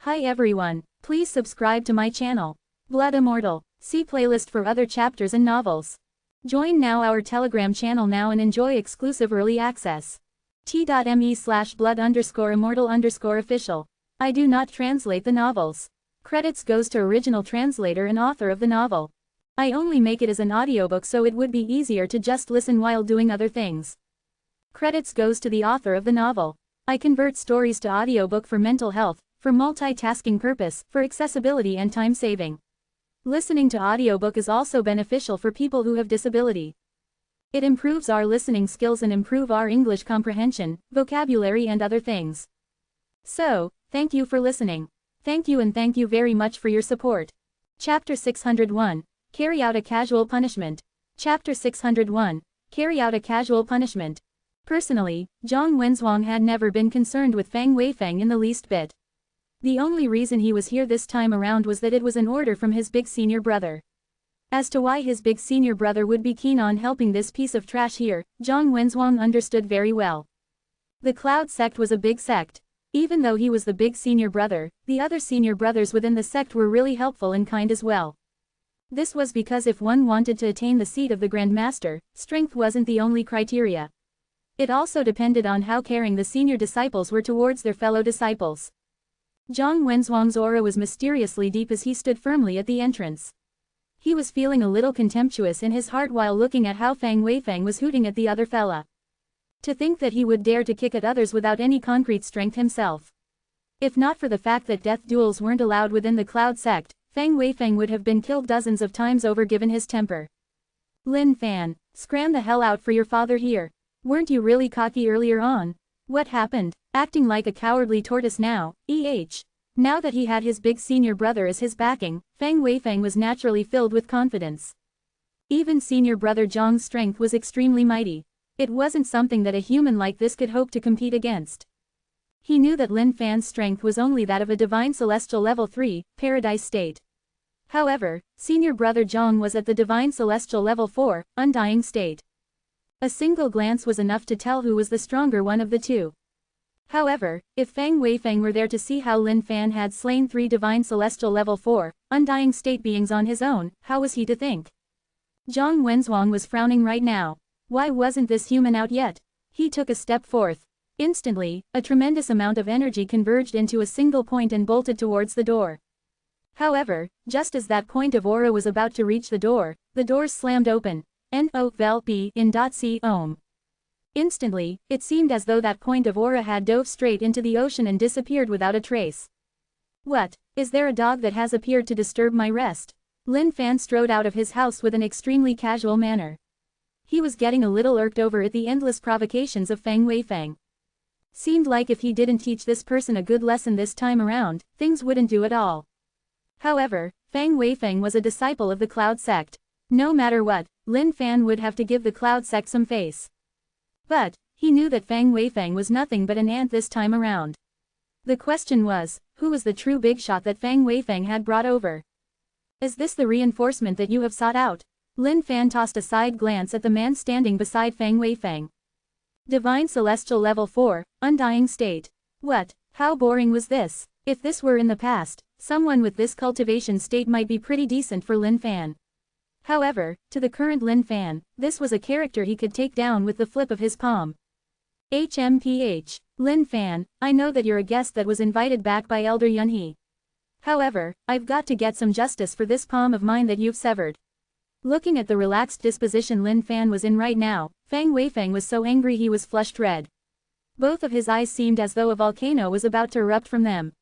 Hi everyone, please subscribe to my channel. Blood Immortal. See playlist for other chapters and novels. Join now our Telegram channel now and enjoy exclusive early access. t.me/blood_immortal_official. I do not translate the novels. Credits goes to original translator and author of the novel. I only make it as an audiobook so it would be easier to just listen while doing other things. Credits goes to the author of the novel. I convert stories to audiobook for mental health, for multitasking purpose, for accessibility and time saving. Listening to audiobook is also beneficial for people who have disability. It improves our listening skills and improve our English comprehension, vocabulary and other things. So, thank you for listening. Thank you and thank you very much for your support. Chapter 601. Carry out a casual punishment. Chapter 601. Carry out a casual punishment. Personally, Zhang Wenzhuang had never been concerned with Fang Weifeng in the least bit. The only reason he was here this time around was that it was an order from his big senior brother. As to why his big senior brother would be keen on helping this piece of trash here, Zhang Wenzhuang understood very well. The Cloud sect was a big sect. Even though he was the big senior brother, the other senior brothers within the sect were really helpful and kind as well. This was because if one wanted to attain the seat of the Grand Master, strength wasn't the only criteria. It also depended on how caring the senior disciples were towards their fellow disciples. Zhang Wenzhuang's aura was mysteriously deep as he stood firmly at the entrance. He was feeling a little contemptuous in his heart while looking at how Fang Weifeng was hooting at the other fella. To think that he would dare to kick at others without any concrete strength himself. If not for the fact that death duels weren't allowed within the Cloud sect, Fang Weifeng would have been killed dozens of times over given his temper. Lin Fan, scram the hell out for your father here. Weren't you really cocky earlier on? What happened? Acting like a cowardly tortoise now, Now that he had his big senior brother as his backing, Fang Weifeng was naturally filled with confidence. Even senior brother Zhang's strength was extremely mighty. It wasn't something that a human like this could hope to compete against. He knew that Lin Fan's strength was only that of a divine celestial level 3, paradise state. However, senior brother Zhang was at the divine celestial level 4, undying state. A single glance was enough to tell who was the stronger one of the two. However, if Fang Weifeng were there to see how Lin Fan had slain 3 divine celestial level 4, undying state beings on his own, how was he to think? Zhang Wenzhuang was frowning right now. Why wasn't this human out yet? He took a step forth. Instantly, a tremendous amount of energy converged into a single point and bolted towards the door. However, just as that point of aura was about to reach the doors slammed open. N-O-V-E-N.C-Om. Instantly, it seemed as though that point of aura had dove straight into the ocean and disappeared without a trace. What? Is there a dog that has appeared to disturb my rest? Lin Fan strode out of his house with an extremely casual manner. He was getting a little irked over at the endless provocations of Fang Weifeng. Seemed like if he didn't teach this person a good lesson this time around, things wouldn't do at all. However, Fang Weifeng was a disciple of the Cloud sect. No matter what, Lin Fan would have to give the Cloud sect some face. But, he knew that Fang Weifeng was nothing but an ant this time around. The question was, who was the true big shot that Fang Weifeng had brought over? Is this the reinforcement that you have sought out? Lin Fan tossed a side glance at the man standing beside Fang Weifeng. Divine Celestial Level 4, Undying State. What? How boring was this? If this were in the past, someone with this cultivation state might be pretty decent for Lin Fan. However, to the current Lin Fan, this was a character he could take down with the flip of his palm. HMPH. Lin Fan, I know that you're a guest that was invited back by Elder Yunhe. However, I've got to get some justice for this palm of mine that you've severed. Looking at the relaxed disposition Lin Fan was in right now, Fang Weifeng was so angry he was flushed red. Both of his eyes seemed as though a volcano was about to erupt from them.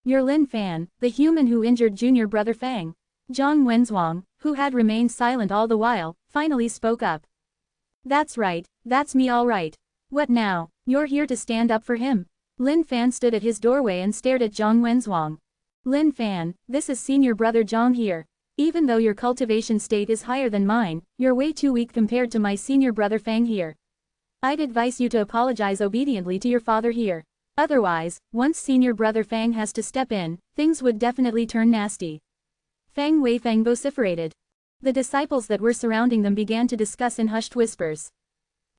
You're Lin Fan, the human who injured junior brother Fang. Zhang Wenzhuang, who had remained silent all the while, finally spoke up. That's right, that's me all right. What now, you're here to stand up for him? Lin Fan stood at his doorway and stared at Zhang Wenzhuang. Lin Fan, this is senior brother Zhang here. Even though your cultivation state is higher than mine, you're way too weak compared to my senior brother Fang here. I'd advise you to apologize obediently to your father here. Otherwise, once senior brother Fang has to step in, things would definitely turn nasty. Fang Weifeng vociferated. The disciples that were surrounding them began to discuss in hushed whispers.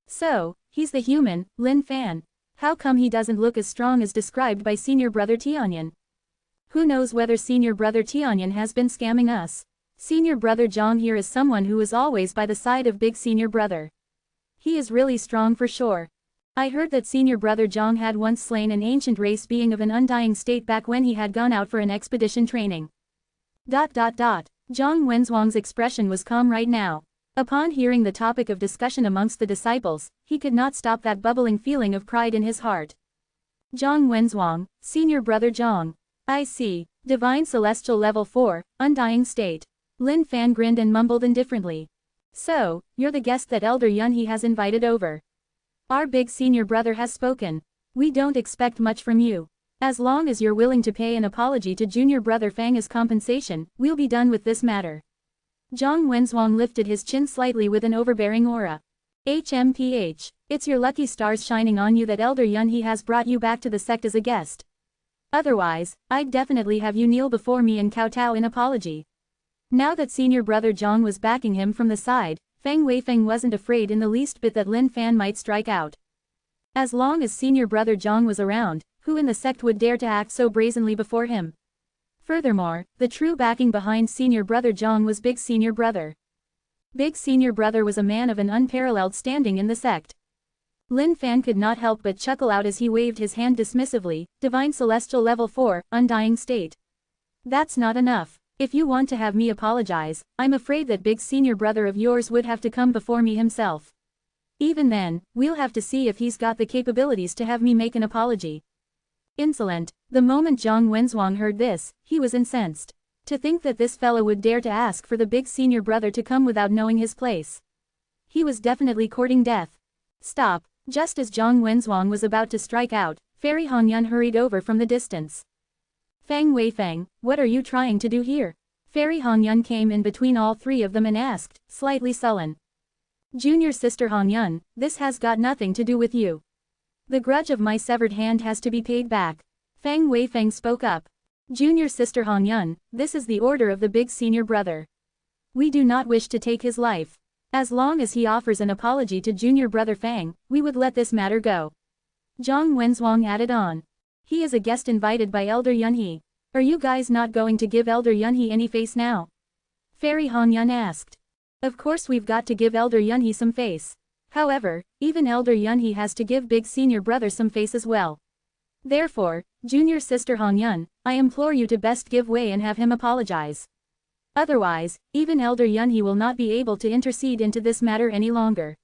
So, he's the human, Lin Fan. How come he doesn't look as strong as described by senior brother Tianyan? Who knows whether senior brother Tianyan has been scamming us? Senior brother Zhang here is someone who is always by the side of big senior brother. He is really strong for sure. I heard that senior brother Zhang had once slain an ancient race being of an undying state back when he had gone out for an expedition training. Zhang Wenzhuang's expression was calm right now. Upon hearing the topic of discussion amongst the disciples, he could not stop that bubbling feeling of pride in his heart. Zhang Wenzhuang, senior brother Zhang. I see. Divine Celestial Level 4, Undying State. Lin Fan grinned and mumbled indifferently. So, you're the guest that Elder Yunhe has invited over. Our big senior brother has spoken. We don't expect much from you. As long as you're willing to pay an apology to junior brother Fang as compensation, we'll be done with this matter. Zhang Wenzhuang lifted his chin slightly with an overbearing aura. HMPH. It's your lucky stars shining on you that Elder Yunhe has brought you back to the sect as a guest. Otherwise, I'd definitely have you kneel before me and kowtow in apology. Now that senior brother Zhang was backing him from the side, Fang Weifeng wasn't afraid in the least bit that Lin Fan might strike out. As long as senior brother Zhang was around, who in the sect would dare to act so brazenly before him? Furthermore, the true backing behind senior brother Zhang was big senior brother. Big senior brother was a man of an unparalleled standing in the sect. Lin Fan could not help but chuckle out as he waved his hand dismissively. Divine Celestial Level 4, Undying State. That's not enough. If you want to have me apologize, I'm afraid that big senior brother of yours would have to come before me himself. Even then, we'll have to see if he's got the capabilities to have me make an apology. Insolent. The moment Zhang Wenzhuang heard this, he was incensed. To think that this fellow would dare to ask for the big senior brother to come without knowing his place. He was definitely courting death. Stop. Just as Zhang Wenzhuang was about to strike out, Fairy Hongyun hurried over from the distance. Fang Weifeng, what are you trying to do here? Fairy Hongyun came in between all three of them and asked, slightly sullen. Junior sister Hongyun, this has got nothing to do with you. The grudge of my severed hand has to be paid back. Fang Weifeng spoke up. Junior sister Hongyun, this is the order of the big senior brother. We do not wish to take his life. As long as he offers an apology to junior brother Fang, we would let this matter go. Zhang Wenzhuang added on. He is a guest invited by Elder Yunhe. Are you guys not going to give Elder Yunhe any face now? Fairy Hongyun asked. Of course we've got to give Elder Yunhe some face. However, even Elder Yunhe has to give big senior brother some face as well. Therefore, junior sister Hongyun, I implore you to best give way and have him apologize. Otherwise, even Elder Yunhe will not be able to intercede into this matter any longer.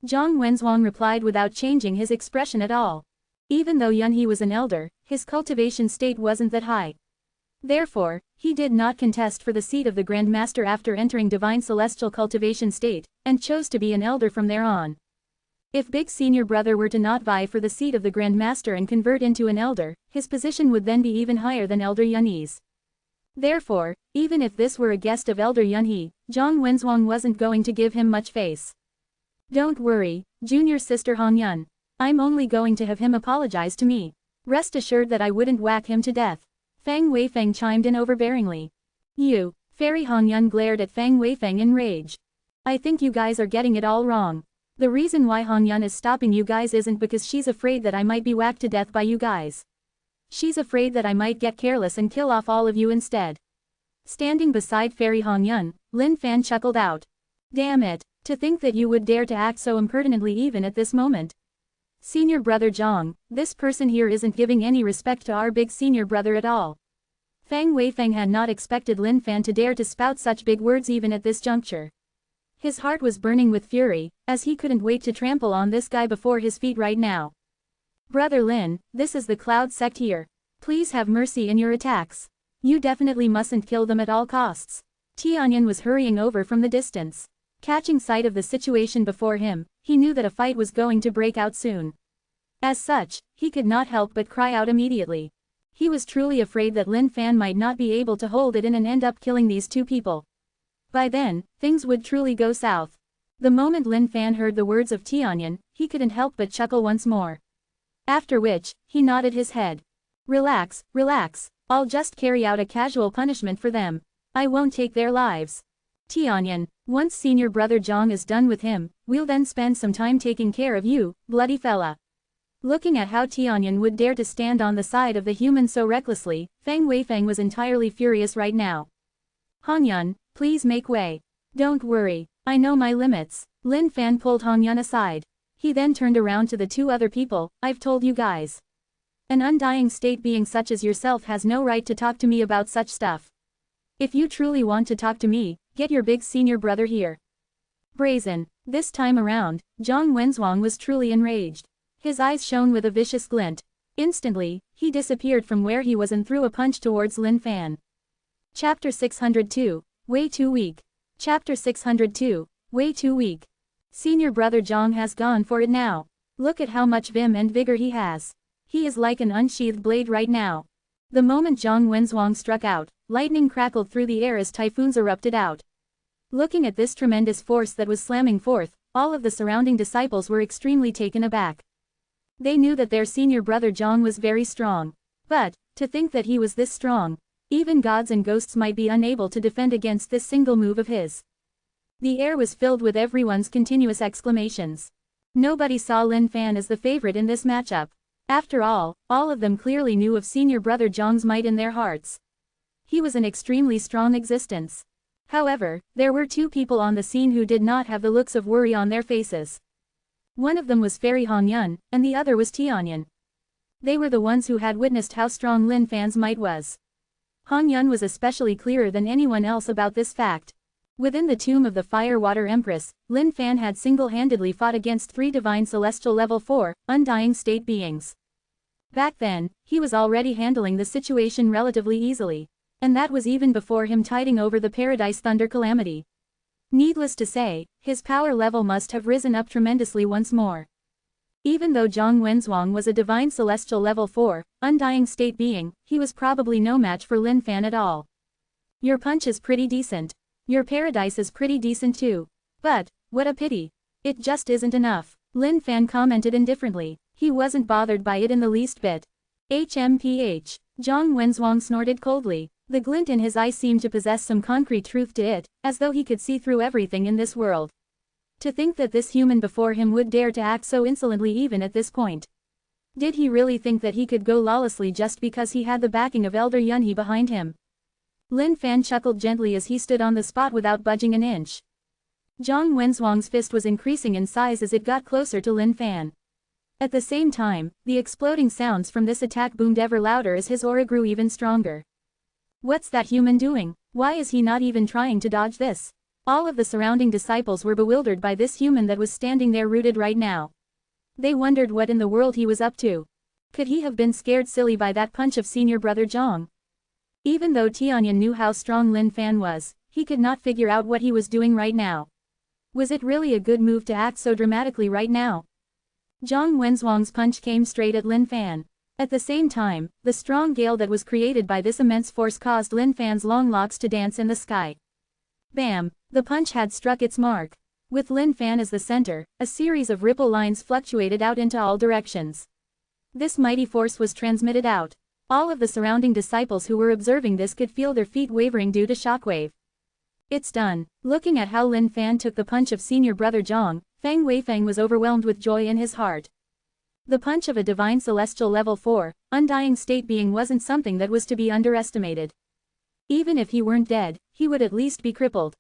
Zhang Wenzhuang replied without changing his expression at all. Even though Yunhe was an elder, his cultivation state wasn't that high. Therefore, he did not contest for the seat of the Grand Master after entering Divine Celestial Cultivation State, and chose to be an elder from there on. If big senior brother were to not vie for the seat of the Grand Master and convert into an elder, his position would then be even higher than Elder Yunhe's. Therefore, even if this were a guest of Elder Yunhe, Zhang Wenzhuang wasn't going to give him much face. Don't worry, junior sister Hongyun. I'm only going to have him apologize to me. Rest assured that I wouldn't whack him to death. Fang Weifeng chimed in overbearingly. You. Fairy Hongyun glared at Fang Weifeng in rage. I think you guys are getting it all wrong. The reason why Hongyun is stopping you guys isn't because she's afraid that I might be whacked to death by you guys. She's afraid that I might get careless and kill off all of you instead. Standing beside Fairy Hongyun, Lin Fan chuckled out. Damn it, to think that you would dare to act so impertinently even at this moment. Senior brother Zhang, this person here isn't giving any respect to our big senior brother at all. Fang Weifeng had not expected Lin Fan to dare to spout such big words even at this juncture. His heart was burning with fury, as he couldn't wait to trample on this guy before his feet right now. Brother Lin, this is the Cloud sect here. Please have mercy in your attacks. You definitely mustn't kill them at all costs. Tianyan was hurrying over from the distance. Catching sight of the situation before him, he knew that a fight was going to break out soon. As such, he could not help but cry out immediately. He was truly afraid that Lin Fan might not be able to hold it in and end up killing these two people. By then, things would truly go south. The moment Lin Fan heard the words of Tianyan, he couldn't help but chuckle once more. After which, he nodded his head. Relax, relax, I'll just carry out a casual punishment for them. I won't take their lives. Tianyan, once senior brother Zhang is done with him, we'll then spend some time taking care of you, bloody fella. Looking at how Tianyan would dare to stand on the side of the human so recklessly, Fang Weifeng was entirely furious right now. Hangyun, please make way. Don't worry, I know my limits. Lin Fan pulled Hangyun aside. He then turned around to the two other people. I've told you guys. An undying state being such as yourself has no right to talk to me about such stuff. If you truly want to talk to me, get your big senior brother here. Brazen. This time around, Zhang Wenzhuang was truly enraged. His eyes shone with a vicious glint. Instantly, he disappeared from where he was and threw a punch towards Lin Fan. Chapter 602, way too weak. Chapter 602, way too weak. Senior brother Zhang has gone for it now. Look at how much vim and vigor he has. He is like an unsheathed blade right now. The moment Zhang Wenzhuang struck out, lightning crackled through the air as typhoons erupted out. Looking at this tremendous force that was slamming forth, all of the surrounding disciples were extremely taken aback. They knew that their senior brother Zhang was very strong. But, to think that he was this strong, even gods and ghosts might be unable to defend against this single move of his. The air was filled with everyone's continuous exclamations. Nobody saw Lin Fan as the favorite in this matchup. After all of them clearly knew of senior brother Zhang's might in their hearts. He was an extremely strong existence. However, there were two people on the scene who did not have the looks of worry on their faces. One of them was Fairy Hangyun, and the other was Tianyan. They were the ones who had witnessed how strong Lin Fan's might was. Hangyun was especially clearer than anyone else about this fact. Within the tomb of the Fire-Water Empress, Lin Fan had single-handedly fought against 3 divine celestial level 4, undying state beings. Back then, he was already handling the situation relatively easily. And that was even before him tiding over the Paradise Thunder calamity. Needless to say, his power level must have risen up tremendously once more. Even though Zhang Wenzhuang was a divine celestial level 4, undying state being, he was probably no match for Lin Fan at all. Your punch is pretty decent. Your paradise is pretty decent too. But, what a pity. It just isn't enough. Lin Fan commented indifferently. He wasn't bothered by it in the least bit. HMPH. Zhang Wenzhuang snorted coldly. The glint in his eye seemed to possess some concrete truth to it, as though he could see through everything in this world. To think that this human before him would dare to act so insolently even at this point. Did he really think that he could go lawlessly just because he had the backing of Elder Yunhe behind him? Lin Fan chuckled gently as he stood on the spot without budging an inch. Zhang Wenzhuang's fist was increasing in size as it got closer to Lin Fan. At the same time, the exploding sounds from this attack boomed ever louder as his aura grew even stronger. What's that human doing? Why is he not even trying to dodge this? All of the surrounding disciples were bewildered by this human that was standing there rooted right now. They wondered what in the world he was up to. Could he have been scared silly by that punch of senior brother Zhang? Even though Tianyan knew how strong Lin Fan was, he could not figure out what he was doing right now. Was it really a good move to act so dramatically right now? Zhang Wenzhuang's punch came straight at Lin Fan. At the same time, the strong gale that was created by this immense force caused Lin Fan's long locks to dance in the sky. Bam! The punch had struck its mark. With Lin Fan as the center, a series of ripple lines fluctuated out into all directions. This mighty force was transmitted out. All of the surrounding disciples who were observing this could feel their feet wavering due to shockwave. It's done. Looking at how Lin Fan took the punch of senior brother Zhang, Fang Weifeng was overwhelmed with joy in his heart. The punch of a divine celestial level 4, undying state being wasn't something that was to be underestimated. Even if he weren't dead, he would at least be crippled.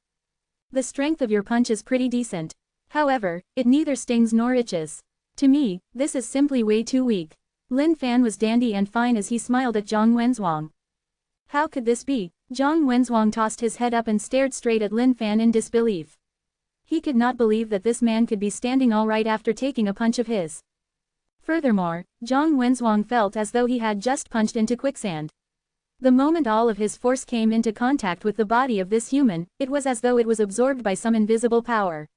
The strength of your punch is pretty decent. However, it neither stings nor itches. To me, this is simply way too weak. Lin Fan was dandy and fine as he smiled at Zhang Wenzhuang. How could this be? Zhang Wenzhuang tossed his head up and stared straight at Lin Fan in disbelief. He could not believe that this man could be standing all right after taking a punch of his. Furthermore, Zhang Wenzhuang felt as though he had just punched into quicksand. The moment all of his force came into contact with the body of this human, it was as though it was absorbed by some invisible power.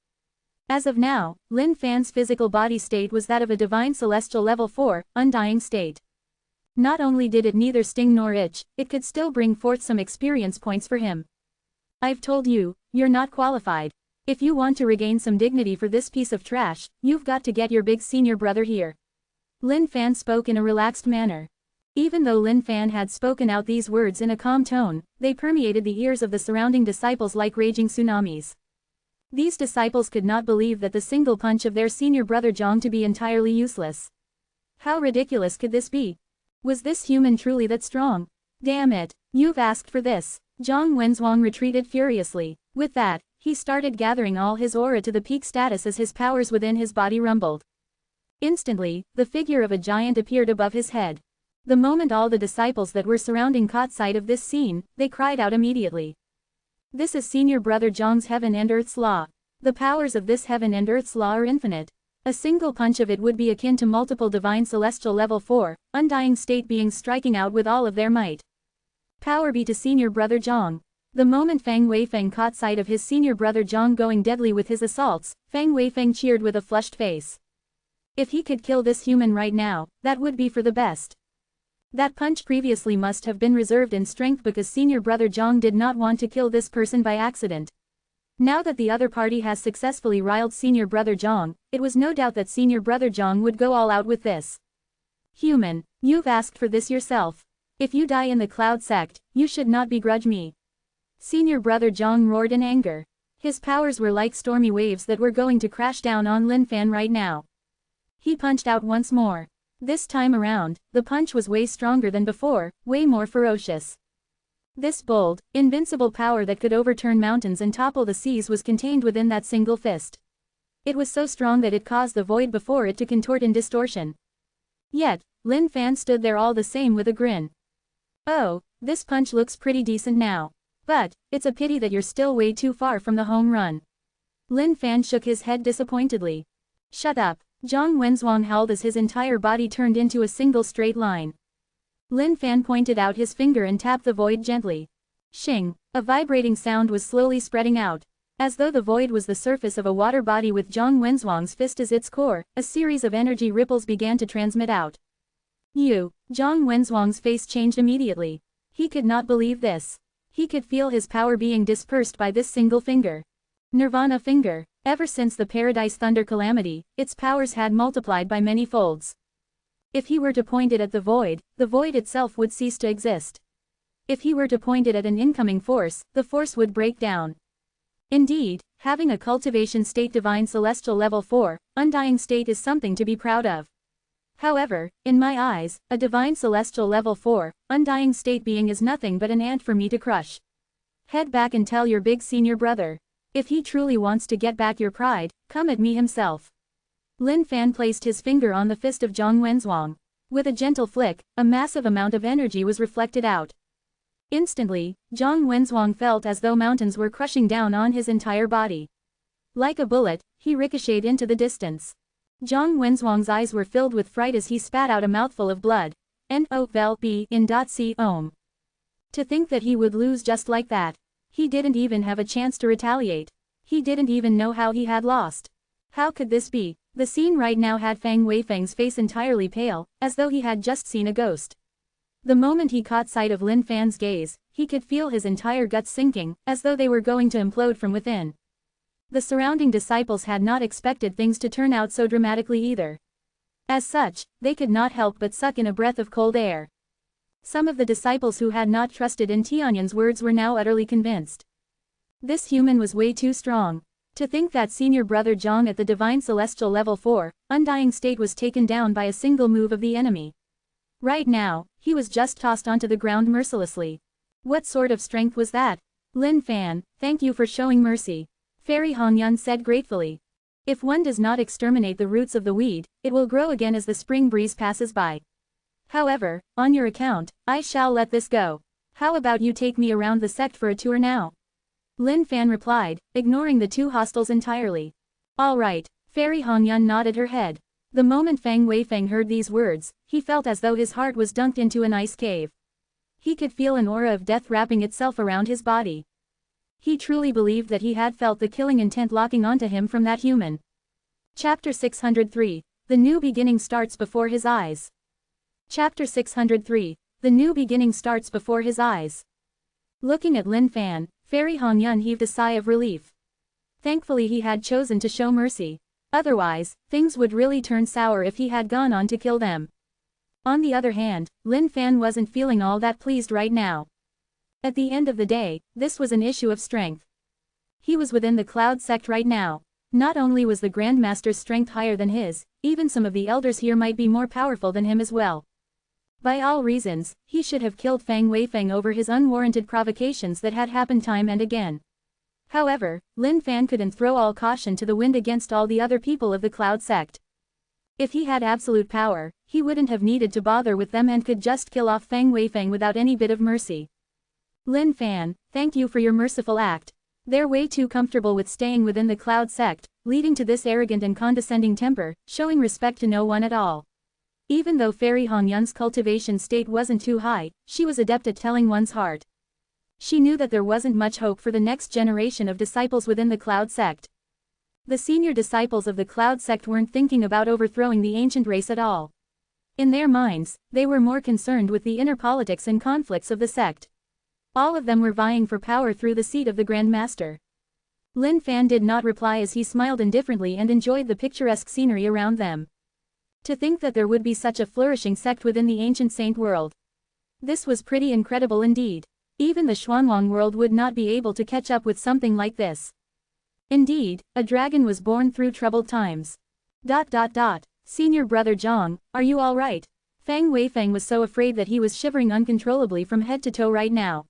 As of now, Lin Fan's physical body state was that of a divine celestial level 4, undying state. Not only did it neither sting nor itch, it could still bring forth some experience points for him. I've told you, you're not qualified. If you want to regain some dignity for this piece of trash, you've got to get your big senior brother here. Lin Fan spoke in a relaxed manner. Even though Lin Fan had spoken out these words in a calm tone, they permeated the ears of the surrounding disciples like raging tsunamis. These disciples could not believe that the single punch of their senior brother Zhang to be entirely useless. How ridiculous could this be? Was this human truly that strong? Damn it, you've asked for this. Zhang Wenzhuang retreated furiously. With that, he started gathering all his aura to the peak status as his powers within his body rumbled. Instantly, the figure of a giant appeared above his head. The moment all the disciples that were surrounding caught sight of this scene, they cried out immediately. This is Senior Brother Zhang's Heaven and Earth's Law. The powers of this Heaven and Earth's Law are infinite. A single punch of it would be akin to multiple divine celestial level 4, undying state beings striking out with all of their might. Power be to Senior Brother Zhang. The moment Fang Weifeng caught sight of his Senior Brother Zhang going deadly with his assaults, Fang Weifeng cheered with a flushed face. If he could kill this human right now, that would be for the best. That punch previously must have been reserved in strength because Senior Brother Zhang did not want to kill this person by accident. Now that the other party has successfully riled Senior Brother Zhang, it was no doubt that Senior Brother Zhang would go all out with this. Human, you've asked for this yourself. If you die in the Cloud Sect, you should not begrudge me. Senior Brother Zhang roared in anger. His powers were like stormy waves that were going to crash down on Lin Fan right now. He punched out once more. This time around, the punch was way stronger than before, way more ferocious. This bold, invincible power that could overturn mountains and topple the seas was contained within that single fist. It was so strong that it caused the void before it to contort in distortion. Yet, Lin Fan stood there all the same with a grin. Oh, this punch looks pretty decent now. But, it's a pity that you're still way too far from the home run. Lin Fan shook his head disappointedly. Shut up. Zhang Wenzhuang howled as his entire body turned into a single straight line. Lin Fan pointed out his finger and tapped the void gently. Shing, a vibrating sound was slowly spreading out. As though the void was the surface of a water body with Zhang Wenzhuang's fist as its core, a series of energy ripples began to transmit out. Zhang Wenzhuang's face changed immediately. He could not believe this. He could feel his power being dispersed by this single finger. Nirvana finger. Ever since the Paradise Thunder calamity, its powers had multiplied by many folds. If he were to point it at the void itself would cease to exist. If he were to point it at an incoming force, the force would break down. Indeed, having a cultivation state divine celestial level 4, undying state is something to be proud of. However, in my eyes, a divine celestial level 4, undying state being is nothing but an ant for me to crush. Head back and tell your big senior brother. If he truly wants to get back your pride, come at me himself. Lin Fan placed his finger on the fist of Zhang Wenzhuang. With a gentle flick, a massive amount of energy was reflected out. Instantly, Zhang Wenzhuang felt as though mountains were crushing down on his entire body. Like a bullet, he ricocheted into the distance. Zhang Wenzhuang's eyes were filled with fright as he spat out a mouthful of blood. N-O-V-E-L-B-I-N-C-O-M. To think that he would lose just like that. He didn't even have a chance to retaliate. He didn't even know how he had lost. How could this be? The scene right now had Fang Weifeng's face entirely pale, as though he had just seen a ghost. The moment he caught sight of Lin Fan's gaze, he could feel his entire guts sinking, as though they were going to implode from within. The surrounding disciples had not expected things to turn out so dramatically either. As such, they could not help but suck in a breath of cold air. Some of the disciples who had not trusted in Tianyan's words were now utterly convinced. This human was way too strong. To think that Senior Brother Zhang at the Divine Celestial Level 4, undying state was taken down by a single move of the enemy. Right now, he was just tossed onto the ground mercilessly. What sort of strength was that? Lin Fan, thank you for showing mercy. Fairy Hongyun said gratefully. If one does not exterminate the roots of the weed, it will grow again as the spring breeze passes by. However, on your account, I shall let this go. How about you take me around the sect for a tour now? Lin Fan replied, ignoring the two hostiles entirely. All right, Fairy Hongyun nodded her head. The moment Fang Weifeng heard these words, he felt as though his heart was dunked into an ice cave. He could feel an aura of death wrapping itself around his body. He truly believed that he had felt the killing intent locking onto him from that human. Chapter 603. The new beginning starts before his eyes. Chapter 603. The new beginning starts before his eyes. Looking at Lin Fan, Fairy Hongyun heaved a sigh of relief. Thankfully he had chosen to show mercy. Otherwise, things would really turn sour if he had gone on to kill them. On the other hand, Lin Fan wasn't feeling all that pleased right now. At the end of the day, this was an issue of strength. He was within the Cloud Sect right now. Not only was the Grand Master's strength higher than his, even some of the elders here might be more powerful than him as well. By all reasons, he should have killed Fang Weifeng over his unwarranted provocations that had happened time and again. However, Lin Fan couldn't throw all caution to the wind against all the other people of the Cloud sect. If he had absolute power, he wouldn't have needed to bother with them and could just kill off Fang Weifeng without any bit of mercy. Lin Fan, thank you for your merciful act. They're way too comfortable with staying within the Cloud sect, leading to this arrogant and condescending temper, showing respect to no one at all. Even though Fairy Hong Yun's cultivation state wasn't too high, she was adept at telling one's heart. She knew that there wasn't much hope for the next generation of disciples within the Cloud sect. The senior disciples of the Cloud sect weren't thinking about overthrowing the ancient race at all. In their minds, they were more concerned with the inner politics and conflicts of the sect. All of them were vying for power through the seat of the Grand Master. Lin Fan did not reply as he smiled indifferently and enjoyed the picturesque scenery around them. To think that there would be such a flourishing sect within the ancient saint world. This was pretty incredible indeed. Even the Xuanwang world would not be able to catch up with something like this. Indeed, a dragon was born through troubled times. Senior brother Zhang, are you alright? Fang Weifeng was so afraid that he was shivering uncontrollably from head to toe right now.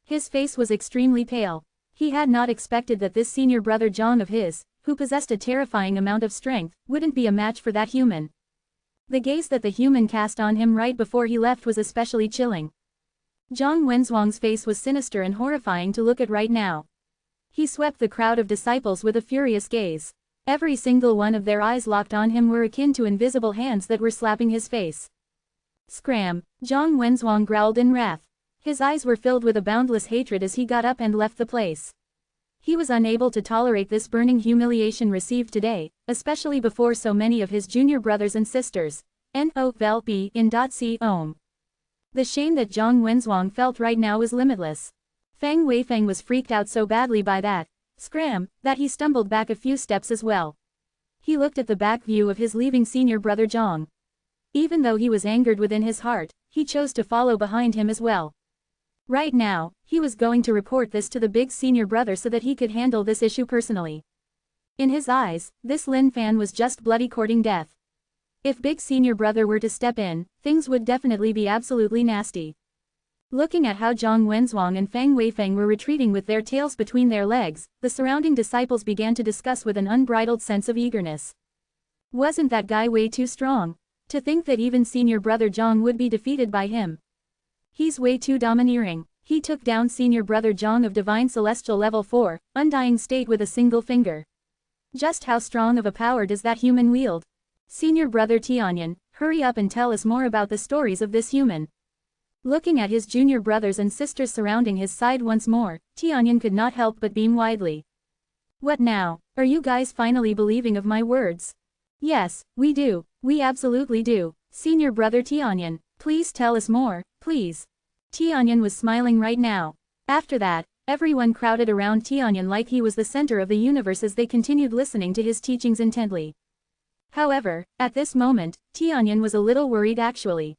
His face was extremely pale. He had not expected that this senior brother Zhang of his, who possessed a terrifying amount of strength, wouldn't be a match for that human. The gaze that the human cast on him right before he left was especially chilling. Zhang Wenzhuang's face was sinister and horrifying to look at right now. He swept the crowd of disciples with a furious gaze. Every single one of their eyes locked on him were akin to invisible hands that were slapping his face. Scram! Zhang Wenzhuang growled in wrath. His eyes were filled with a boundless hatred as he got up and left the place. He was unable to tolerate this burning humiliation received today, especially before so many of his junior brothers and sisters. The shame that Zhang Wenzhuang felt right now was limitless. Fang Weifeng was freaked out so badly by that that he stumbled back a few steps as well. He looked at the back view of his leaving senior brother Zhang. Even though he was angered within his heart, he chose to follow behind him as well. Right now, he was going to report this to the big senior brother so that he could handle this issue personally. In his eyes, this Lin Fan was just bloody courting death. If big senior brother were to step in, things would definitely be absolutely nasty. Looking at how Zhang Wenzhuang and Fang Weifeng were retreating with their tails between their legs, the surrounding disciples began to discuss with an unbridled sense of eagerness. Wasn't that guy way too strong? To think that even senior brother Zhang would be defeated by him. He's way too domineering. He took down senior brother Zhang of Divine Celestial Level 4, Undying State with a single finger. Just how strong of a power does that human wield? Senior brother Tianyan, hurry up and tell us more about the stories of this human. Looking at his junior brothers and sisters surrounding his side once more, Tianyan could not help but beam widely. What now? Are you guys finally believing of my words? Yes, we do. We absolutely do. Senior brother Tianyan, please tell us more, please. Tianyan was smiling right now. After that, everyone crowded around Tianyan like he was the center of the universe as they continued listening to his teachings intently. However, at this moment, Tianyan was a little worried actually.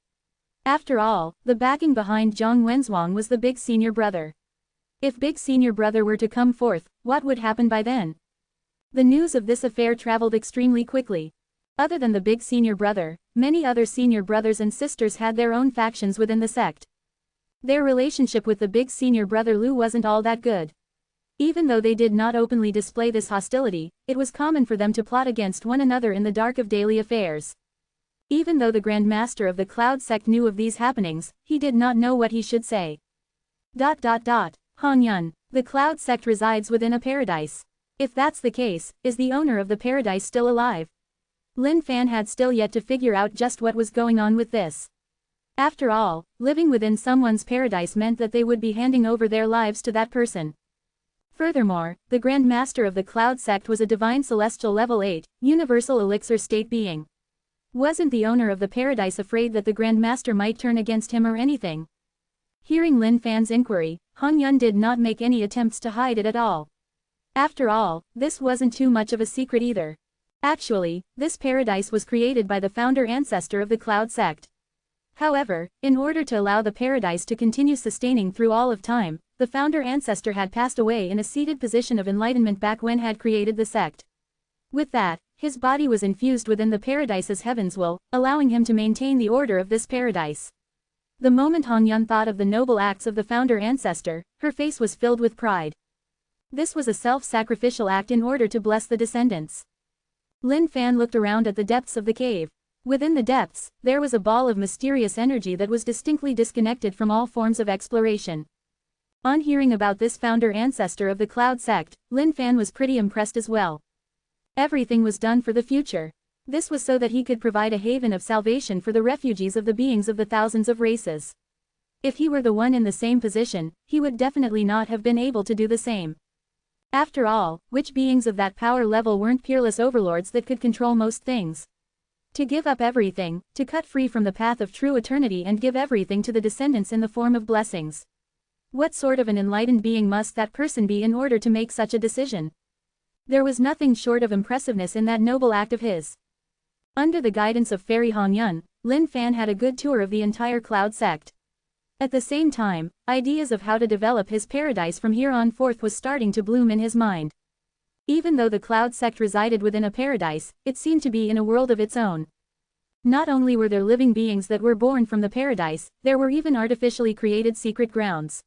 After all, the backing behind Zhang Wenzhuang was the big senior brother. If big senior brother were to come forth, what would happen by then? The news of this affair traveled extremely quickly. Other than the big senior brother, many other senior brothers and sisters had their own factions within the sect. Their relationship with the big senior brother Lu wasn't all that good. Even though they did not openly display this hostility, it was common for them to plot against one another in the dark of daily affairs. Even though the Grand Master of the Cloud sect knew of these happenings, he did not know what he should say. Hong Yun, the Cloud sect resides within a paradise. If that's the case, is the owner of the paradise still alive? Lin Fan had still yet to figure out just what was going on with this. After all, living within someone's paradise meant that they would be handing over their lives to that person. Furthermore, the Grand Master of the Cloud sect was a Divine Celestial Level 8, Universal Elixir State being. Wasn't the owner of the paradise afraid that the Grand Master might turn against him or anything? Hearing Lin Fan's inquiry, Hong Yun did not make any attempts to hide it at all. After all, this wasn't too much of a secret either. Actually, this paradise was created by the founder ancestor of the Cloud sect. However, in order to allow the paradise to continue sustaining through all of time, the founder ancestor had passed away in a seated position of enlightenment back when had created the sect. With that, his body was infused within the paradise's heavens will, allowing him to maintain the order of this paradise. The moment Han Yun thought of the noble acts of the founder ancestor, her face was filled with pride. This was a self-sacrificial act in order to bless the descendants. Lin Fan looked around at the depths of the cave. Within the depths, there was a ball of mysterious energy that was distinctly disconnected from all forms of exploration. On hearing about this founder ancestor of the Cloud sect, Lin Fan was pretty impressed as well. Everything was done for the future. This was so that he could provide a haven of salvation for the refugees of the beings of the thousands of races. If he were the one in the same position, he would definitely not have been able to do the same. After all, which beings of that power level weren't peerless overlords that could control most things? To give up everything, to cut free from the path of true eternity and give everything to the descendants in the form of blessings. What sort of an enlightened being must that person be in order to make such a decision? There was nothing short of impressiveness in that noble act of his. Under the guidance of Fairy Han Yun, Lin Fan had a good tour of the entire Cloud sect. At the same time, ideas of how to develop his paradise from here on forth was starting to bloom in his mind. Even though the Cloud sect resided within a paradise, it seemed to be in a world of its own. Not only were there living beings that were born from the paradise, there were even artificially created secret grounds.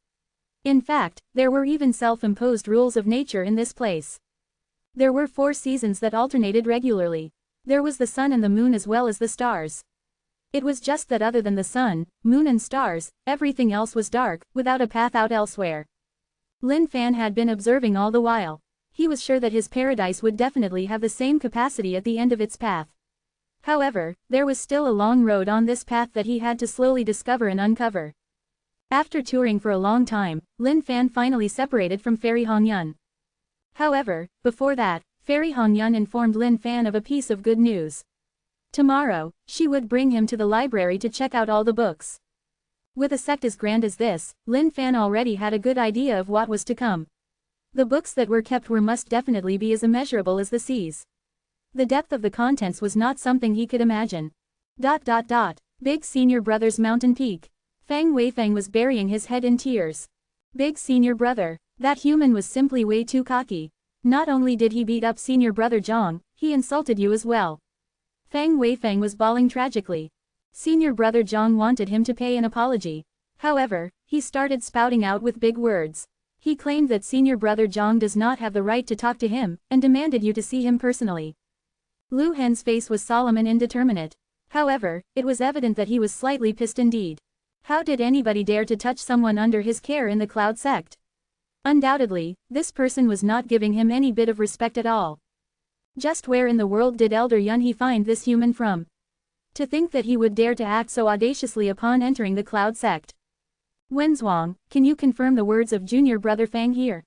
In fact, there were even self-imposed rules of nature in this place. There were 4 seasons that alternated regularly. There was the sun and the moon as well as the stars. It was just that other than the sun, moon and stars, everything else was dark, without a path out elsewhere. Lin Fan had been observing all the while. He was sure that his paradise would definitely have the same capacity at the end of its path. However, there was still a long road on this path that he had to slowly discover and uncover. After touring for a long time, Lin Fan finally separated from Fairy Han Yun. However, before that, Fairy Han Yun informed Lin Fan of a piece of good news. Tomorrow, she would bring him to the library to check out all the books. With a sect as grand as this, Lin Fan already had a good idea of what was to come. The books that were kept must definitely be as immeasurable as the seas. The depth of the contents was not something he could imagine. Big Senior Brother's mountain peak. Fang Weifeng was burying his head in tears. Big Senior Brother, that human was simply way too cocky. Not only did he beat up Senior Brother Zhang, he insulted you as well. Fang Weifeng was bawling tragically. Senior Brother Zhang wanted him to pay an apology. However, he started spouting out with big words. He claimed that Senior Brother Zhang does not have the right to talk to him, and demanded you to see him personally. Lu Hen's face was solemn and indeterminate. However, it was evident that he was slightly pissed indeed. How did anybody dare to touch someone under his care in the Cloud sect? Undoubtedly, this person was not giving him any bit of respect at all. Just where in the world did Elder Yun he find this human from? To think that he would dare to act so audaciously upon entering the Cloud sect. Wenzhuang, can you confirm the words of Junior Brother Fang here?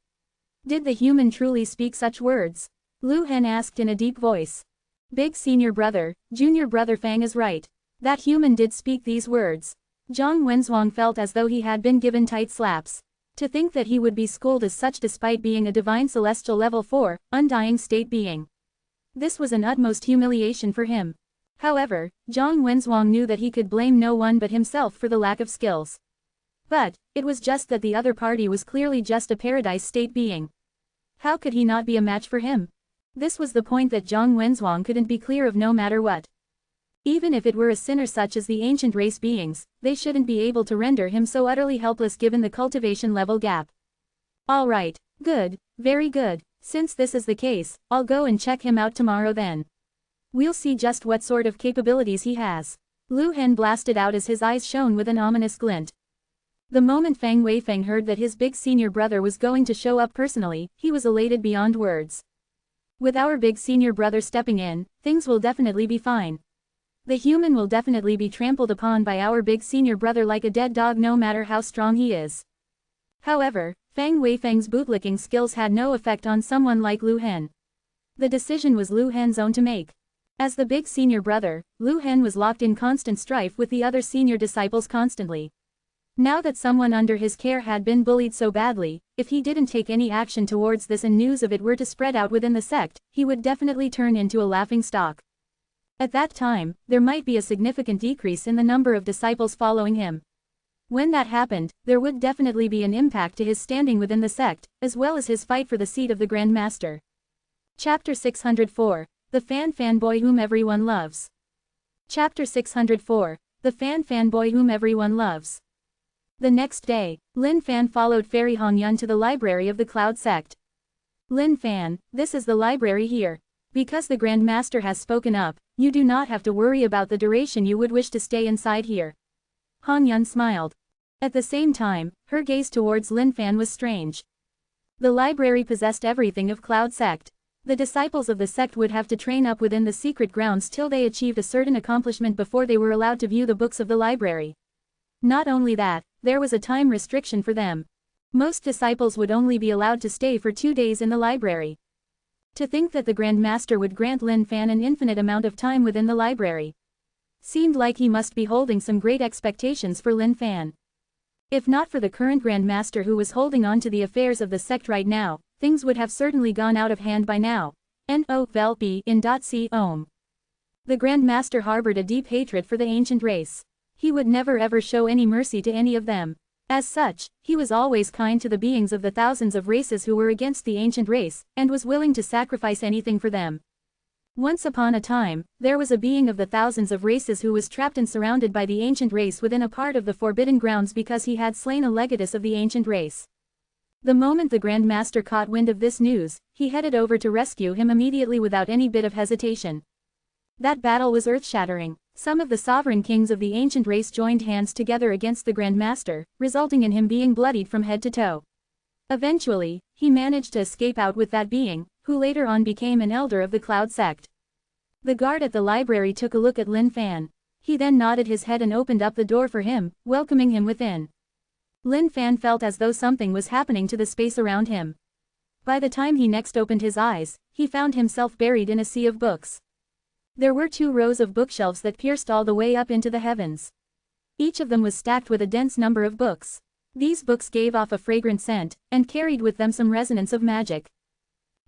Did the human truly speak such words? Lu Hen asked in a deep voice. Big Senior Brother, Junior Brother Fang is right. That human did speak these words. Zhang Wenzhuang felt as though he had been given tight slaps. To think that he would be schooled as such despite being a divine celestial level 4, undying state being. This was an utmost humiliation for him. However, Zhang Wenzhuang knew that he could blame no one but himself for the lack of skills. But, it was just that the other party was clearly just a paradise state being. How could he not be a match for him? This was the point that Zhang Wenzhuang couldn't be clear of no matter what. Even if it were a sinner such as the ancient race beings, they shouldn't be able to render him so utterly helpless given the cultivation level gap. Alright, good, very good, since this is the case, I'll go and check him out tomorrow then. We'll see just what sort of capabilities he has. Lu Hen blasted out as his eyes shone with an ominous glint. The moment Fang Weifeng heard that his big senior brother was going to show up personally, he was elated beyond words. With our big senior brother stepping in, things will definitely be fine. The human will definitely be trampled upon by our big senior brother like a dead dog no matter how strong he is. However, Fang Weifeng's bootlicking skills had no effect on someone like Lu Hen. The decision was Lu Hen's own to make. As the big senior brother, Lu Hen was locked in constant strife with the other senior disciples constantly. Now that someone under his care had been bullied so badly, if he didn't take any action towards this and news of it were to spread out within the sect, he would definitely turn into a laughingstock. At that time, there might be a significant decrease in the number of disciples following him. When that happened, there would definitely be an impact to his standing within the sect, as well as his fight for the seat of the Grand Master. Chapter 604, The Fanboy Whom Everyone Loves. Chapter 604, The Fanboy Whom Everyone Loves. The next day, Lin Fan followed Fairy Hong Yun to the library of the Cloud Sect. Lin Fan, this is the library here. Because the Grand Master has spoken up, you do not have to worry about the duration you would wish to stay inside here. Hong Yun smiled. At the same time, her gaze towards Lin Fan was strange. The library possessed everything of Cloud Sect. The disciples of the sect would have to train up within the secret grounds till they achieved a certain accomplishment before they were allowed to view the books of the library. Not only that, there was a time restriction for them. Most disciples would only be allowed to stay for 2 days in the library. To think that the Grand Master would grant Lin Fan an infinite amount of time within the library seemed like he must be holding some great expectations for Lin Fan. If not for the current Grand Master who was holding on to the affairs of the sect right now, things would have certainly gone out of hand by now. The Grand Master harbored a deep hatred for the ancient race. He would never ever show any mercy to any of them. As such, he was always kind to the beings of the thousands of races who were against the ancient race, and was willing to sacrifice anything for them. Once upon a time, there was a being of the thousands of races who was trapped and surrounded by the ancient race within a part of the Forbidden Grounds because he had slain a legatus of the ancient race. The moment the Grand Master caught wind of this news, he headed over to rescue him immediately without any bit of hesitation. That battle was earth-shattering. Some of the sovereign kings of the ancient race joined hands together against the Grand Master, resulting in him being bloodied from head to toe. Eventually, he managed to escape out with that being, who later on became an elder of the Cloud Sect. The guard at the library took a look at Lin Fan. He then nodded his head and opened up the door for him, welcoming him within. Lin Fan felt as though something was happening to the space around him. By the time he next opened his eyes, he found himself buried in a sea of books. There were 2 rows of bookshelves that pierced all the way up into the heavens. Each of them was stacked with a dense number of books. These books gave off a fragrant scent, and carried with them some resonance of magic.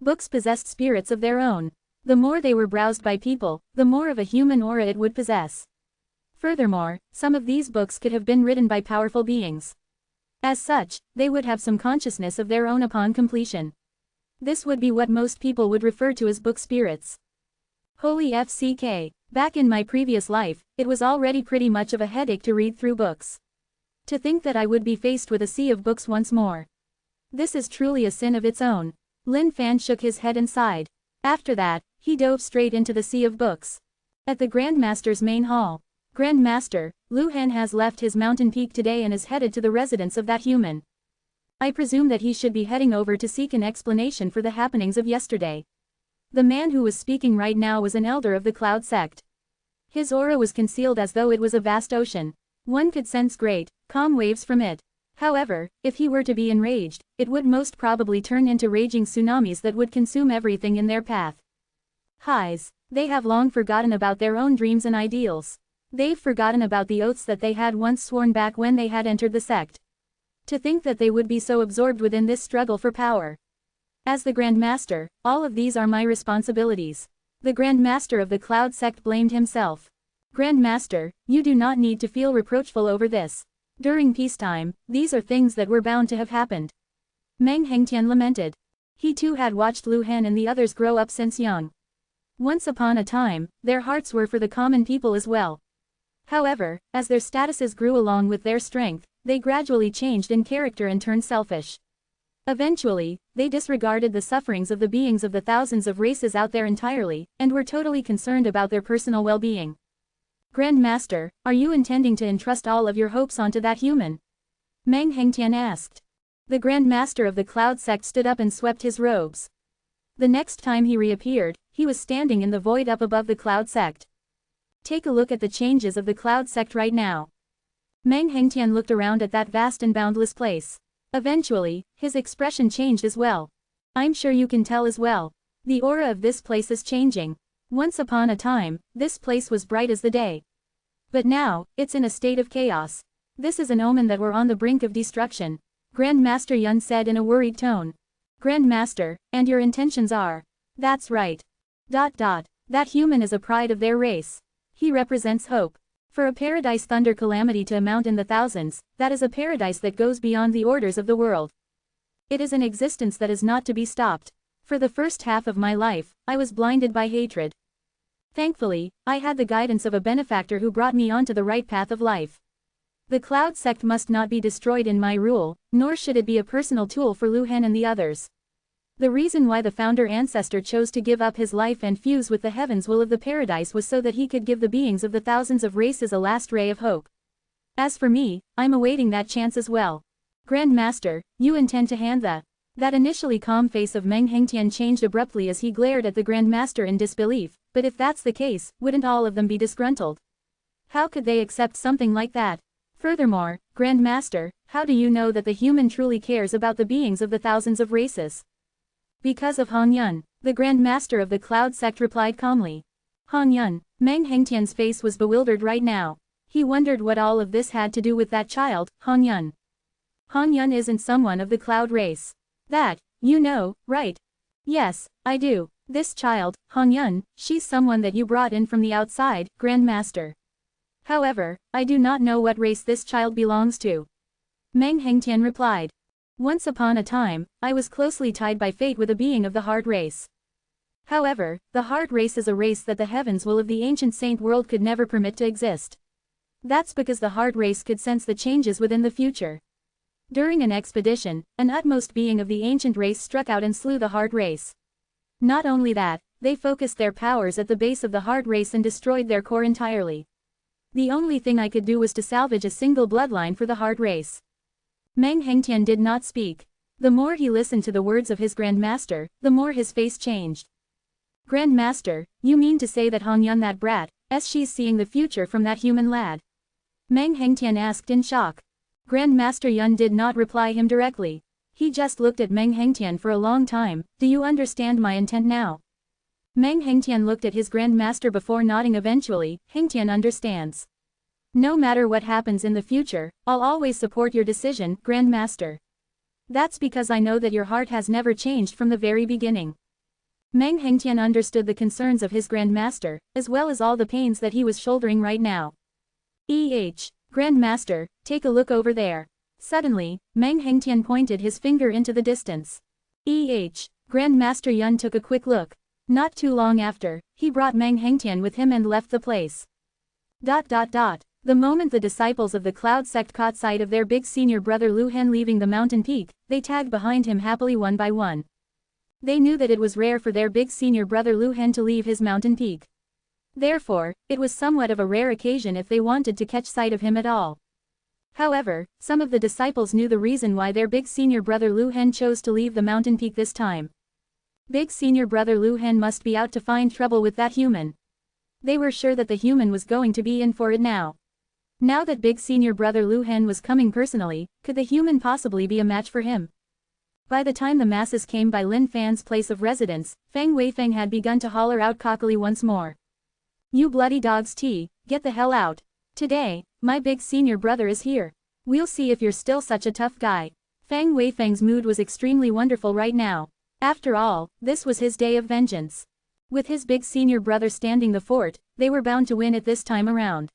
Books possessed spirits of their own. The more they were browsed by people, the more of a human aura it would possess. Furthermore, some of these books could have been written by powerful beings. As such, they would have some consciousness of their own upon completion. This would be what most people would refer to as book spirits. Holy FCK, back in my previous life, it was already pretty much of a headache to read through books. To think that I would be faced with a sea of books once more. This is truly a sin of its own. Lin Fan shook his head and sighed. After that, he dove straight into the sea of books. At the Grand Master's main hall. Grand Master, Lu Han has left his mountain peak today and is headed to the residence of that human. I presume that he should be heading over to seek an explanation for the happenings of yesterday. The man who was speaking right now was an elder of the Cloud Sect. His aura was concealed as though it was a vast ocean. One could sense great, calm waves from it. However, if he were to be enraged, it would most probably turn into raging tsunamis that would consume everything in their path. Highs, they have long forgotten about their own dreams and ideals. They've forgotten about the oaths that they had once sworn back when they had entered the sect. To think that they would be so absorbed within this struggle for power. As the Grand Master, all of these are my responsibilities. The Grand Master of the Cloud Sect blamed himself. Grand Master, you do not need to feel reproachful over this. During peacetime, these are things that were bound to have happened. Meng Hengtian lamented. He too had watched Lu Han and the others grow up since young. Once upon a time, their hearts were for the common people as well. However, as their statuses grew along with their strength, they gradually changed in character and turned selfish. Eventually, they disregarded the sufferings of the beings of the thousands of races out there entirely, and were totally concerned about their personal well-being. Grand Master, are you intending to entrust all of your hopes onto that human? Meng Hengtian asked. The Grand Master of the Cloud Sect stood up and swept his robes. The next time he reappeared, he was standing in the void up above the Cloud Sect. Take a look at the changes of the Cloud Sect right now. Meng Hengtian looked around at that vast and boundless place. Eventually, his expression changed as well. I'm sure you can tell as well. The aura of this place is changing. Once upon a time, this place was bright as the day. But now, it's in a state of chaos. This is an omen that we're on the brink of destruction. Grand Master Yun said in a worried tone. Grand Master, and your intentions are? That's right. That human is a pride of their race. He represents hope. For a paradise thunder calamity to amount in the thousands, that is a paradise that goes beyond the orders of the world. It is an existence that is not to be stopped. For the first half of my life, I was blinded by hatred. Thankfully, I had the guidance of a benefactor who brought me onto the right path of life. The Cloud sect must not be destroyed in my rule, nor should it be a personal tool for Lu Han and the others. The reason why the founder ancestor chose to give up his life and fuse with the heavens will of the paradise was so that he could give the beings of the thousands of races a last ray of hope. As for me, I'm awaiting that chance as well. Grand Master, you intend to hand That initially calm face of Meng Hengtian changed abruptly as he glared at the Grand Master in disbelief, but if that's the case, wouldn't all of them be disgruntled? How could they accept something like that? Furthermore, Grand Master, how do you know that the human truly cares about the beings of the thousands of races? Because of Han Yun, the Grand Master of the Cloud sect replied calmly. Han Yun, Meng Hengtian's face was bewildered right now. He wondered what all of this had to do with that child, Han Yun. Han Yun isn't someone of the Cloud race. That, you know, right? Yes, I do. This child, Han Yun, she's someone that you brought in from the outside, Grand Master. However, I do not know what race this child belongs to. Meng Hengtian replied. Once upon a time, I was closely tied by fate with a being of the Heart race. However, the Heart race is a race that the heavens will of the ancient saint world could never permit to exist. That's because the Heart race could sense the changes within the future. During an expedition, an utmost being of the ancient race struck out and slew the Heart race. Not only that, they focused their powers at the base of the Heart race and destroyed their core entirely. The only thing I could do was to salvage a single bloodline for the Heart race. Meng Hengtian did not speak. The more he listened to the words of his Grand Master, the more his face changed. Grand Master, you mean to say that Han Yun that brat, she's seeing the future from that human lad? Meng Hengtian asked in shock. Grand Master Yun did not reply him directly. He just looked at Meng Hengtian for a long time. Do you understand my intent now? Meng Hengtian looked at his Grand Master before nodding. Eventually, Hengtian understands. No matter what happens in the future, I'll always support your decision, Grand Master. That's because I know that your heart has never changed from the very beginning. Meng Hengtian understood the concerns of his Grand Master, as well as all the pains that he was shouldering right now. Grand Master, take a look over there. Suddenly, Meng Hengtian pointed his finger into the distance. Grand Master Yun took a quick look. Not too long after, he brought Meng Hengtian with him and left the place. The moment the disciples of the Cloud sect caught sight of their big senior brother Lu Han leaving the mountain peak, they tagged behind him happily one by one. They knew that it was rare for their big senior brother Lu Han to leave his mountain peak. Therefore, it was somewhat of a rare occasion if they wanted to catch sight of him at all. However, some of the disciples knew the reason why their big senior brother Lu Han chose to leave the mountain peak this time. Big senior brother Lu Han must be out to find trouble with that human. They were sure that the human was going to be in for it now. Now that big senior brother Lu Han was coming personally, could the human possibly be a match for him? By the time the masses came by Lin Fan's place of residence, Feng Weifeng had begun to holler out cockily once more. You bloody dogs get the hell out. Today, my big senior brother is here. We'll see if you're still such a tough guy. Feng Weifeng's mood was extremely wonderful right now. After all, this was his day of vengeance. With his big senior brother standing the fort, they were bound to win it this time around.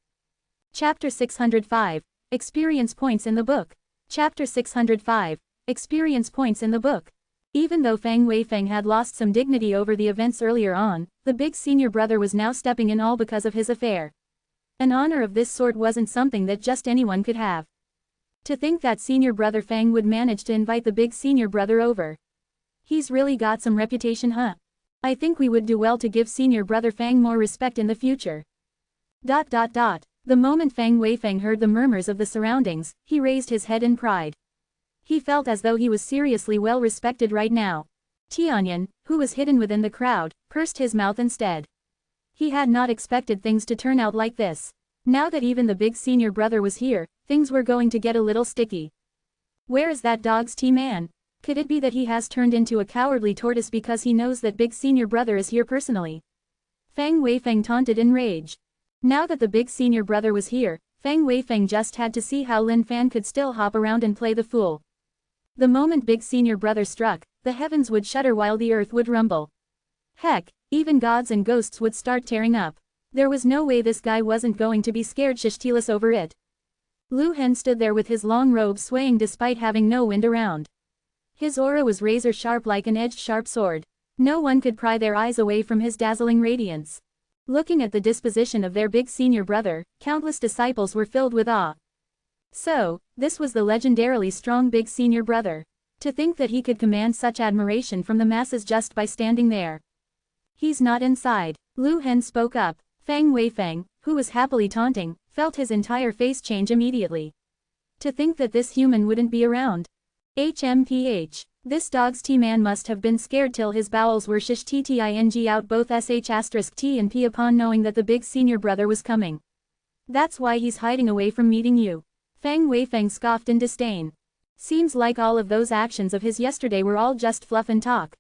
Chapter 605. Experience points in the book. Chapter 605. Experience points in the book. Even though Feng Weifeng had lost some dignity over the events earlier on, the big senior brother was now stepping in all because of his affair. An honor of this sort wasn't something that just anyone could have. To think that senior brother Feng would manage to invite the big senior brother over. He's really got some reputation, huh? I think we would do well to give senior brother Feng more respect in the future. The moment Feng Weifeng heard the murmurs of the surroundings, he raised his head in pride. He felt as though he was seriously well respected right now. Tianyan, who was hidden within the crowd, pursed his mouth instead. He had not expected things to turn out like this. Now that even the big senior brother was here, things were going to get a little sticky. Where is that dog's tea man? Could it be that he has turned into a cowardly tortoise because he knows that big senior brother is here personally? Feng Weifeng taunted in rage. Now that the big senior brother was here, Feng Weifeng just had to see how Lin Fan could still hop around and play the fool. The moment big senior brother struck, the heavens would shudder while the earth would rumble. Heck, even gods and ghosts would start tearing up. There was no way this guy wasn't going to be scared shitless over it. Lu Han stood there with his long robe swaying despite having no wind around. His aura was razor sharp like an edged sharp sword. No one could pry their eyes away from his dazzling radiance. Looking at the disposition of their big senior brother, countless disciples were filled with awe. So, this was the legendarily strong big senior brother. To think that he could command such admiration from the masses just by standing there. He's not inside. Lu Hen spoke up. Fang Weifeng, who was happily taunting, felt his entire face change immediately. To think that this human wouldn't be around. HMPH. This dog's T-man must have been scared till his bowels were shish tting out both sh*t and p upon knowing that the big senior brother was coming. That's why he's hiding away from meeting you. Fang Weifeng scoffed in disdain. Seems like all of those actions of his yesterday were all just fluff and talk.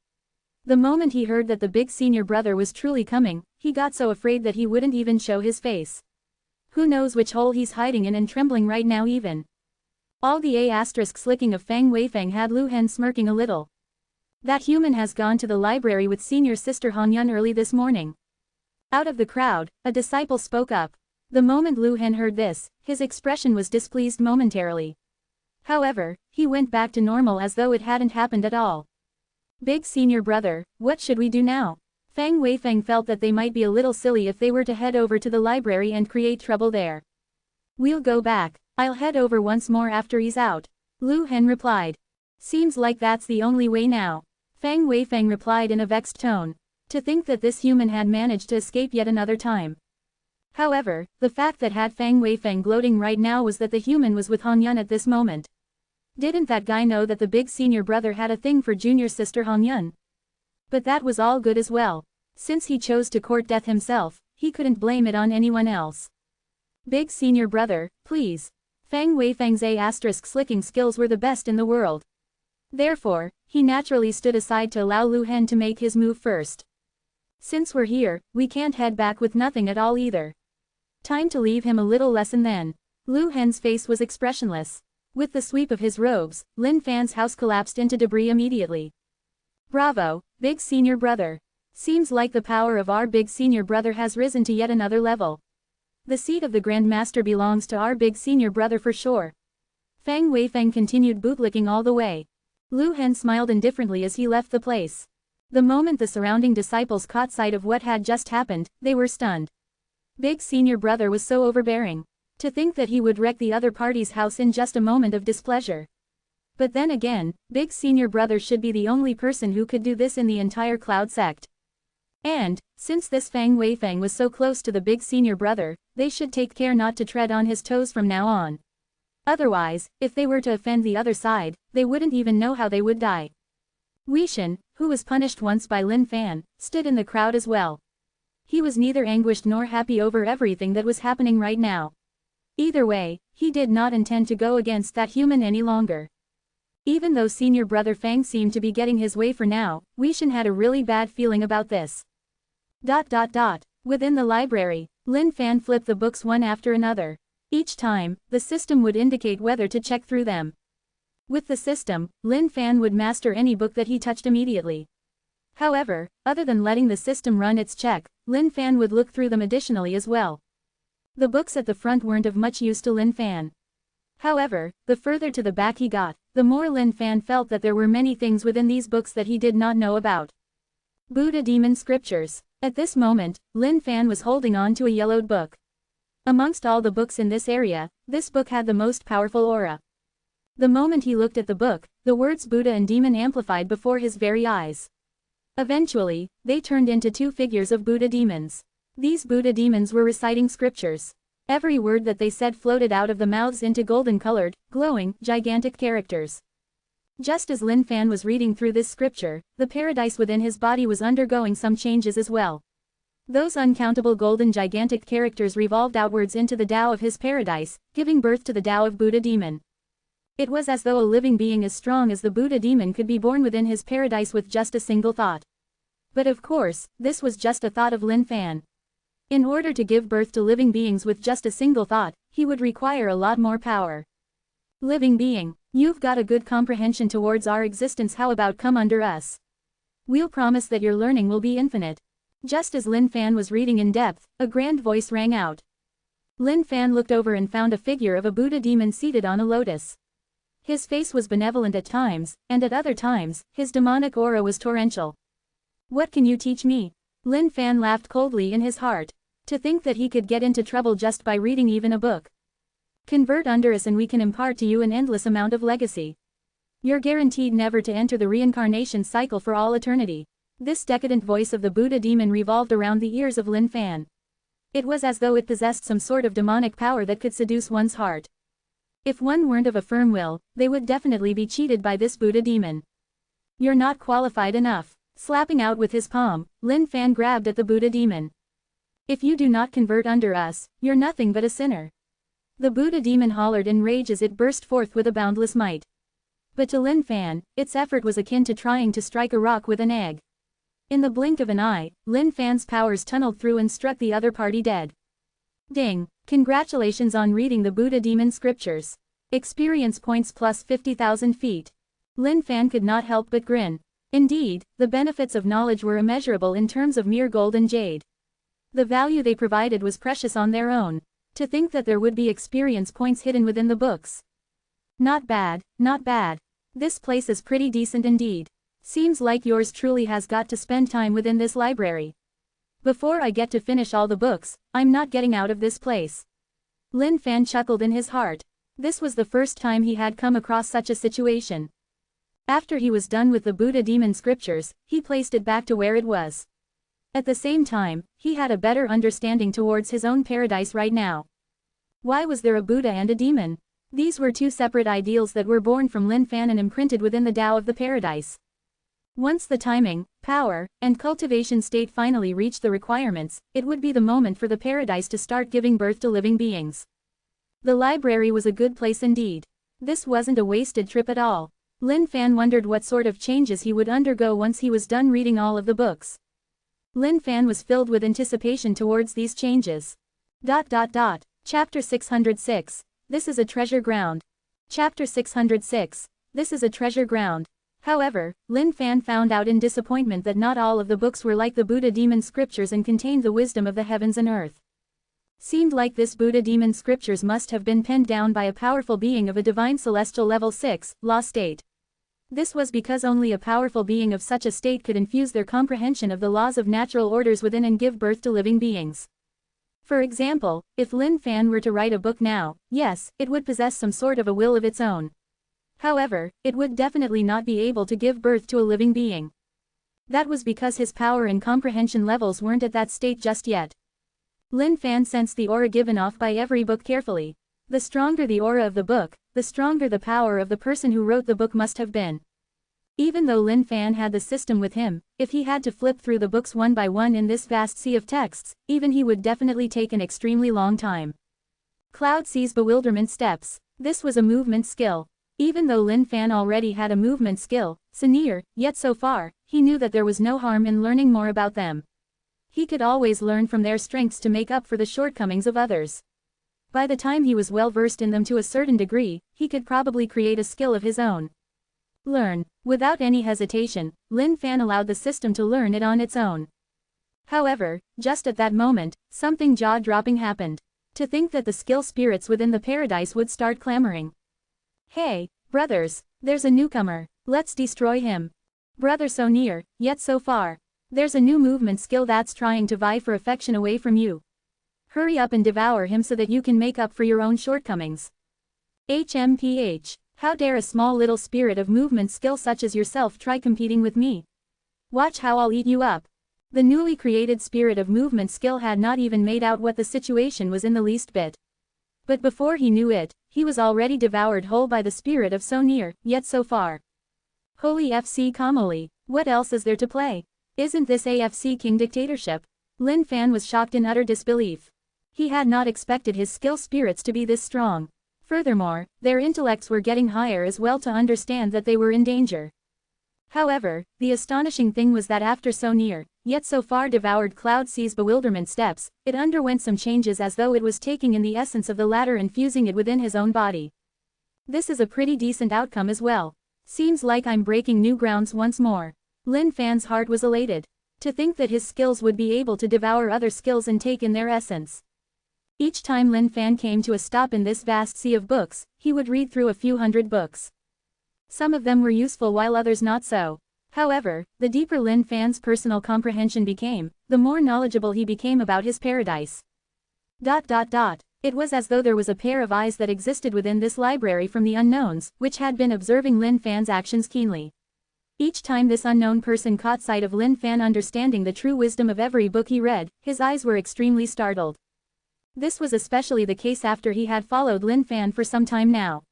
The moment he heard that the big senior brother was truly coming, he got so afraid that he wouldn't even show his face. Who knows which hole he's hiding in and trembling right now even. All the slicking of Fang Weifeng had Lu Hen smirking a little. That human has gone to the library with senior sister Hangyun early this morning. Out of the crowd, a disciple spoke up. The moment Lu Hen heard this, his expression was displeased momentarily. However, he went back to normal as though it hadn't happened at all. Big senior brother, what should we do now? Fang Weifeng felt that they might be a little silly if they were to head over to the library and create trouble there. We'll go back. I'll head over once more after he's out. Lu Hen replied. Seems like that's the only way now. Fang Weifeng replied in a vexed tone. To think that this human had managed to escape yet another time. However, the fact that had Fang Weifeng gloating right now was that the human was with Hangyun at this moment. Didn't that guy know that the big senior brother had a thing for junior sister Hangyun? But that was all good as well. Since he chose to court death himself, he couldn't blame it on anyone else. Big senior brother, please. Fang Weifeng's slicking skills were the best in the world. Therefore, he naturally stood aside to allow Lu Hen to make his move first. Since we're here, we can't head back with nothing at all either. Time to leave him a little lesson then. Lu Hen's face was expressionless. With the sweep of his robes, Lin Fan's house collapsed into debris immediately. Bravo, big senior brother. Seems like the power of our big senior brother has risen to yet another level. The seat of the Grand Master belongs to our big senior brother for sure. Fang Weifeng continued bootlicking all the way. Lu Hen smiled indifferently as he left the place. The moment the surrounding disciples caught sight of what had just happened, they were stunned. Big senior brother was so overbearing. To think that he would wreck the other party's house in just a moment of displeasure. But then again, big senior brother should be the only person who could do this in the entire Cloud sect. And, since this Fang Weifeng was so close to the big senior brother, they should take care not to tread on his toes from now on. Otherwise, if they were to offend the other side, they wouldn't even know how they would die. Weishan, who was punished once by Lin Fan, stood in the crowd as well. He was neither anguished nor happy over everything that was happening right now. Either way, he did not intend to go against that human any longer. Even though senior brother Fang seemed to be getting his way for now, Weishan had a really bad feeling about this. Within the library, Lin Fan flipped the books one after another. Each time, the system would indicate whether to check through them. With the system, Lin Fan would master any book that he touched immediately. However, other than letting the system run its check, Lin Fan would look through them additionally as well. The books at the front weren't of much use to Lin Fan. However, the further to the back he got, the more Lin Fan felt that there were many things within these books that he did not know about. Buddha Demon Scriptures. At this moment, Lin Fan was holding on to a yellowed book. Amongst all the books in this area, this book had the most powerful aura. The moment he looked at the book, the words Buddha and Demon amplified before his very eyes. Eventually, they turned into two figures of Buddha demons. These Buddha demons were reciting scriptures. Every word that they said floated out of the mouths into golden-colored, glowing, gigantic characters. Just as Lin Fan was reading through this scripture, the paradise within his body was undergoing some changes as well. Those uncountable golden gigantic characters revolved outwards into the Tao of his paradise, giving birth to the Tao of Buddha Demon. It was as though a living being as strong as the Buddha Demon could be born within his paradise with just a single thought. But of course, this was just a thought of Lin Fan. In order to give birth to living beings with just a single thought, he would require a lot more power. Living being, you've got a good comprehension towards our existence, how about come under us? We'll promise that your learning will be infinite. Just as Lin Fan was reading in depth, a grand voice rang out. Lin Fan looked over and found a figure of a Buddha demon seated on a lotus. His face was benevolent at times, and at other times, his demonic aura was torrential. What can you teach me? Lin Fan laughed coldly in his heart. To think that he could get into trouble just by reading even a book. Convert under us and we can impart to you an endless amount of legacy. You're guaranteed never to enter the reincarnation cycle for all eternity. This decadent voice of the Buddha demon revolved around the ears of Lin Fan. It was as though it possessed some sort of demonic power that could seduce one's heart. If one weren't of a firm will, they would definitely be cheated by this Buddha demon. You're not qualified enough. Slapping out with his palm, Lin Fan grabbed at the Buddha demon. If you do not convert under us, you're nothing but a sinner. The Buddha demon hollered in rage as it burst forth with a boundless might. But to Lin Fan, its effort was akin to trying to strike a rock with an egg. In the blink of an eye, Lin Fan's powers tunneled through and struck the other party dead. Ding! Congratulations on reading the Buddha demon scriptures. Experience points plus 50,000 feet. Lin Fan could not help but grin. Indeed, the benefits of knowledge were immeasurable in terms of mere gold and jade. The value they provided was precious on their own. To think that there would be experience points hidden within the books. Not bad, not bad. This place is pretty decent indeed. Seems like yours truly has got to spend time within this library. Before I get to finish all the books, I'm not getting out of this place. Lin Fan chuckled in his heart. This was the first time he had come across such a situation. After he was done with the Buddha demon scriptures, he placed it back to where it was. At the same time, he had a better understanding towards his own paradise right now. Why was there a Buddha and a demon? These were two separate ideals that were born from Lin Fan and imprinted within the Tao of the paradise. Once the timing, power, and cultivation state finally reached the requirements, it would be the moment for the paradise to start giving birth to living beings. The library was a good place indeed. This wasn't a wasted trip at all. Lin Fan wondered what sort of changes he would undergo once he was done reading all of the books. Lin Fan was filled with anticipation towards these changes. Chapter 606. This is a treasure ground. Chapter 606. This is a treasure ground. However, Lin Fan found out in disappointment that not all of the books were like the Buddha demon scriptures and contained the wisdom of the heavens and earth. Seemed like this Buddha demon scriptures must have been penned down by a powerful being of a divine celestial level 6, law state. This was because only a powerful being of such a state could infuse their comprehension of the laws of natural orders within and give birth to living beings. For example, if Lin Fan were to write a book now, yes, it would possess some sort of a will of its own. However, it would definitely not be able to give birth to a living being. That was because his power and comprehension levels weren't at that state just yet. Lin Fan sensed the aura given off by every book carefully. The stronger the aura of the book, the stronger the power of the person who wrote the book must have been. Even though Lin Fan had the system with him, if he had to flip through the books one by one in this vast sea of texts, even he would definitely take an extremely long time. Cloud sees bewilderment steps. This was a movement skill. Even though Lin Fan already had a movement skill, sinior, yet so far, he knew that there was no harm in learning more about them. He could always learn from their strengths to make up for the shortcomings of others. By the time he was well versed in them to a certain degree, he could probably create a skill of his own. Learn. Without any hesitation, Lin Fan allowed the system to learn it on its own. However, just at that moment, something jaw-dropping happened. To think that the skill spirits within the paradise would start clamoring. Hey, brothers, there's a newcomer, let's destroy him. Brother so near, yet so far. There's a new movement skill that's trying to vie for affection away from you. Hurry up and devour him so that you can make up for your own shortcomings. HMPH. How dare a small little spirit of movement skill such as yourself try competing with me? Watch how I'll eat you up. The newly created spirit of movement skill had not even made out what the situation was in the least bit. But before he knew it, he was already devoured whole by the spirit of so near, yet so far. Holy FC Kamoli, what else is there to play? Isn't this AFC King dictatorship? Lin Fan was shocked in utter disbelief. He had not expected his skill spirits to be this strong. Furthermore, their intellects were getting higher as well to understand that they were in danger. However, the astonishing thing was that after so near, yet so far devoured Cloud Sea's bewilderment steps, it underwent some changes as though it was taking in the essence of the latter and fusing it within his own body. This is a pretty decent outcome as well. Seems like I'm breaking new grounds once more. Lin Fan's heart was elated. To think that his skills would be able to devour other skills and take in their essence. Each time Lin Fan came to a stop in this vast sea of books, he would read through a few hundred books. Some of them were useful while others not so. However, the deeper Lin Fan's personal comprehension became, the more knowledgeable he became about his paradise. It was as though there was a pair of eyes that existed within this library from the unknowns, which had been observing Lin Fan's actions keenly. Each time this unknown person caught sight of Lin Fan understanding the true wisdom of every book he read, his eyes were extremely startled. This was especially the case after he had followed Lin Fan for some time now.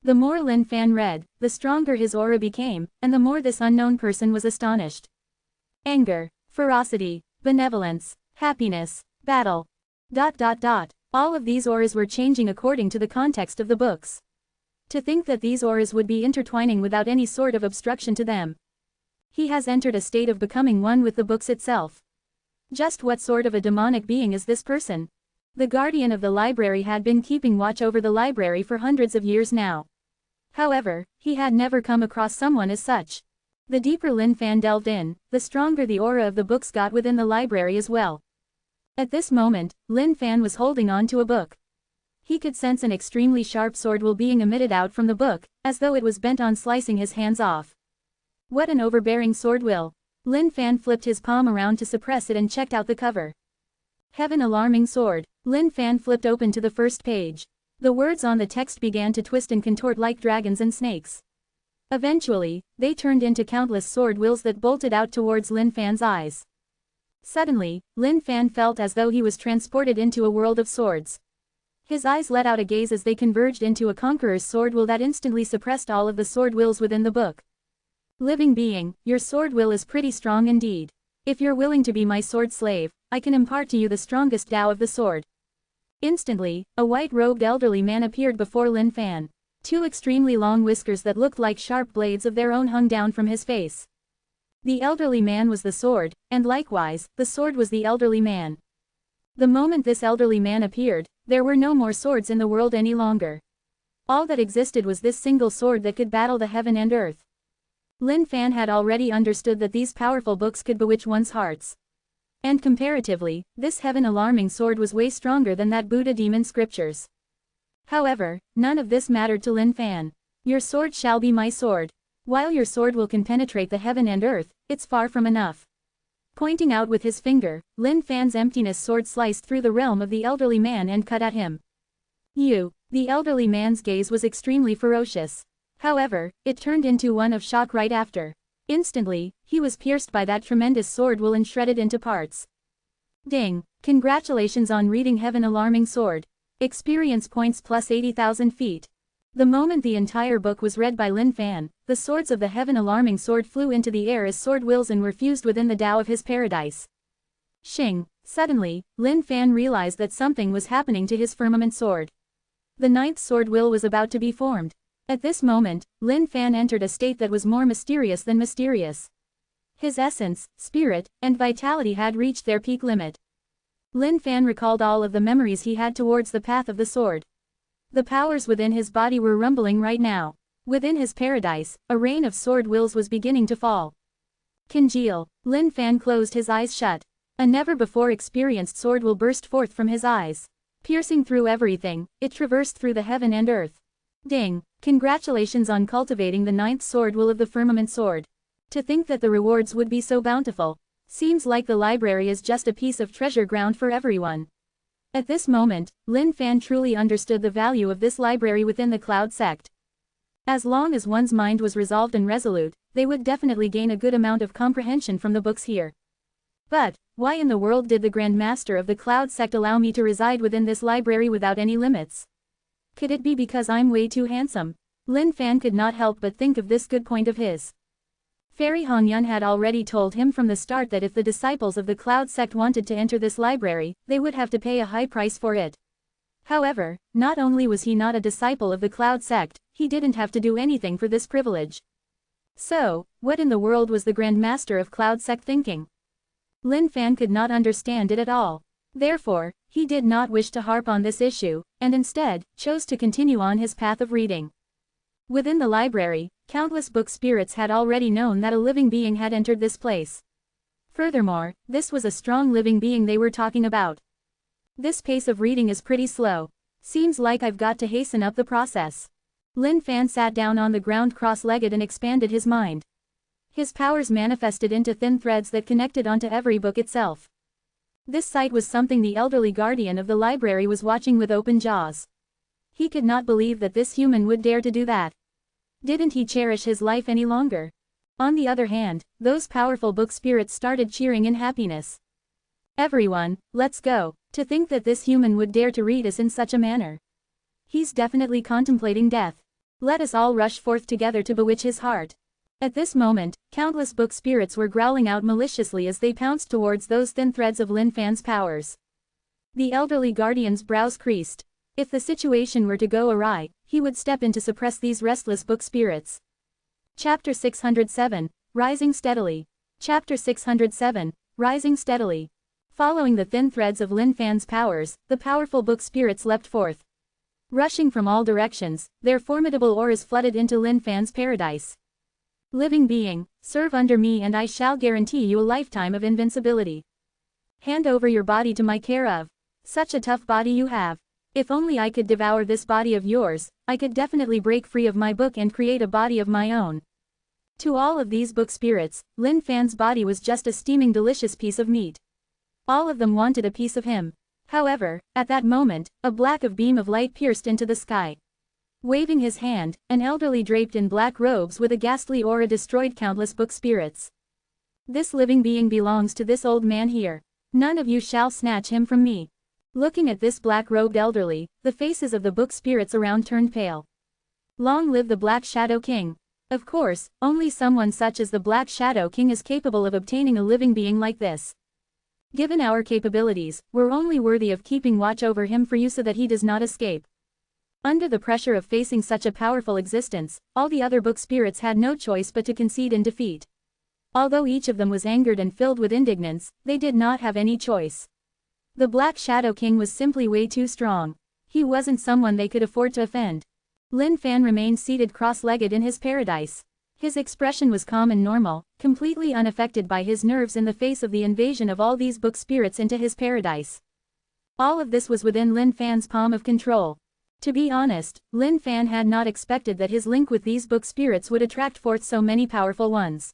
The more Lin Fan read, the stronger his aura became, and the more this unknown person was astonished. Anger, ferocity, benevolence, happiness, battle. All of these auras were changing according to the context of the books. To think that these auras would be intertwining without any sort of obstruction to them. He has entered a state of becoming one with the books itself. Just what sort of a demonic being is this person? The guardian of the library had been keeping watch over the library for hundreds of years now. However, he had never come across someone as such. The deeper Lin Fan delved in, the stronger the aura of the books got within the library as well. At this moment, Lin Fan was holding on to a book. He could sense an extremely sharp sword will being emitted out from the book, as though it was bent on slicing his hands off. What an overbearing sword will! Lin Fan flipped his palm around to suppress it and checked out the cover. Heaven alarming sword. Lin Fan flipped open to the first page. The words on the text began to twist and contort like dragons and snakes. Eventually, they turned into countless sword wills that bolted out towards Lin Fan's eyes. Suddenly, Lin Fan felt as though he was transported into a world of swords. His eyes let out a gaze as they converged into a conqueror's sword will that instantly suppressed all of the sword wills within the book. Living being, your sword will is pretty strong indeed. If you're willing to be my sword slave, I can impart to you the strongest Tao of the sword. Instantly, a white-robed elderly man appeared before Lin Fan. Two extremely long whiskers that looked like sharp blades of their own hung down from his face. The elderly man was the sword, and likewise, the sword was the elderly man. The moment this elderly man appeared, there were no more swords in the world any longer. All that existed was this single sword that could battle the heaven and earth. Lin Fan had already understood that these powerful books could bewitch one's hearts. And comparatively, this heaven-alarming sword was way stronger than that Buddha demon scriptures. However, none of this mattered to Lin Fan. Your sword shall be my sword. While your sword will can penetrate the heaven and earth, it's far from enough. Pointing out with his finger, Lin Fan's emptiness sword sliced through the realm of the elderly man and cut at him. The elderly man's gaze was extremely ferocious. However, it turned into one of shock right after. Instantly, he was pierced by that tremendous sword will and shredded into parts. Ding! Congratulations on reading Heaven Alarming Sword. Experience points plus 80,000 feet. The moment the entire book was read by Lin Fan, the swords of the Heaven Alarming Sword flew into the air as sword wills and were fused within the Tao of his paradise. Shing! Suddenly, Lin Fan realized that something was happening to his firmament sword. The ninth sword will was about to be formed. At this moment, Lin Fan entered a state that was more mysterious than mysterious. His essence, spirit, and vitality had reached their peak limit. Lin Fan recalled all of the memories he had towards the path of the sword. The powers within his body were rumbling right now. Within his paradise, a rain of sword wills was beginning to fall. Congeal. Lin Fan closed his eyes shut. A never-before-experienced sword will burst forth from his eyes. Piercing through everything, it traversed through the heaven and earth. Ding! Congratulations on cultivating the ninth sword will of the firmament sword. To think that the rewards would be so bountiful. Seems like the library is just a piece of treasure ground for everyone. At this moment, Lin Fan truly understood the value of this library within the Cloud sect. As long as one's mind was resolved and resolute, they would definitely gain a good amount of comprehension from the books here. But, why in the world did the Grand Master of the Cloud sect allow me to reside within this library without any limits? Could it be because I'm way too handsome? Lin Fan could not help but think of this good point of his. Fairy Hongyun had already told him from the start that if the disciples of the Cloud sect wanted to enter this library, they would have to pay a high price for it. However, not only was he not a disciple of the Cloud sect, he didn't have to do anything for this privilege. So, what in the world was the Grand Master of Cloud sect thinking? Lin Fan could not understand it at all. Therefore, he did not wish to harp on this issue, and instead, chose to continue on his path of reading. Within the library, countless book spirits had already known that a living being had entered this place. Furthermore, this was a strong living being they were talking about. This pace of reading is pretty slow. Seems like I've got to hasten up the process. Lin Fan sat down on the ground cross-legged and expanded his mind. His powers manifested into thin threads that connected onto every book itself. This sight was something the elderly guardian of the library was watching with open jaws. He could not believe that this human would dare to do that. Didn't he cherish his life any longer? On the other hand, those powerful book spirits started cheering in happiness. Everyone, let's go. To think that this human would dare to read us in such a manner. He's definitely contemplating death. Let us all rush forth together to bewitch his heart. At this moment, countless book spirits were growling out maliciously as they pounced towards those thin threads of Lin Fan's powers. The elderly guardian's brows creased. If the situation were to go awry, he would step in to suppress these restless book spirits. Chapter 607, Rising Steadily. Chapter 607, Rising Steadily. Following the thin threads of Lin Fan's powers, the powerful book spirits leapt forth. Rushing from all directions, their formidable auras flooded into Lin Fan's paradise. Living being, serve under me and I shall guarantee you a lifetime of invincibility. Hand over your body to my care of. Such a tough body you have. If only I could devour this body of yours, I could definitely break free of my book and create a body of my own. To all of these book spirits, Lin Fan's body was just a steaming delicious piece of meat. All of them wanted a piece of him. However, at that moment, a black beam of light pierced into the sky. Waving his hand, an elderly draped in black robes with a ghastly aura destroyed countless book spirits. This living being belongs to this old man here. None of you shall snatch him from me. Looking at this black-robed elderly, the faces of the book spirits around turned pale. Long live the Black Shadow King. Of course, only someone such as the Black Shadow King is capable of obtaining a living being like this. Given our capabilities, we're only worthy of keeping watch over him for you so that he does not escape. Under the pressure of facing such a powerful existence, all the other book spirits had no choice but to concede in defeat. Although each of them was angered and filled with indignance, they did not have any choice. The Black Shadow King was simply way too strong. He wasn't someone they could afford to offend. Lin Fan remained seated cross-legged in his paradise. His expression was calm and normal, completely unaffected by his nerves in the face of the invasion of all these book spirits into his paradise. All of this was within Lin Fan's palm of control. To be honest, Lin Fan had not expected that his link with these book spirits would attract forth so many powerful ones.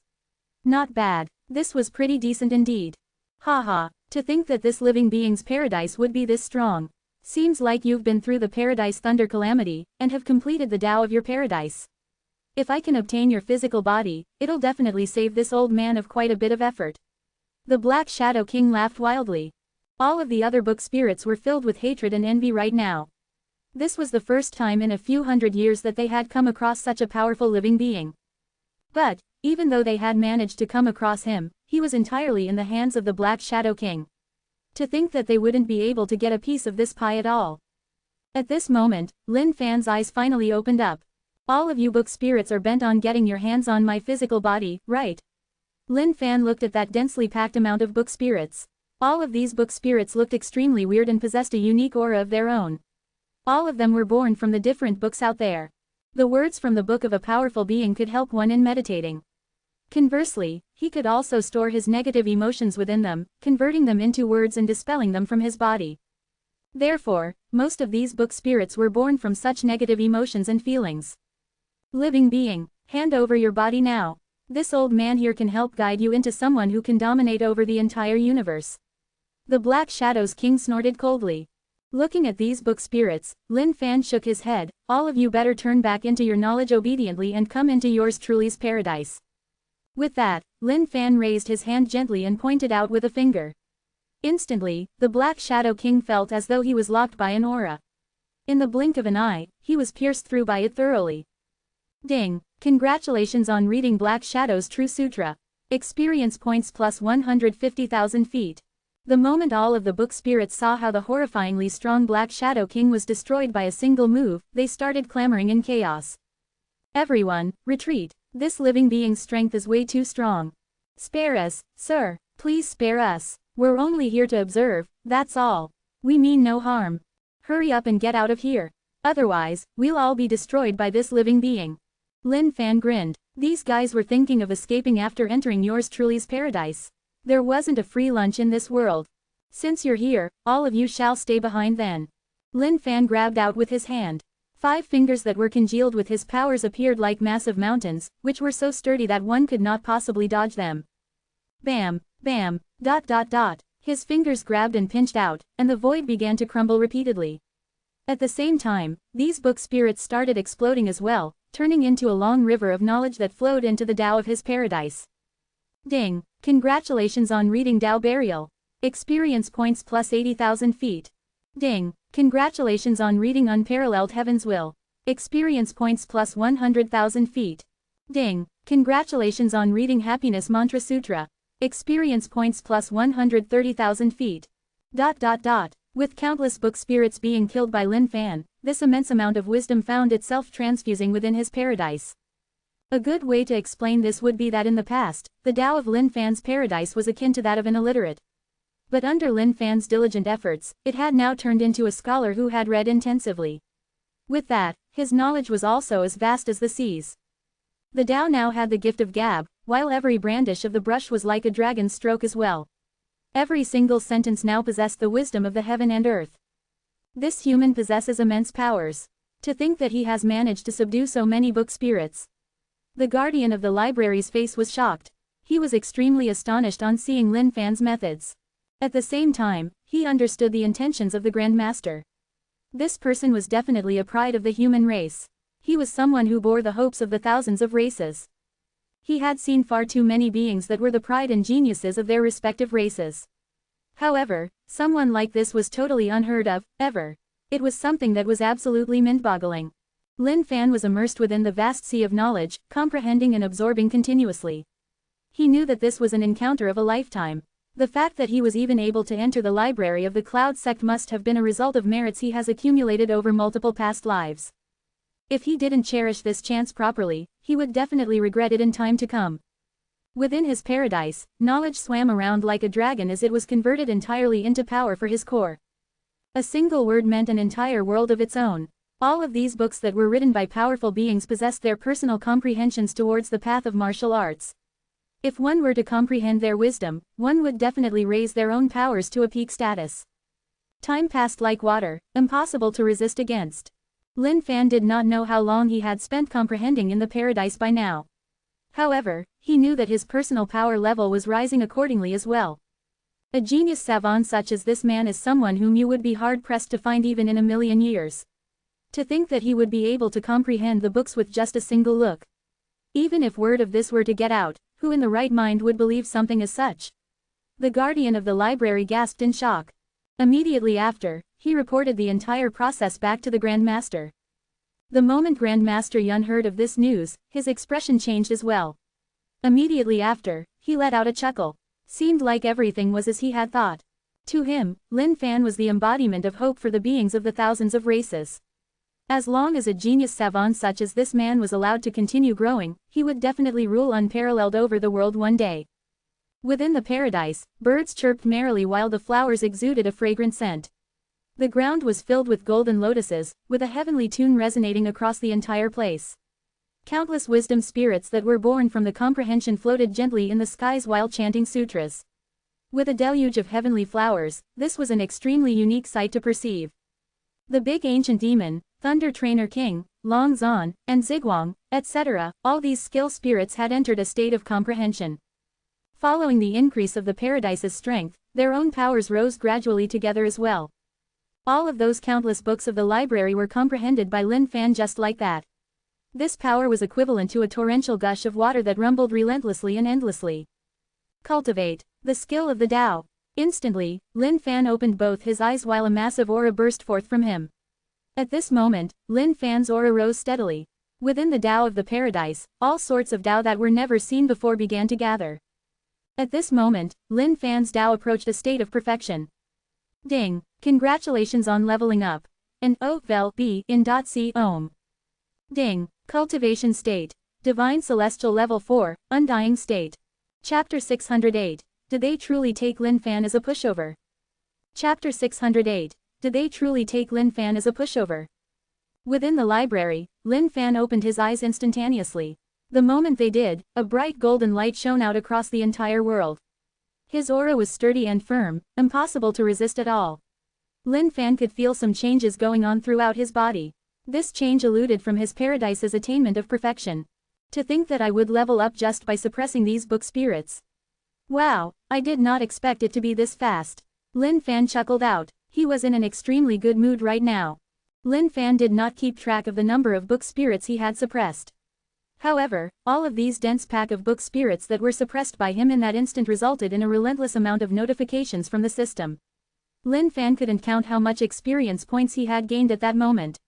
Not bad. This was pretty decent indeed. Haha, to think that this living being's paradise would be this strong. Seems like you've been through the paradise thunder calamity, and have completed the Tao of your paradise. If I can obtain your physical body, it'll definitely save this old man of quite a bit of effort. The Black Shadow King laughed wildly. All of the other book spirits were filled with hatred and envy right now. This was the first time in a few hundred years that they had come across such a powerful living being. But, even though they had managed to come across him, he was entirely in the hands of the Black Shadow King. To think that they wouldn't be able to get a piece of this pie at all. At this moment, Lin Fan's eyes finally opened up. All of you book spirits are bent on getting your hands on my physical body, right? Lin Fan looked at that densely packed amount of book spirits. All of these book spirits looked extremely weird and possessed a unique aura of their own. All of them were born from the different books out there. The words from the book of a powerful being could help one in meditating. Conversely, he could also store his negative emotions within them, converting them into words and dispelling them from his body. Therefore, most of these book spirits were born from such negative emotions and feelings. Living being, hand over your body now. This old man here can help guide you into someone who can dominate over the entire universe. The Black Shadow's King snorted coldly. Looking at these book spirits, Lin Fan shook his head. All of you better turn back into your knowledge obediently and come into yours truly's paradise. With that, Lin Fan raised his hand gently and pointed out with a finger. Instantly, the Black Shadow King felt as though he was locked by an aura. In the blink of an eye, he was pierced through by it thoroughly. Ding! Congratulations on reading Black Shadow's True Sutra. Experience points plus 150,000 feet. The moment all of the book spirits saw how the horrifyingly strong Black Shadow King was destroyed by a single move, they started clamoring in chaos. Everyone, retreat. This living being's strength is way too strong. Spare us, sir. Please spare us. We're only here to observe, that's all. We mean no harm. Hurry up and get out of here. Otherwise, we'll all be destroyed by this living being. Lin Fan grinned. These guys were thinking of escaping after entering yours truly's paradise. There wasn't a free lunch in this world. Since you're here, all of you shall stay behind then. Lin Fan grabbed out with his hand. 5 fingers that were congealed with his powers appeared like massive mountains, which were so sturdy that one could not possibly dodge them. Bam, bam, ... His fingers grabbed and pinched out, and the void began to crumble repeatedly. At the same time, these book spirits started exploding as well, turning into a long river of knowledge that flowed into the Tao of his paradise. Ding! Congratulations on reading Tao Burial. Experience points plus 80,000 feet. Ding! Congratulations on reading Unparalleled Heaven's Will. Experience points plus 100,000 feet. Ding! Congratulations on reading Happiness Mantra Sutra. Experience points plus 130,000 feet. With countless book spirits being killed by Lin Fan, this immense amount of wisdom found itself transfusing within his paradise. A good way to explain this would be that in the past, the Tao of Lin Fan's paradise was akin to that of an illiterate. But under Lin Fan's diligent efforts, it had now turned into a scholar who had read intensively. With that, his knowledge was also as vast as the seas. The Tao now had the gift of gab, while every brandish of the brush was like a dragon's stroke as well. Every single sentence now possessed the wisdom of the heaven and earth. This human possesses immense powers. To think that he has managed to subdue so many book spirits. The guardian of the library's face was shocked. He was extremely astonished on seeing Lin Fan's methods. At the same time, he understood the intentions of the Grand Master. This person was definitely a pride of the human race. He was someone who bore the hopes of the thousands of races. He had seen far too many beings that were the pride and geniuses of their respective races. However, someone like this was totally unheard of, ever. It was something that was absolutely mind-boggling. Lin Fan was immersed within the vast sea of knowledge, comprehending and absorbing continuously. He knew that this was an encounter of a lifetime. The fact that he was even able to enter the library of the Cloud sect must have been a result of merits he has accumulated over multiple past lives. If he didn't cherish this chance properly, he would definitely regret it in time to come. Within his paradise, knowledge swam around like a dragon as it was converted entirely into power for his core. A single word meant an entire world of its own. All of these books that were written by powerful beings possessed their personal comprehensions towards the path of martial arts. If one were to comprehend their wisdom, one would definitely raise their own powers to a peak status. Time passed like water, impossible to resist against. Lin Fan did not know how long he had spent comprehending in the paradise by now. However, he knew that his personal power level was rising accordingly as well. A genius savant such as this man is someone whom you would be hard-pressed to find even in a million years. To think that he would be able to comprehend the books with just a single look. Even if word of this were to get out, who in the right mind would believe something as such? The guardian of the library gasped in shock. Immediately after, he reported the entire process back to the Grand Master. The moment Grand Master Yun heard of this news, his expression changed as well. Immediately after, he let out a chuckle. Seemed like everything was as he had thought. To him, Lin Fan was the embodiment of hope for the beings of the thousands of races. As long as a genius savant such as this man was allowed to continue growing, he would definitely rule unparalleled over the world one day. Within the paradise, birds chirped merrily while the flowers exuded a fragrant scent. The ground was filled with golden lotuses, with a heavenly tune resonating across the entire place. Countless wisdom spirits that were born from the comprehension floated gently in the skies while chanting sutras. With a deluge of heavenly flowers, this was an extremely unique sight to perceive. The big ancient demon, Thunder Trainer King, Long Zan, and Zigwang, etc., all these skill spirits had entered a state of comprehension. Following the increase of the paradise's strength, their own powers rose gradually together as well. All of those countless books of the library were comprehended by Lin Fan just like that. This power was equivalent to a torrential gush of water that rumbled relentlessly and endlessly. Cultivate the skill of the Tao. Instantly, Lin Fan opened both his eyes while a massive aura burst forth from him. At this moment, Lin Fan's aura rose steadily. Within the Tao of the paradise, all sorts of Tao that were never seen before began to gather. At this moment, Lin Fan's Tao approached a state of perfection. Ding! Congratulations on leveling up. And be in .c ohm. Ding! Cultivation state. Divine Celestial Level 4, Undying State. Chapter 608. Did they truly take Lin Fan as a pushover? Chapter 608. Did they truly take Lin Fan as a pushover? Within the library, Lin Fan opened his eyes instantaneously. The moment they did, a bright golden light shone out across the entire world. His aura was sturdy and firm, impossible to resist at all. Lin Fan could feel some changes going on throughout his body. This change eluded from his paradise's attainment of perfection. To think that I would level up just by suppressing these book spirits. Wow, I did not expect it to be this fast. Lin Fan chuckled out. He was in an extremely good mood right now. Lin Fan did not keep track of the number of book spirits he had suppressed. However, all of these dense pack of book spirits that were suppressed by him in that instant resulted in a relentless amount of notifications from the system. Lin Fan couldn't count how much experience points he had gained at that moment.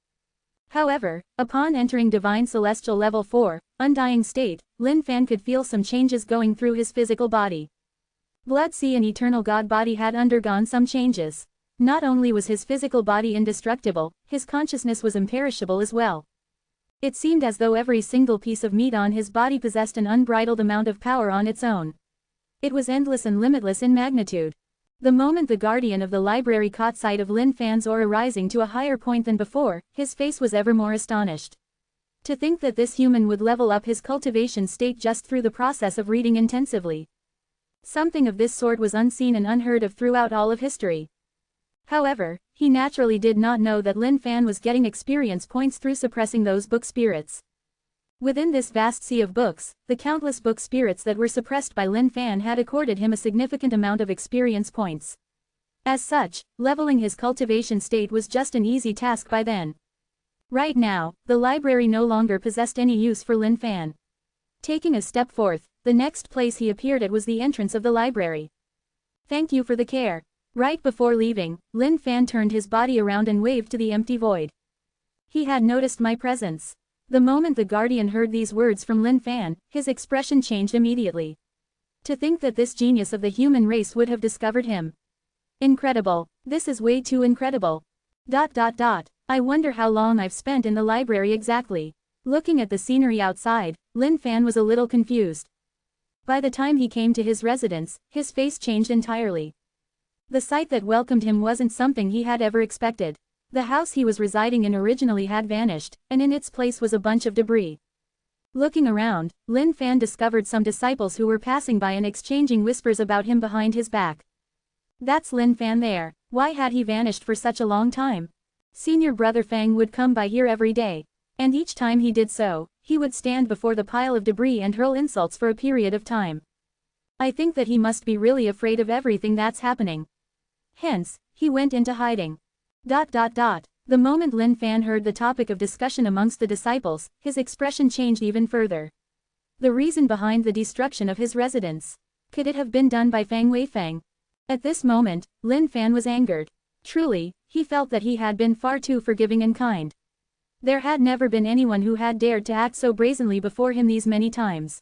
However, upon entering Divine Celestial Level 4, Undying State, Lin Fan could feel some changes going through his physical body. Blood Sea and Eternal God body had undergone some changes. Not only was his physical body indestructible, his consciousness was imperishable as well. It seemed as though every single piece of meat on his body possessed an unbridled amount of power on its own. It was endless and limitless in magnitude. The moment the guardian of the library caught sight of Lin Fan's aura rising to a higher point than before, his face was ever more astonished. To think that this human would level up his cultivation state just through the process of reading intensively. Something of this sort was unseen and unheard of throughout all of history. However, he naturally did not know that Lin Fan was getting experience points through suppressing those book spirits. Within this vast sea of books, the countless book spirits that were suppressed by Lin Fan had accorded him a significant amount of experience points. As such, leveling his cultivation state was just an easy task by then. Right now, the library no longer possessed any use for Lin Fan. Taking a step forth, the next place he appeared at was the entrance of the library. Thank you for the care. Right before leaving, Lin Fan turned his body around and waved to the empty void. He had noticed my presence. The moment the guardian heard these words from Lin Fan, his expression changed immediately. To think that this genius of the human race would have discovered him. Incredible. This is way too incredible. ... I wonder how long I've spent in the library exactly. Looking at the scenery outside, Lin Fan was a little confused. By the time he came to his residence, his face changed entirely. The sight that welcomed him wasn't something he had ever expected. The house he was residing in originally had vanished, and in its place was a bunch of debris. Looking around, Lin Fan discovered some disciples who were passing by and exchanging whispers about him behind his back. That's Lin Fan there. Why had he vanished for such a long time? Senior Brother Fang would come by here every day. And each time he did so, he would stand before the pile of debris and hurl insults for a period of time. I think that he must be really afraid of everything that's happening. Hence, he went into hiding. The moment Lin Fan heard the topic of discussion amongst the disciples, his expression changed even further. The reason behind the destruction of his residence. Could it have been done by Fang Weifeng? At this moment, Lin Fan was angered. Truly, he felt that he had been far too forgiving and kind. There had never been anyone who had dared to act so brazenly before him these many times.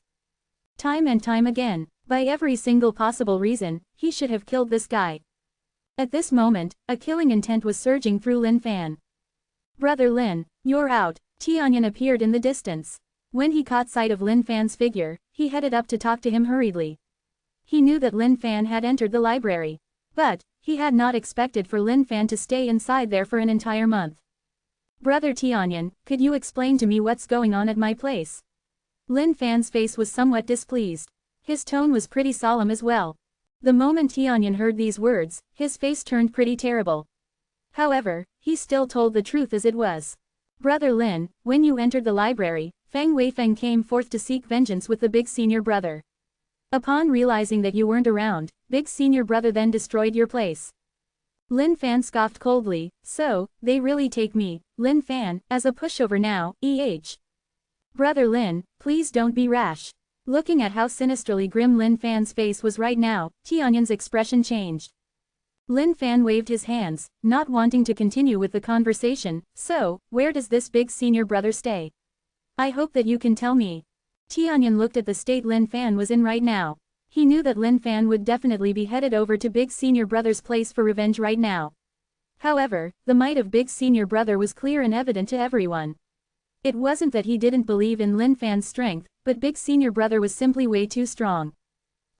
Time and time again, by every single possible reason, he should have killed this guy. At this moment, a killing intent was surging through Lin Fan. Brother Lin, you're out. Tianyan appeared in the distance. When he caught sight of Lin Fan's figure, he headed up to talk to him hurriedly. He knew that Lin Fan had entered the library. But, he had not expected for Lin Fan to stay inside there for an entire month. Brother Tianyan, could you explain to me what's going on at my place? Lin Fan's face was somewhat displeased. His tone was pretty solemn as well. The moment Tianyan heard these words, his face turned pretty terrible. However, he still told the truth as it was. Brother Lin, when you entered the library, Fang Weifeng came forth to seek vengeance with the big senior brother. Upon realizing that you weren't around, big senior brother then destroyed your place. Lin Fan scoffed coldly. So, they really take me, Lin Fan, as a pushover now, Brother Lin, please don't be rash. Looking at how sinisterly grim Lin Fan's face was right now, Tianyan's expression changed. Lin Fan waved his hands, not wanting to continue with the conversation. So, where does this big senior brother stay? I hope that you can tell me. Tianyan looked at the state Lin Fan was in right now. He knew that Lin Fan would definitely be headed over to big senior brother's place for revenge right now. However, the might of big senior brother was clear and evident to everyone. It wasn't that he didn't believe in Lin Fan's strength, but big senior brother was simply way too strong.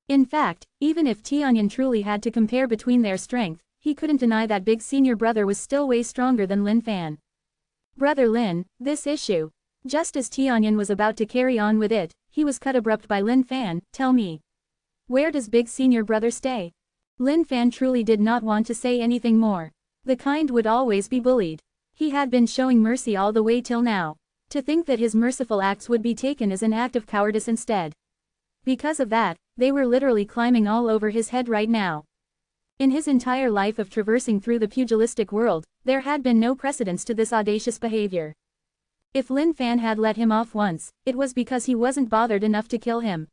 In fact, even if Tianyan truly had to compare between their strength, he couldn't deny that big senior brother was still way stronger than Lin Fan. Brother Lin, this issue. Just as Tianyan was about to carry on with it, he was cut abrupt by Lin Fan. Tell me. Where does big senior brother stay? Lin Fan truly did not want to say anything more. The kind would always be bullied. He had been showing mercy all the way till now. To think that his merciful acts would be taken as an act of cowardice instead. Because of that, they were literally climbing all over his head right now. In his entire life of traversing through the pugilistic world, there had been no precedence to this audacious behavior. If Lin Fan had let him off once, it was because he wasn't bothered enough to kill him.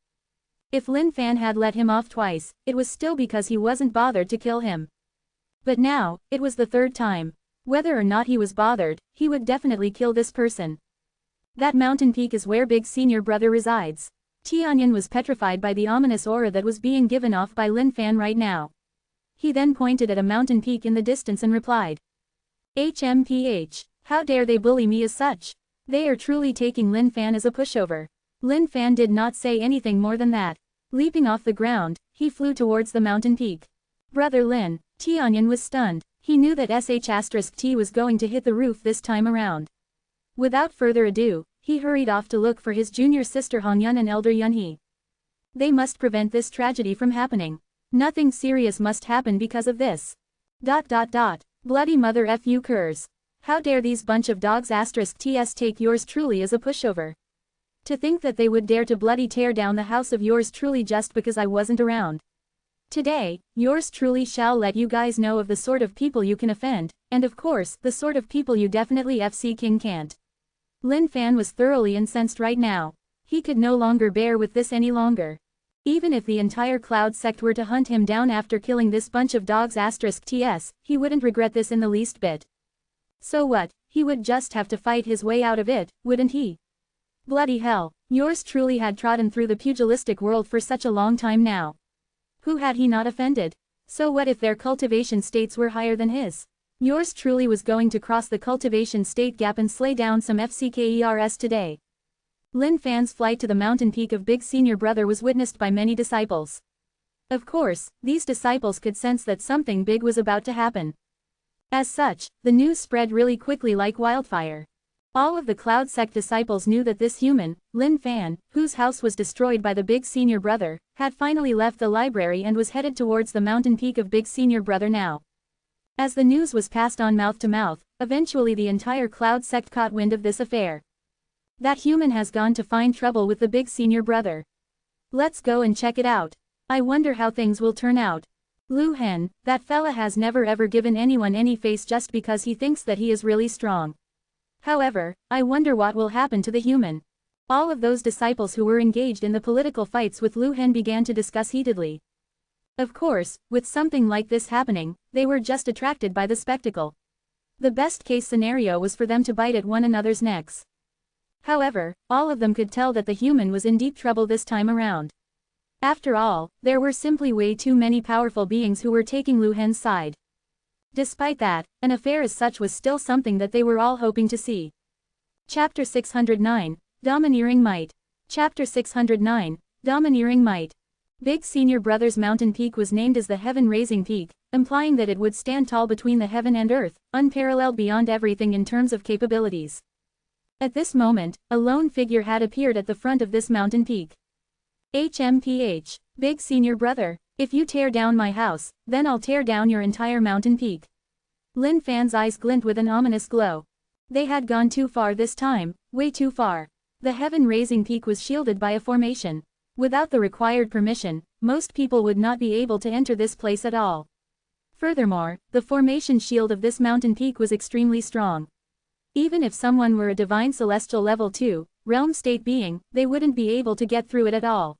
If Lin Fan had let him off twice, it was still because he wasn't bothered to kill him. But now, it was the third time. Whether or not he was bothered, he would definitely kill this person. That mountain peak is where Big Senior Brother resides. Tianyan was petrified by the ominous aura that was being given off by Lin Fan right now. He then pointed at a mountain peak in the distance and replied. HMPH, how dare they bully me as such? They are truly taking Lin Fan as a pushover. Lin Fan did not say anything more than that. Leaping off the ground, he flew towards the mountain peak. Brother Lin, Tianyan was stunned. He knew that sh*t was going to hit the roof this time around. Without further ado, he hurried off to look for his junior sister Hongyun and elder Yunhee. They must prevent this tragedy from happening. Nothing serious must happen because of this. Bloody mother fu curs. How dare these bunch of dogs *ts take yours truly as a pushover. To think that they would dare to bloody tear down the house of yours truly just because I wasn't around. Today, yours truly shall let you guys know of the sort of people you can offend, and of course, the sort of people you definitely FC King can't. Lin Fan was thoroughly incensed right now. He could no longer bear with this any longer. Even if the entire Cloud sect were to hunt him down after killing this bunch of dogs *ts, he wouldn't regret this in the least bit. So what, he would just have to fight his way out of it, wouldn't he? Bloody hell, yours truly had trodden through the pugilistic world for such a long time now. Who had he not offended? So what if their cultivation states were higher than his? Yours truly was going to cross the cultivation state gap and slay down some FCKERS today. Lin Fan's flight to the mountain peak of Big Senior Brother was witnessed by many disciples. Of course, these disciples could sense that something big was about to happen. As such, the news spread really quickly like wildfire. All of the Cloud sect disciples knew that this human, Lin Fan, whose house was destroyed by the Big Senior Brother, had finally left the library and was headed towards the mountain peak of Big Senior Brother now. As the news was passed on mouth to mouth, eventually the entire Cloud sect caught wind of this affair. That human has gone to find trouble with the Big Senior Brother. Let's go and check it out. I wonder how things will turn out. Lu Hen, that fella has never ever given anyone any face just because he thinks that he is really strong. However, I wonder what will happen to the human. All of those disciples who were engaged in the political fights with Lu Hen began to discuss heatedly. Of course, with something like this happening, they were just attracted by the spectacle. The best case scenario was for them to bite at one another's necks. However, all of them could tell that the human was in deep trouble this time around. After all, there were simply way too many powerful beings who were taking Lu Hen's side. Despite that, an affair as such was still something that they were all hoping to see. Chapter 609, Domineering Might. Chapter 609, Domineering Might. Big Senior Brother's mountain peak was named as the Heaven-Raising Peak, implying that it would stand tall between the heaven and earth, unparalleled beyond everything in terms of capabilities. At this moment, a lone figure had appeared at the front of this mountain peak. HMPH, Big Senior Brother, if you tear down my house, then I'll tear down your entire mountain peak. Lin Fan's eyes glint with an ominous glow. They had gone too far this time, way too far. The Heaven-Raising Peak was shielded by a formation. Without the required permission, most people would not be able to enter this place at all. Furthermore, the formation shield of this mountain peak was extremely strong. Even if someone were a divine celestial level 2, realm state being, they wouldn't be able to get through it at all.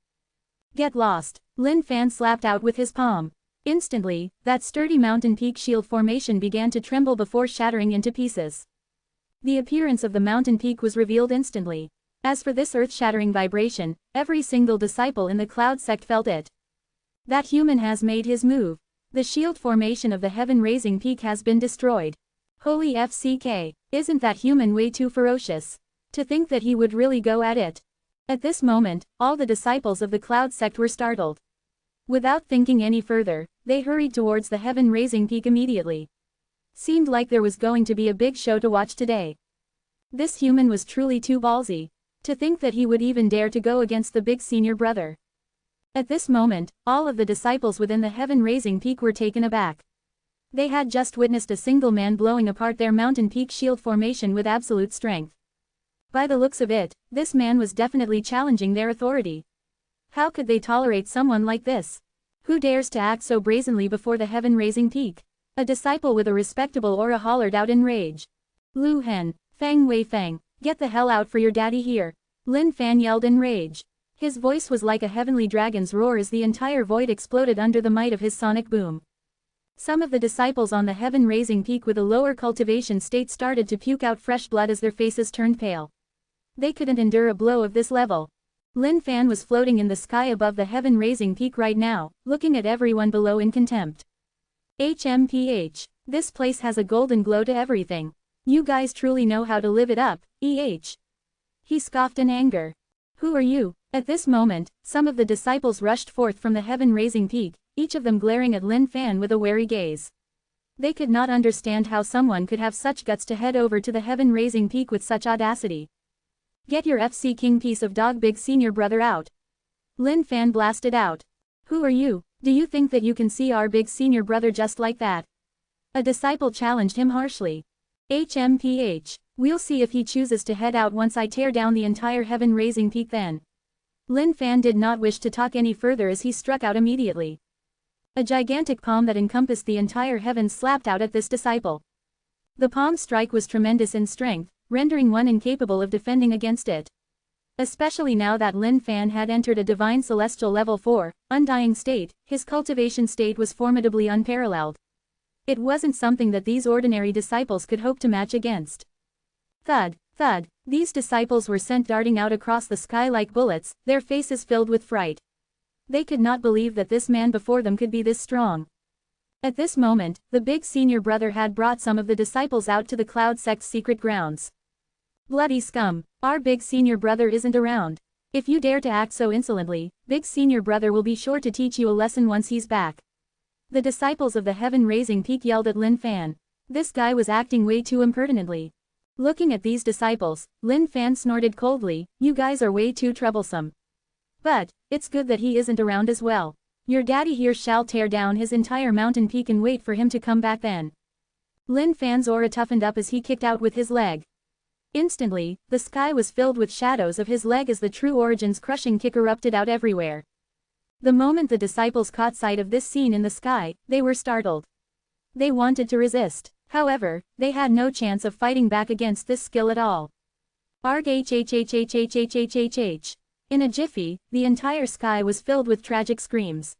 Get lost, Lin Fan slapped out with his palm. Instantly, that sturdy mountain peak shield formation began to tremble before shattering into pieces. The appearance of the mountain peak was revealed instantly. As for this earth-shattering vibration, every single disciple in the Cloud sect felt it. That human has made his move. The shield formation of the Heaven-Raising Peak has been destroyed. Holy FCK, isn't that human way too ferocious? To think that he would really go at it. At this moment, all the disciples of the Cloud sect were startled. Without thinking any further, they hurried towards the Heaven-Raising Peak immediately. Seemed like there was going to be a big show to watch today. This human was truly too ballsy. To think that he would even dare to go against the Big Senior Brother. At this moment, all of the disciples within the Heaven-Raising Peak were taken aback. They had just witnessed a single man blowing apart their mountain peak shield formation with absolute strength. By the looks of it, this man was definitely challenging their authority. How could they tolerate someone like this? Who dares to act so brazenly before the heaven-raising peak? A disciple with a respectable aura hollered out in rage. Lu Hen, Feng Wei Feng, get the hell out for your daddy here. Lin Fan yelled in rage. His voice was like a heavenly dragon's roar as the entire void exploded under the might of his sonic boom. Some of the disciples on the heaven-raising peak with a lower cultivation state started to puke out fresh blood as their faces turned pale. They couldn't endure a blow of this level. Lin Fan was floating in the sky above the heaven-raising peak right now, looking at everyone below in contempt. HMPH. This place has a golden glow to everything. You guys truly know how to live it up, EH. He scoffed in anger. Who are you? At this moment, some of the disciples rushed forth from the heaven-raising peak, each of them glaring at Lin Fan with a wary gaze. They could not understand how someone could have such guts to head over to the heaven-raising peak with such audacity. Get your FC King piece of dog big senior brother out. Lin Fan blasted out. Who are you? Do you think that you can see our big senior brother just like that? A disciple challenged him harshly. HMPH. We'll see if he chooses to head out once I tear down the entire heaven-raising peak then. Lin Fan did not wish to talk any further as he struck out immediately. A gigantic palm that encompassed the entire heavens slapped out at this disciple. The palm strike was tremendous in strength, rendering one incapable of defending against it. Especially now that Lin Fan had entered a divine celestial level 4, undying state, his cultivation state was formidably unparalleled. It wasn't something that these ordinary disciples could hope to match against. Thud, thud, these disciples were sent darting out across the sky like bullets, their faces filled with fright. They could not believe that this man before them could be this strong. At this moment, the big senior brother had brought some of the disciples out to the Cloud Sect's secret grounds. Bloody scum, our big senior brother isn't around. If you dare to act so insolently, big senior brother will be sure to teach you a lesson once he's back. The disciples of the heaven-raising peak yelled at Lin Fan. This guy was acting way too impertinently. Looking at these disciples, Lin Fan snorted coldly, you guys are way too troublesome. But, it's good that he isn't around as well. Your daddy here shall tear down his entire mountain peak and wait for him to come back then. Lin Fan's aura toughened up as he kicked out with his leg. Instantly, the sky was filled with shadows of his leg as the true Origin's crushing kick erupted out everywhere. The moment the disciples caught sight of this scene in the sky, they were startled. They wanted to resist. However, they had no chance of fighting back against this skill at all. Arg hhhhhhhhhh. In a jiffy, the entire sky was filled with tragic screams.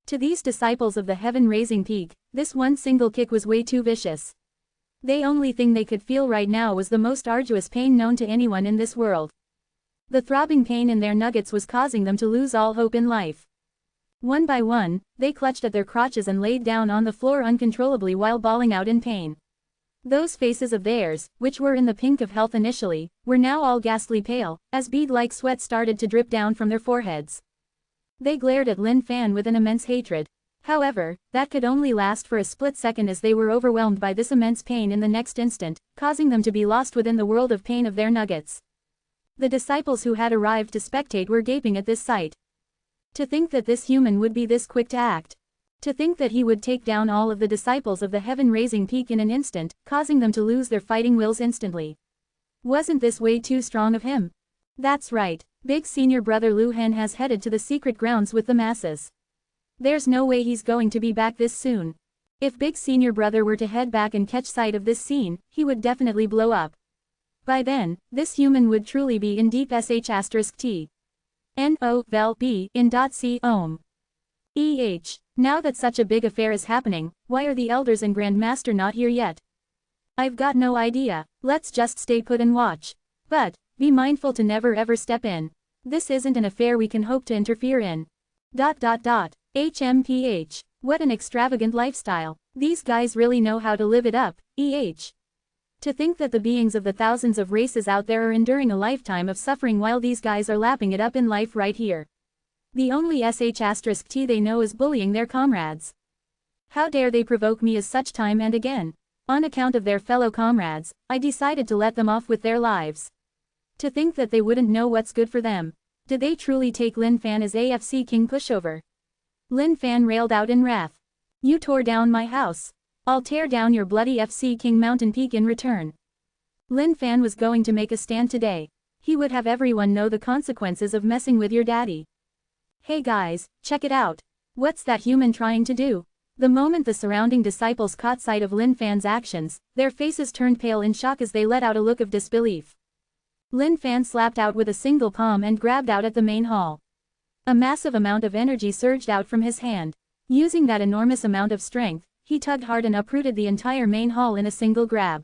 To these disciples of the heaven-raising peak, this one single kick was way too vicious. The only thing they could feel right now was the most arduous pain known to anyone in this world. The throbbing pain in their nuggets was causing them to lose all hope in life. One by one, they clutched at their crotches and laid down on the floor uncontrollably while bawling out in pain. Those faces of theirs, which were in the pink of health initially, were now all ghastly pale, as bead-like sweat started to drip down from their foreheads. They glared at Lin Fan with an immense hatred. However, that could only last for a split second as they were overwhelmed by this immense pain in the next instant, causing them to be lost within the world of pain of their nuggets. The disciples who had arrived to spectate were gaping at this sight. To think that this human would be this quick to act. To think that he would take down all of the disciples of the heaven-raising peak in an instant, causing them to lose their fighting wills instantly. Wasn't this way too strong of him? That's right, big senior brother Lu Hen has headed to the secret grounds with the masses. There's no way he's going to be back this soon. If big senior brother were to head back and catch sight of this scene, he would definitely blow up. By then, this human would truly be in deep sh*t. No vel b in .c ohm. Now that such a big affair is happening, why are the elders and Grandmaster not here yet? I've got no idea, let's just stay put and watch. But, be mindful to never ever step in. This isn't an affair we can hope to interfere in. HMPH. What an extravagant lifestyle. These guys really know how to live it up, To think that the beings of the thousands of races out there are enduring a lifetime of suffering while these guys are lapping it up in life right here. The only sh*t they know is bullying their comrades. How dare they provoke me as such time and again? On account of their fellow comrades, I decided to let them off with their lives. To think that they wouldn't know what's good for them. Did they truly take Lin Fan as AFC King pushover? Lin Fan railed out in wrath. You tore down my house. I'll tear down your bloody FC King Mountain Peak in return. Lin Fan was going to make a stand today. He would have everyone know the consequences of messing with your daddy. Hey guys, check it out. What's that human trying to do? The moment the surrounding disciples caught sight of Lin Fan's actions, their faces turned pale in shock as they let out a look of disbelief. Lin Fan slapped out with a single palm and grabbed out at the main hall. A massive amount of energy surged out from his hand. Using that enormous amount of strength, he tugged hard and uprooted the entire main hall in a single grab.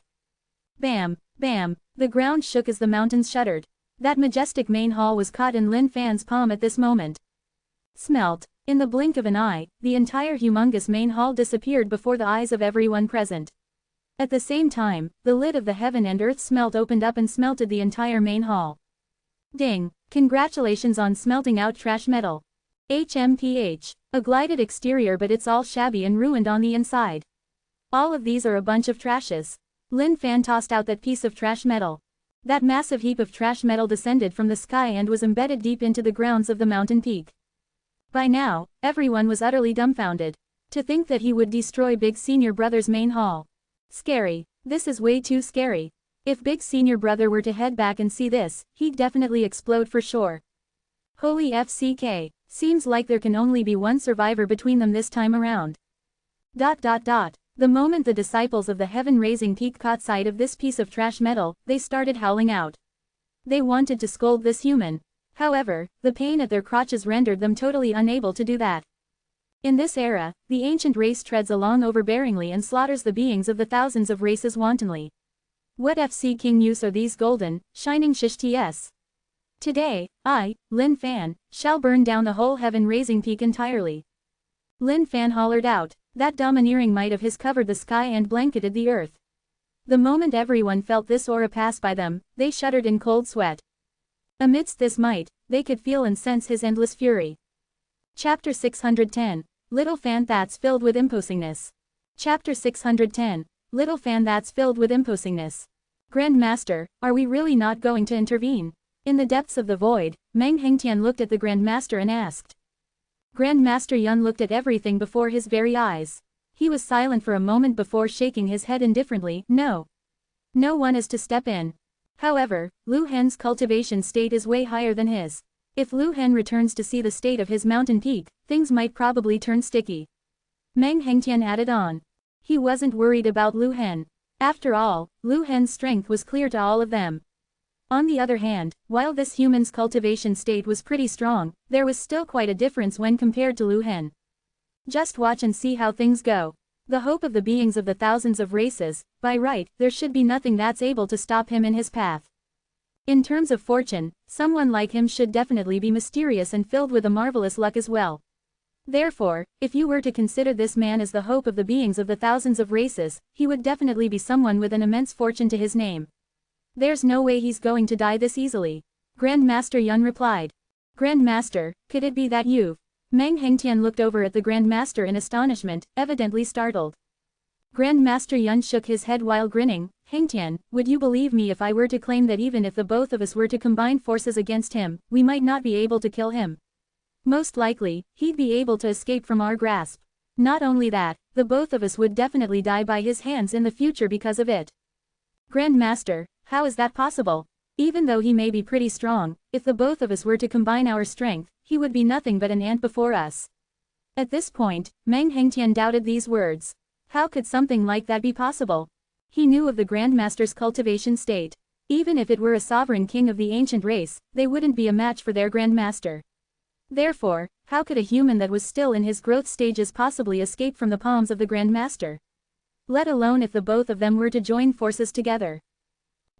Bam, bam, the ground shook as the mountains shuddered. That majestic main hall was caught in Lin Fan's palm at this moment. Smelt. In the blink of an eye, the entire humongous main hall disappeared before the eyes of everyone present. At the same time, the lid of the heaven and earth smelt opened up and smelted the entire main hall. Ding! Congratulations on smelting out trash metal. HMPH. A glided exterior, but it's all shabby and ruined on the inside. All of these are a bunch of trashes. Lin Fan tossed out that piece of trash metal. That massive heap of trash metal descended from the sky and was embedded deep into the grounds of the mountain peak. By now, everyone was utterly dumbfounded. To think that he would destroy Big Senior Brother's main hall. Scary. This is way too scary. If Big Senior Brother were to head back and see this, he'd definitely explode for sure. Holy FCK. Seems like there can only be one survivor between them this time around. ... The moment the disciples of the heaven-raising peak caught sight of this piece of trash metal, they started howling out. They wanted to scold this human. However, the pain at their crotches rendered them totally unable to do that. In this era, the ancient race treads along overbearingly and slaughters the beings of the thousands of races wantonly. What FC King use are these golden, shining shish ts? Today, I, Lin Fan, shall burn down the whole heaven-raising peak entirely. Lin Fan hollered out. That domineering might of his covered the sky and blanketed the earth. The moment everyone felt this aura pass by them, they shuddered in cold sweat. Amidst this might, they could feel and sense his endless fury. Chapter 610. Little Fan That's Filled with Imposingness. Chapter 610. Little Fan That's Filled with Imposingness. Grand Master, are we really not going to intervene? In the depths of the void, Meng Hengtian looked at the Grand Master and asked. Grand Master Yun looked at everything before his very eyes. He was silent for a moment before shaking his head indifferently. No. No one is to step in. However, Lu Hen's cultivation state is way higher than his. If Lu Hen returns to see the state of his mountain peak, things might probably turn sticky. Meng Hengtian added on. He wasn't worried about Lu Hen. After all, Lu Hen's strength was clear to all of them. On the other hand, while this human's cultivation state was pretty strong, there was still quite a difference when compared to Lu Hen. Just watch and see how things go. The hope of the beings of the thousands of races, by right, there should be nothing that's able to stop him in his path. In terms of fortune, someone like him should definitely be mysterious and filled with a marvelous luck as well. Therefore, if you were to consider this man as the hope of the beings of the thousands of races, he would definitely be someone with an immense fortune to his name. There's no way he's going to die this easily. Grand Master Yun replied. Grand Master, could it be that you've... Meng Hengtian looked over at the Grand Master in astonishment, evidently startled. Grand Master Yun shook his head while grinning. Hengtian, would you believe me if I were to claim that even if the both of us were to combine forces against him, we might not be able to kill him? Most likely, he'd be able to escape from our grasp. Not only that, the both of us would definitely die by his hands in the future because of it. Grand Master, how is that possible? Even though he may be pretty strong, if the both of us were to combine our strength, he would be nothing but an ant before us. At this point, Meng Hengtian doubted these words. How could something like that be possible? He knew of the Grandmaster's cultivation state. Even if it were a sovereign king of the ancient race, they wouldn't be a match for their Grandmaster. Therefore, how could a human that was still in his growth stages possibly escape from the palms of the Grandmaster? Let alone if the both of them were to join forces together.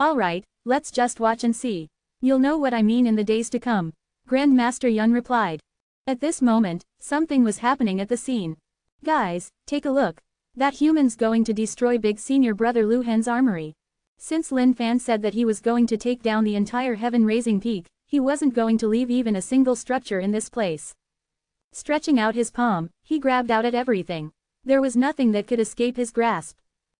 Alright, let's just watch and see. You'll know what I mean in the days to come. Grand Master Yun replied. At this moment, something was happening at the scene. Guys, take a look. That human's going to destroy Big Senior Brother Lu Hen's armory. Since Lin Fan said that he was going to take down the entire heaven-raising peak, he wasn't going to leave even a single structure in this place. Stretching out his palm, he grabbed out at everything. There was nothing that could escape his grasp.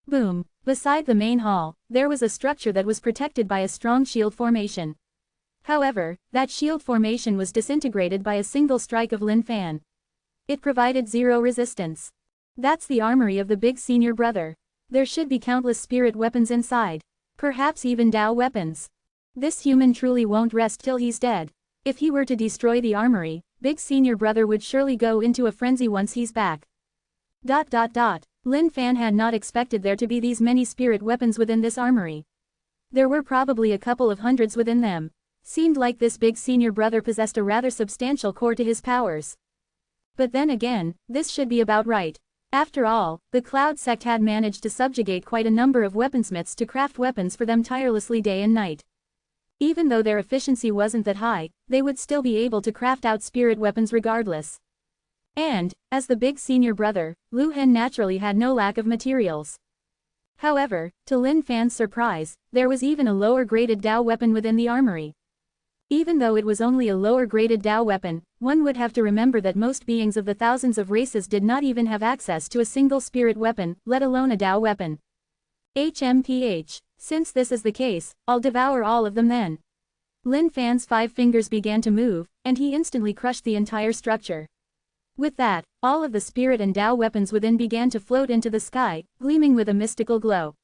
Boom! Beside the main hall, there was a structure that was protected by a strong shield formation. However, that shield formation was disintegrated by a single strike of Lin Fan. It provided zero resistance. That's the armory of the big senior brother. There should be countless spirit weapons inside. Perhaps even Tao weapons. This human truly won't rest till he's dead. If he were to destroy the armory, big senior brother would surely go into a frenzy once he's back. Lin Fan had not expected there to be these many spirit weapons within this armory. There were probably a couple of hundreds within them. Seemed like this big senior brother possessed a rather substantial core to his powers. But then again, this should be about right. After all, the Cloud sect had managed to subjugate quite a number of weaponsmiths to craft weapons for them tirelessly day and night. Even though their efficiency wasn't that high, they would still be able to craft out spirit weapons regardless. And, as the big senior brother, Lu Hen naturally had no lack of materials. However, to Lin Fan's surprise, there was even a lower-graded Dao weapon within the armory. Even though it was only a lower-graded Dao weapon, one would have to remember that most beings of the thousands of races did not even have access to a single spirit weapon, let alone a Dao weapon. HMPH. Since this is the case, I'll devour all of them then. Lin Fan's 5 fingers began to move, and he instantly crushed the entire structure. With that, all of the spirit and Dao weapons within began to float into the sky, gleaming with a mystical glow.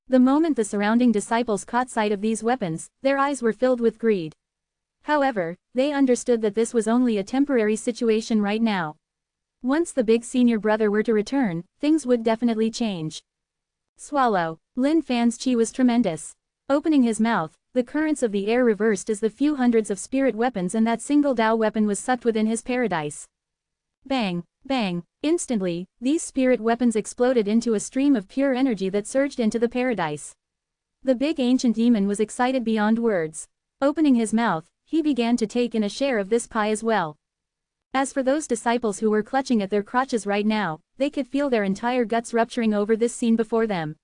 The moment the surrounding disciples caught sight of these weapons, their eyes were filled with greed. However, they understood that this was only a temporary situation right now. Once the big senior brother were to return, things would definitely change. Swallow. Lin Fan's chi was tremendous. Opening his mouth, the currents of the air reversed as the few hundreds of spirit weapons and that single Dao weapon was sucked within his paradise. Bang, bang, instantly, these spirit weapons exploded into a stream of pure energy that surged into the paradise. The big ancient demon was excited beyond words. Opening his mouth, he began to take in a share of this pie as well. As for those disciples who were clutching at their crotches right now, they could feel their entire guts rupturing over this scene before them.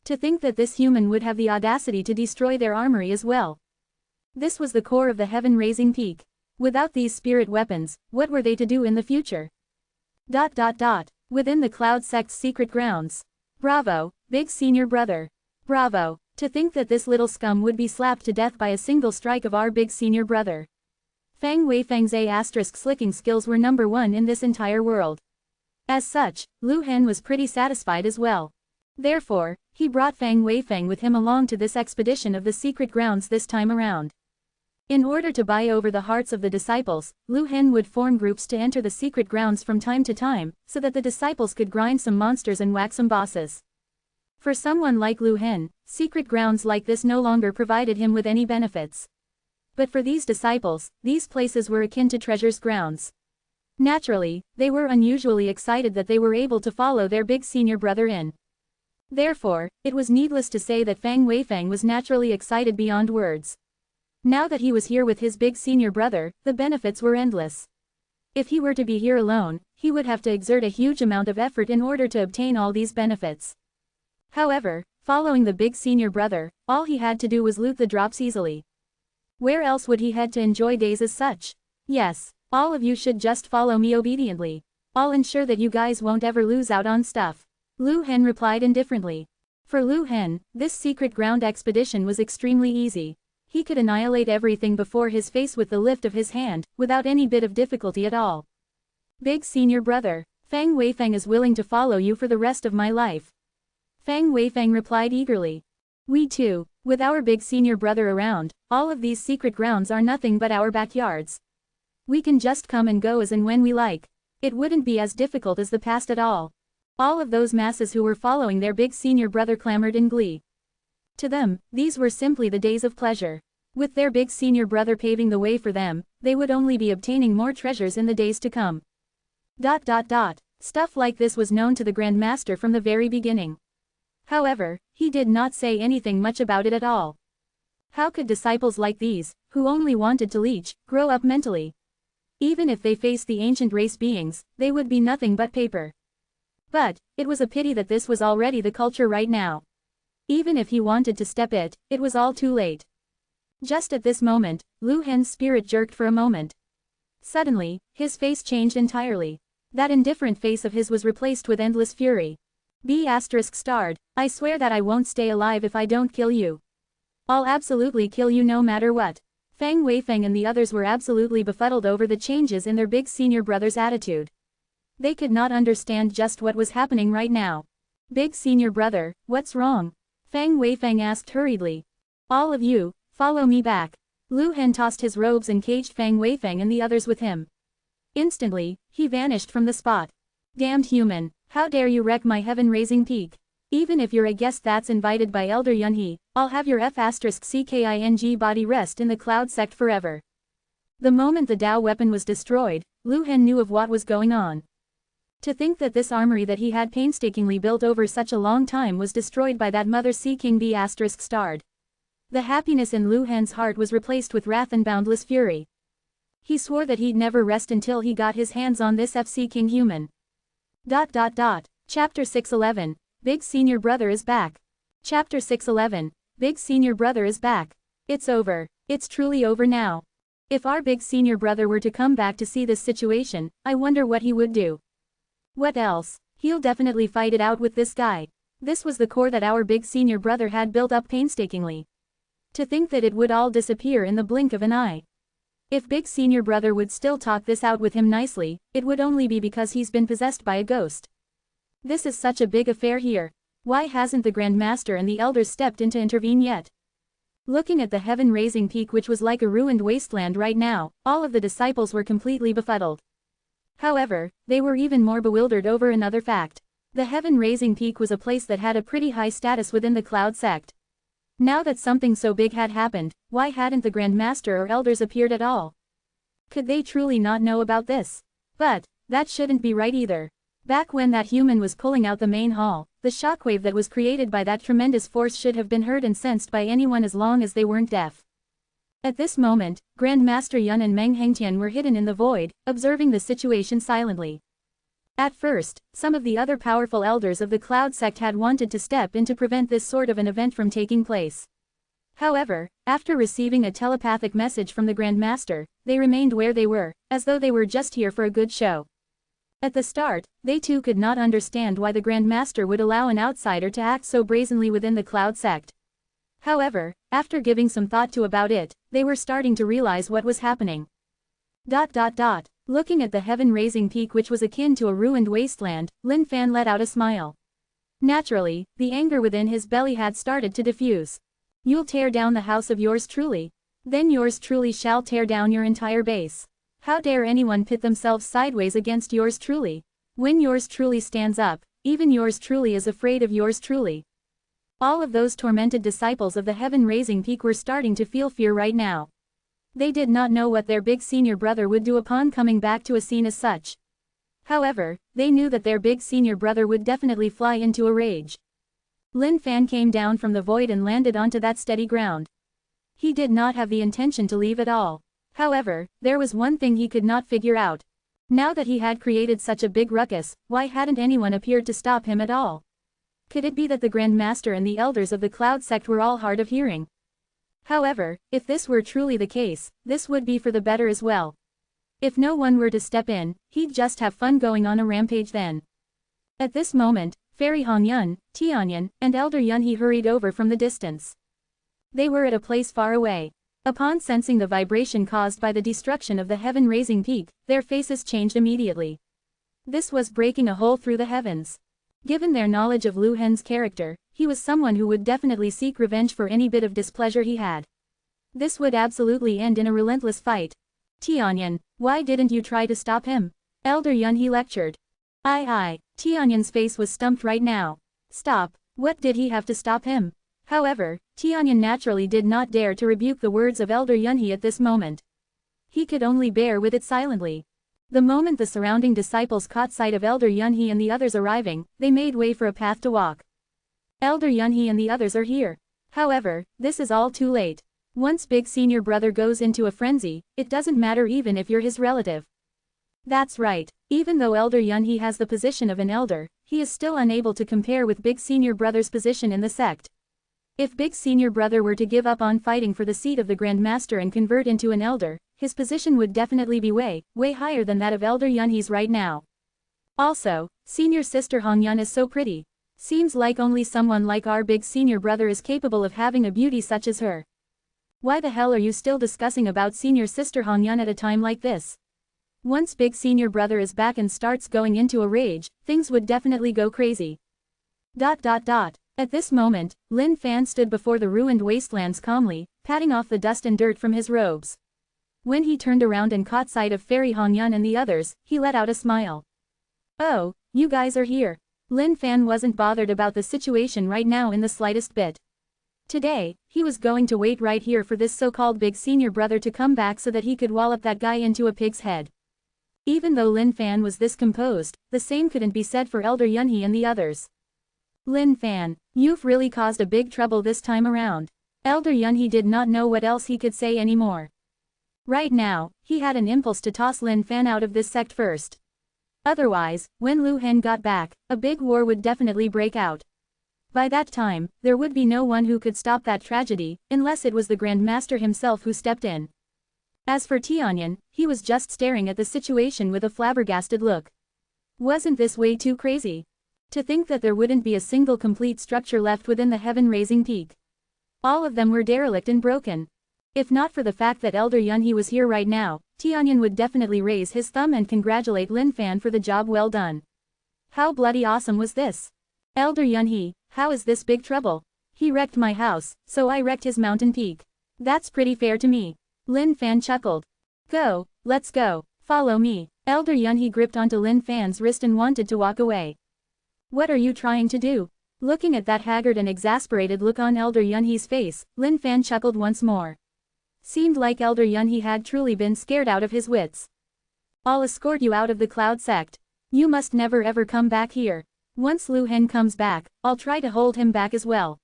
To think that this human would have the audacity to destroy their armory as well. This was the core of the heaven-raising peak. Without these spirit weapons, what were they to do in the future? Within the Cloud sect's secret grounds. Bravo, big senior brother. Bravo, to think that this little scum would be slapped to death by a single strike of our big senior brother. Fang Weifeng's slicking skills were number 1 in this entire world. As such, Lu Hen was pretty satisfied as well. Therefore, he brought Fang Weifeng with him along to this expedition of the secret grounds this time around. In order to buy over the hearts of the disciples, Lu Hen would form groups to enter the secret grounds from time to time, so that the disciples could grind some monsters and whack some bosses. For someone like Lu Hen, secret grounds like this no longer provided him with any benefits. But for these disciples, these places were akin to treasure's grounds. Naturally, they were unusually excited that they were able to follow their big senior brother in. Therefore, it was needless to say that Fang Weifeng was naturally excited beyond words. Now that he was here with his big senior brother, the benefits were endless. If he were to be here alone, he would have to exert a huge amount of effort in order to obtain all these benefits. However, following the big senior brother, all he had to do was loot the drops easily. Where else would he head to enjoy days as such? Yes, all of you should just follow me obediently. I'll ensure that you guys won't ever lose out on stuff. Lu Hen replied indifferently. For Lu Hen, this secret ground expedition was extremely easy. He could annihilate everything before his face with the lift of his hand, without any bit of difficulty at all. Big senior brother, Fang Weifeng is willing to follow you for the rest of my life. Fang Weifeng replied eagerly. We too, with our big senior brother around, all of these secret grounds are nothing but our backyards. We can just come and go as and when we like. It wouldn't be as difficult as the past at all. All of those masses who were following their big senior brother clamored in glee. To them, these were simply the days of pleasure. With their big senior brother paving the way for them, they would only be obtaining more treasures in the days to come. Stuff like this was known to the Grand Master from the very beginning. However, he did not say anything much about it at all. How could disciples like these, who only wanted to leech, grow up mentally? Even if they faced the ancient race beings, they would be nothing but paper. But, it was a pity that this was already the culture right now. Even if he wanted to step it was all too late. Just at this moment, Lu Hen's spirit jerked for a moment. Suddenly, his face changed entirely. That indifferent face of his was replaced with endless fury. B****, I swear that I won't stay alive if I don't kill you. I'll absolutely kill you no matter what. Fang Weifeng and the others were absolutely befuddled over the changes in their big senior brother's attitude. They could not understand just what was happening right now. Big senior brother, what's wrong? Fang Weifeng asked hurriedly. All of you, follow me back. Lu Han tossed his robes and caged Fang Weifeng and the others with him. Instantly, he vanished from the spot. Damned human, how dare you wreck my heaven-raising peak? Even if you're a guest that's invited by Elder Yunhe, I'll have your F***king body rest in the cloud sect forever. The moment the Dao weapon was destroyed, Lu Han knew of what was going on. To think that this armory that he had painstakingly built over such a long time was destroyed by that Mother Sea King B** starred. The happiness in Lu Han's heart was replaced with wrath and boundless fury. He swore that he'd never rest until he got his hands on this FC King human. Chapter 611, Big Senior Brother is back. Chapter 611, Big Senior Brother is back. It's over. It's truly over now. If our Big Senior Brother were to come back to see this situation, I wonder what he would do. What else? He'll definitely fight it out with this guy. This was the core that our Big Senior Brother had built up painstakingly. To think that it would all disappear in the blink of an eye. If Big Senior Brother would still talk this out with him nicely, it would only be because he's been possessed by a ghost. This is such a big affair here. Why hasn't the Grand Master and the elders stepped in to intervene yet? Looking at the heaven-raising peak which was like a ruined wasteland right now, all of the disciples were completely befuddled. However, they were even more bewildered over another fact. The heaven-raising peak was a place that had a pretty high status within the Cloud sect. Now that something so big had happened, why hadn't the Grand Master or elders appeared at all? Could they truly not know about this? But, that shouldn't be right either. Back when that human was pulling out the main hall, the shockwave that was created by that tremendous force should have been heard and sensed by anyone as long as they weren't deaf. At this moment, Grand Master Yun and Meng Hengtian were hidden in the void, observing the situation silently. At first, some of the other powerful elders of the Cloud sect had wanted to step in to prevent this sort of an event from taking place. However, after receiving a telepathic message from the Grand Master, they remained where they were, as though they were just here for a good show. At the start, they too could not understand why the Grand Master would allow an outsider to act so brazenly within the Cloud sect. However, after giving some thought to about it, they were starting to realize what was happening. Looking at the heaven-raising peak which was akin to a ruined wasteland, Lin Fan let out a smile. Naturally, the anger within his belly had started to diffuse. You'll tear down the house of yours truly. Then yours truly shall tear down your entire base. How dare anyone pit themselves sideways against yours truly? When yours truly stands up, even yours truly is afraid of yours truly. All of those tormented disciples of the heaven-raising peak were starting to feel fear right now. They did not know what their Big Senior Brother would do upon coming back to a scene as such. However, they knew that their Big Senior Brother would definitely fly into a rage. Lin Fan came down from the void and landed onto that steady ground. He did not have the intention to leave at all. However, there was one thing he could not figure out. Now that he had created such a big ruckus, why hadn't anyone appeared to stop him at all? Could it be that the Grand Master and the elders of the Cloud sect were all hard of hearing? However, if this were truly the case, this would be for the better as well. If no one were to step in, he'd just have fun going on a rampage then. At this moment, Fairy Hongyun, Tianyan, and Elder Yunhe hurried over from the distance. They were at a place far away. Upon sensing the vibration caused by the destruction of the heaven-raising peak, their faces changed immediately. This was breaking a hole through the heavens. Given their knowledge of Lu Han's character, he was someone who would definitely seek revenge for any bit of displeasure he had. This would absolutely end in a relentless fight. Tianyan, why didn't you try to stop him? Elder Yunhe lectured. Tianyan's face was stumped right now. Stop, what did he have to stop him? However, Tianyan naturally did not dare to rebuke the words of Elder Yunhe at this moment. He could only bear with it silently. The moment the surrounding disciples caught sight of Elder Yunhe and the others arriving, they made way for a path to walk. Elder Yunhe and the others are here. However, this is all too late. Once Big Senior Brother goes into a frenzy, it doesn't matter even if you're his relative. That's right, even though Elder Yunhe has the position of an elder, he is still unable to compare with Big Senior Brother's position in the sect. If Big Senior Brother were to give up on fighting for the seat of the Grand Master and convert into an elder, his position would definitely be way higher than that of Elder Yunhe's right now. Also, Senior Sister Hongyun is so pretty. Seems like only someone like our Big Senior Brother is capable of having a beauty such as her. Why the hell are you still discussing about Senior Sister Hongyun at a time like this? Once big senior brother is back and starts going into a rage, things would definitely go crazy. At this moment, Lin Fan stood before the ruined wastelands calmly, patting off the dust and dirt from his robes. When he turned around and caught sight of Fairy Hongyun and the others, he let out a smile. "Oh, you guys are here." Lin Fan wasn't bothered about the situation right now in the slightest bit. Today, he was going to wait right here for this so-called big senior brother to come back so that he could wallop that guy into a pig's head. Even though Lin Fan was this composed, the same couldn't be said for Elder Yunhee and the others. "Lin Fan, you've really caused a big trouble this time around." Elder Yunhee did not know what else he could say anymore. Right now, he had an impulse to toss Lin Fan out of this sect first. Otherwise, when Lu Hen got back, a big war would definitely break out. By that time, there would be no one who could stop that tragedy, unless it was the Grand Master himself who stepped in. As for Tianyan, he was just staring at the situation with a flabbergasted look. Wasn't this way too crazy? To think that there wouldn't be a single complete structure left within the heaven-raising peak. All of them were derelict and broken. If not for the fact that Elder Yunhee was here right now, Tianyan would definitely raise his thumb and congratulate Lin Fan for the job well done. How bloody awesome was this? "Elder Yunhee, how is this big trouble? He wrecked my house, so I wrecked his mountain peak. That's pretty fair to me." Lin Fan chuckled. "Go, let's go, follow me." Elder Yunhee gripped onto Lin Fan's wrist and wanted to walk away. "What are you trying to do?" Looking at that haggard and exasperated look on Elder Yunhee's face, Lin Fan chuckled once more. Seemed like Elder Yunhee had truly been scared out of his wits. "I'll escort you out of the Cloud Sect. You must never ever come back here. Once Lu Hen comes back, I'll try to hold him back as well.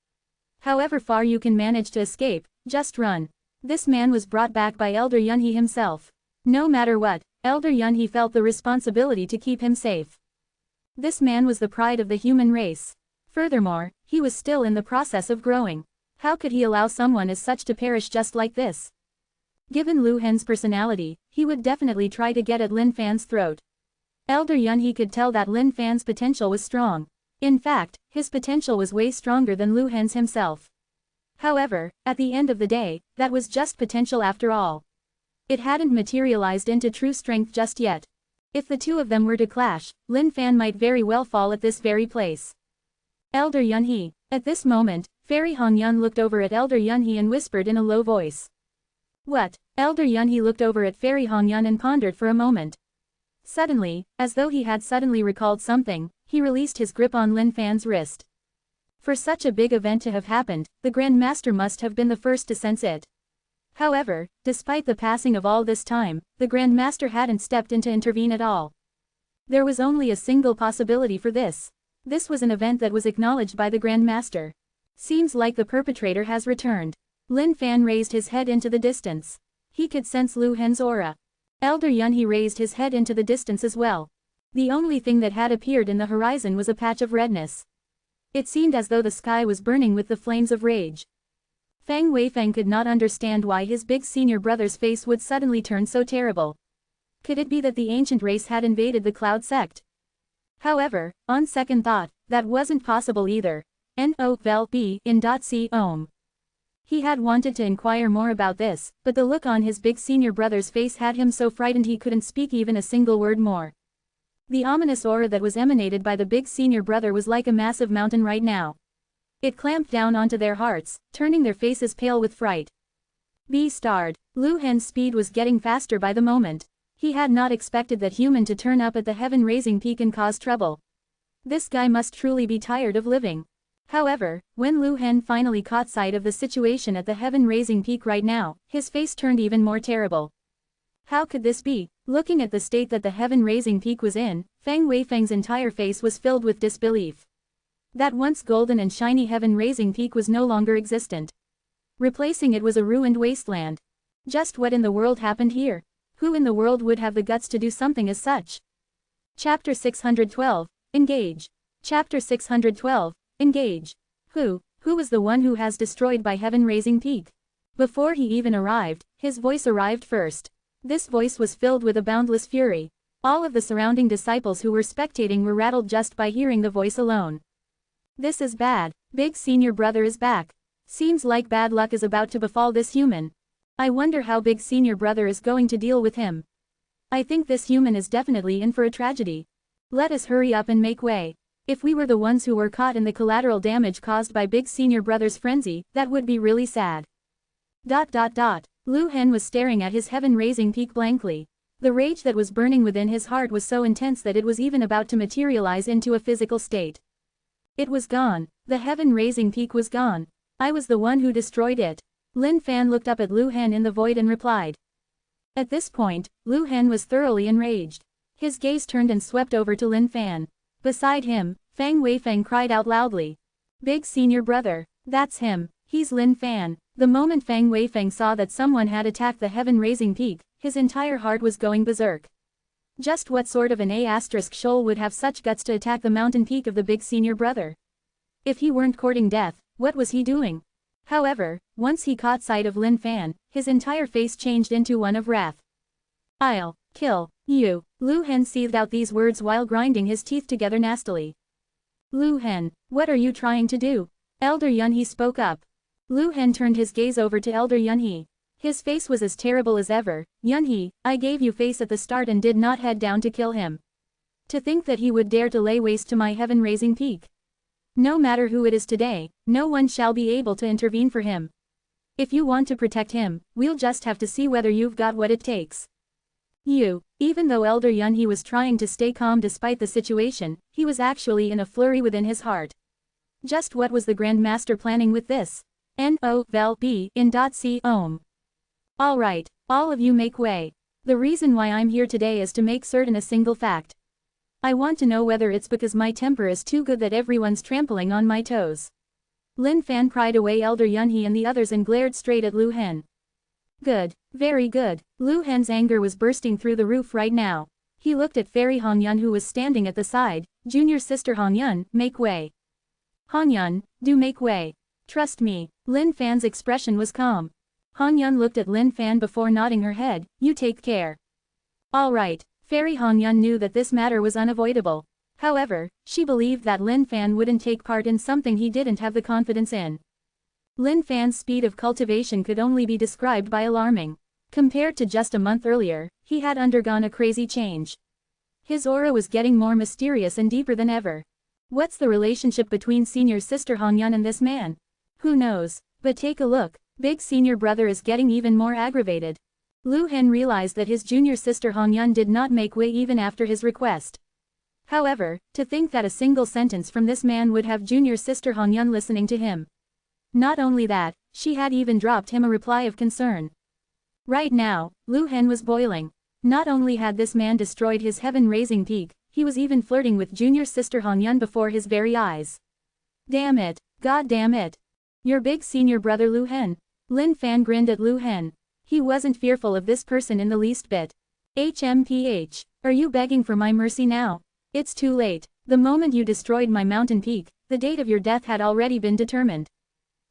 However far you can manage to escape, just run." This man was brought back by Elder Yunhee himself. No matter what, Elder Yunhee felt the responsibility to keep him safe. This man was the pride of the human race. Furthermore, he was still in the process of growing. How could he allow someone as such to perish just like this? Given Lu Hen's personality, he would definitely try to get at Lin Fan's throat. Elder Yunhee could tell that Lin Fan's potential was strong. In fact, his potential was way stronger than Lu Hen's himself. However, at the end of the day, that was just potential after all. It hadn't materialized into true strength just yet. If the two of them were to clash, Lin Fan might very well fall at this very place. "Elder Yunhee." At this moment, Fairy Hongyun looked over at Elder Yunhee and whispered in a low voice. "What?" Elder Yunhee looked over at Fairy Hongyun and pondered for a moment. Suddenly, as though he had suddenly recalled something, he released his grip on Lin Fan's wrist. For such a big event to have happened, the Grand Master must have been the first to sense it. However, despite the passing of all this time, the Grand Master hadn't stepped in to intervene at all. There was only a single possibility for this. This was an event that was acknowledged by the Grand Master. Seems like the perpetrator has returned. Lin Fan raised his head into the distance. He could sense Lu Hen's aura. Elder Yunhee raised his head into the distance as well. The only thing that had appeared in the horizon was a patch of redness. It seemed as though the sky was burning with the flames of rage. Fang Weifeng could not understand why his big senior brother's face would suddenly turn so terrible. Could it be that the ancient race had invaded the Cloud Sect? However, on second thought, that wasn't possible either. No-vel-b in .c ohm. He had wanted to inquire more about this, but the look on his big senior brother's face had him so frightened he couldn't speak even a single word more. The ominous aura that was emanated by the big senior brother was like a massive mountain right now. It clamped down onto their hearts, turning their faces pale with fright. B-starred. Lu Hen's speed was getting faster by the moment. He had not expected that human to turn up at the heaven-raising peak and cause trouble. This guy must truly be tired of living. However, when Lu Hen finally caught sight of the situation at the heaven-raising peak right now, his face turned even more terrible. How could this be? Looking at the state that the heaven-raising peak was in, Fang Weifeng's entire face was filled with disbelief. That once golden and shiny heaven-raising peak was no longer existent. Replacing it was a ruined wasteland. Just what in the world happened here? Who in the world would have the guts to do something as such? Chapter 612, Engage. Chapter 612, Engage. Who was the one who has destroyed by heaven-raising peak? Before he even arrived, his voice arrived first. This voice was filled with a boundless fury. All of the surrounding disciples who were spectating were rattled just by hearing the voice alone. This is bad. Big senior brother is back. Seems like bad luck is about to befall this human. I wonder how big senior brother is going to deal with him. I think this human is definitely in for a tragedy. Let us hurry up and make way. If we were the ones who were caught in the collateral damage caused by big senior brother's frenzy, that would be really sad. ... Lu Hen was staring at his heaven-raising peak blankly. The rage that was burning within his heart was so intense that it was even about to materialize into a physical state. It was gone. The heaven-raising peak was gone. I was the one who destroyed it. Lin Fan looked up at Lu Hen in the void and replied. At this point, Lu Hen was thoroughly enraged. His gaze turned and swept over to Lin Fan. Beside him, Fang Weifeng cried out loudly. Big senior brother. That's him. He's Lin Fan. The moment Fang Weifeng saw that someone had attacked the heaven-raising peak, his entire heart was going berserk. Just what sort of an A*shoal would have such guts to attack the mountain peak of the big senior brother? If he weren't courting death, what was he doing? However, once he caught sight of Lin Fan, his entire face changed into one of wrath. I'll kill you. Lu Hen seethed out these words while grinding his teeth together nastily. Lu Hen, what are you trying to do? Elder Yunhe spoke up. Lu Hen turned his gaze over to Elder Yunhe. His face was as terrible as ever. Yunhe, I gave you face at the start and did not head down to kill him. To think that he would dare to lay waste to my heaven-raising peak. No matter who it is today, no one shall be able to intervene for him. If you want to protect him, we'll just have to see whether you've got what it takes. Even though Elder Yunhe was trying to stay calm despite the situation, he was actually in a flurry within his heart. Just what was the Grand Master planning with this? N-O-V-E in .c ohm. Alright, all of you make way. The reason why I'm here today is to make certain a single fact. I want to know whether it's because my temper is too good that everyone's trampling on my toes. Lin Fan cried away Elder Yunhe and the others and glared straight at Lu Hen. Good, very good. Lu Hen's anger was bursting through the roof right now. He looked at Fairy Hongyun who was standing at the side. Junior sister Hongyun, make way. Hongyun, do make way. Trust me. Lin Fan's expression was calm. Hongyun looked at Lin Fan before nodding her head. You take care. Alright. Fairy Hongyun knew that this matter was unavoidable. However, she believed that Lin Fan wouldn't take part in something he didn't have the confidence in. Lin Fan's speed of cultivation could only be described by alarming. Compared to just a month earlier, he had undergone a crazy change. His aura was getting more mysterious and deeper than ever. What's the relationship between senior sister Hongyun and this man? Who knows? But take a look. Big senior brother is getting even more aggravated. Lu Hen realized that his junior sister Hongyun did not make way even after his request. However, to think that a single sentence from this man would have junior sister Hongyun listening to him. Not only that, she had even dropped him a reply of concern. Right now, Lu Hen was boiling. Not only had this man destroyed his heaven-raising peak, he was even flirting with junior sister Hongyun before his very eyes. Damn it, god damn it. Your big senior brother Lu Hen. Lin Fan grinned at Lu Hen. He wasn't fearful of this person in the least bit. HMPH, are you begging for my mercy now? It's too late. The moment you destroyed my mountain peak, the date of your death had already been determined.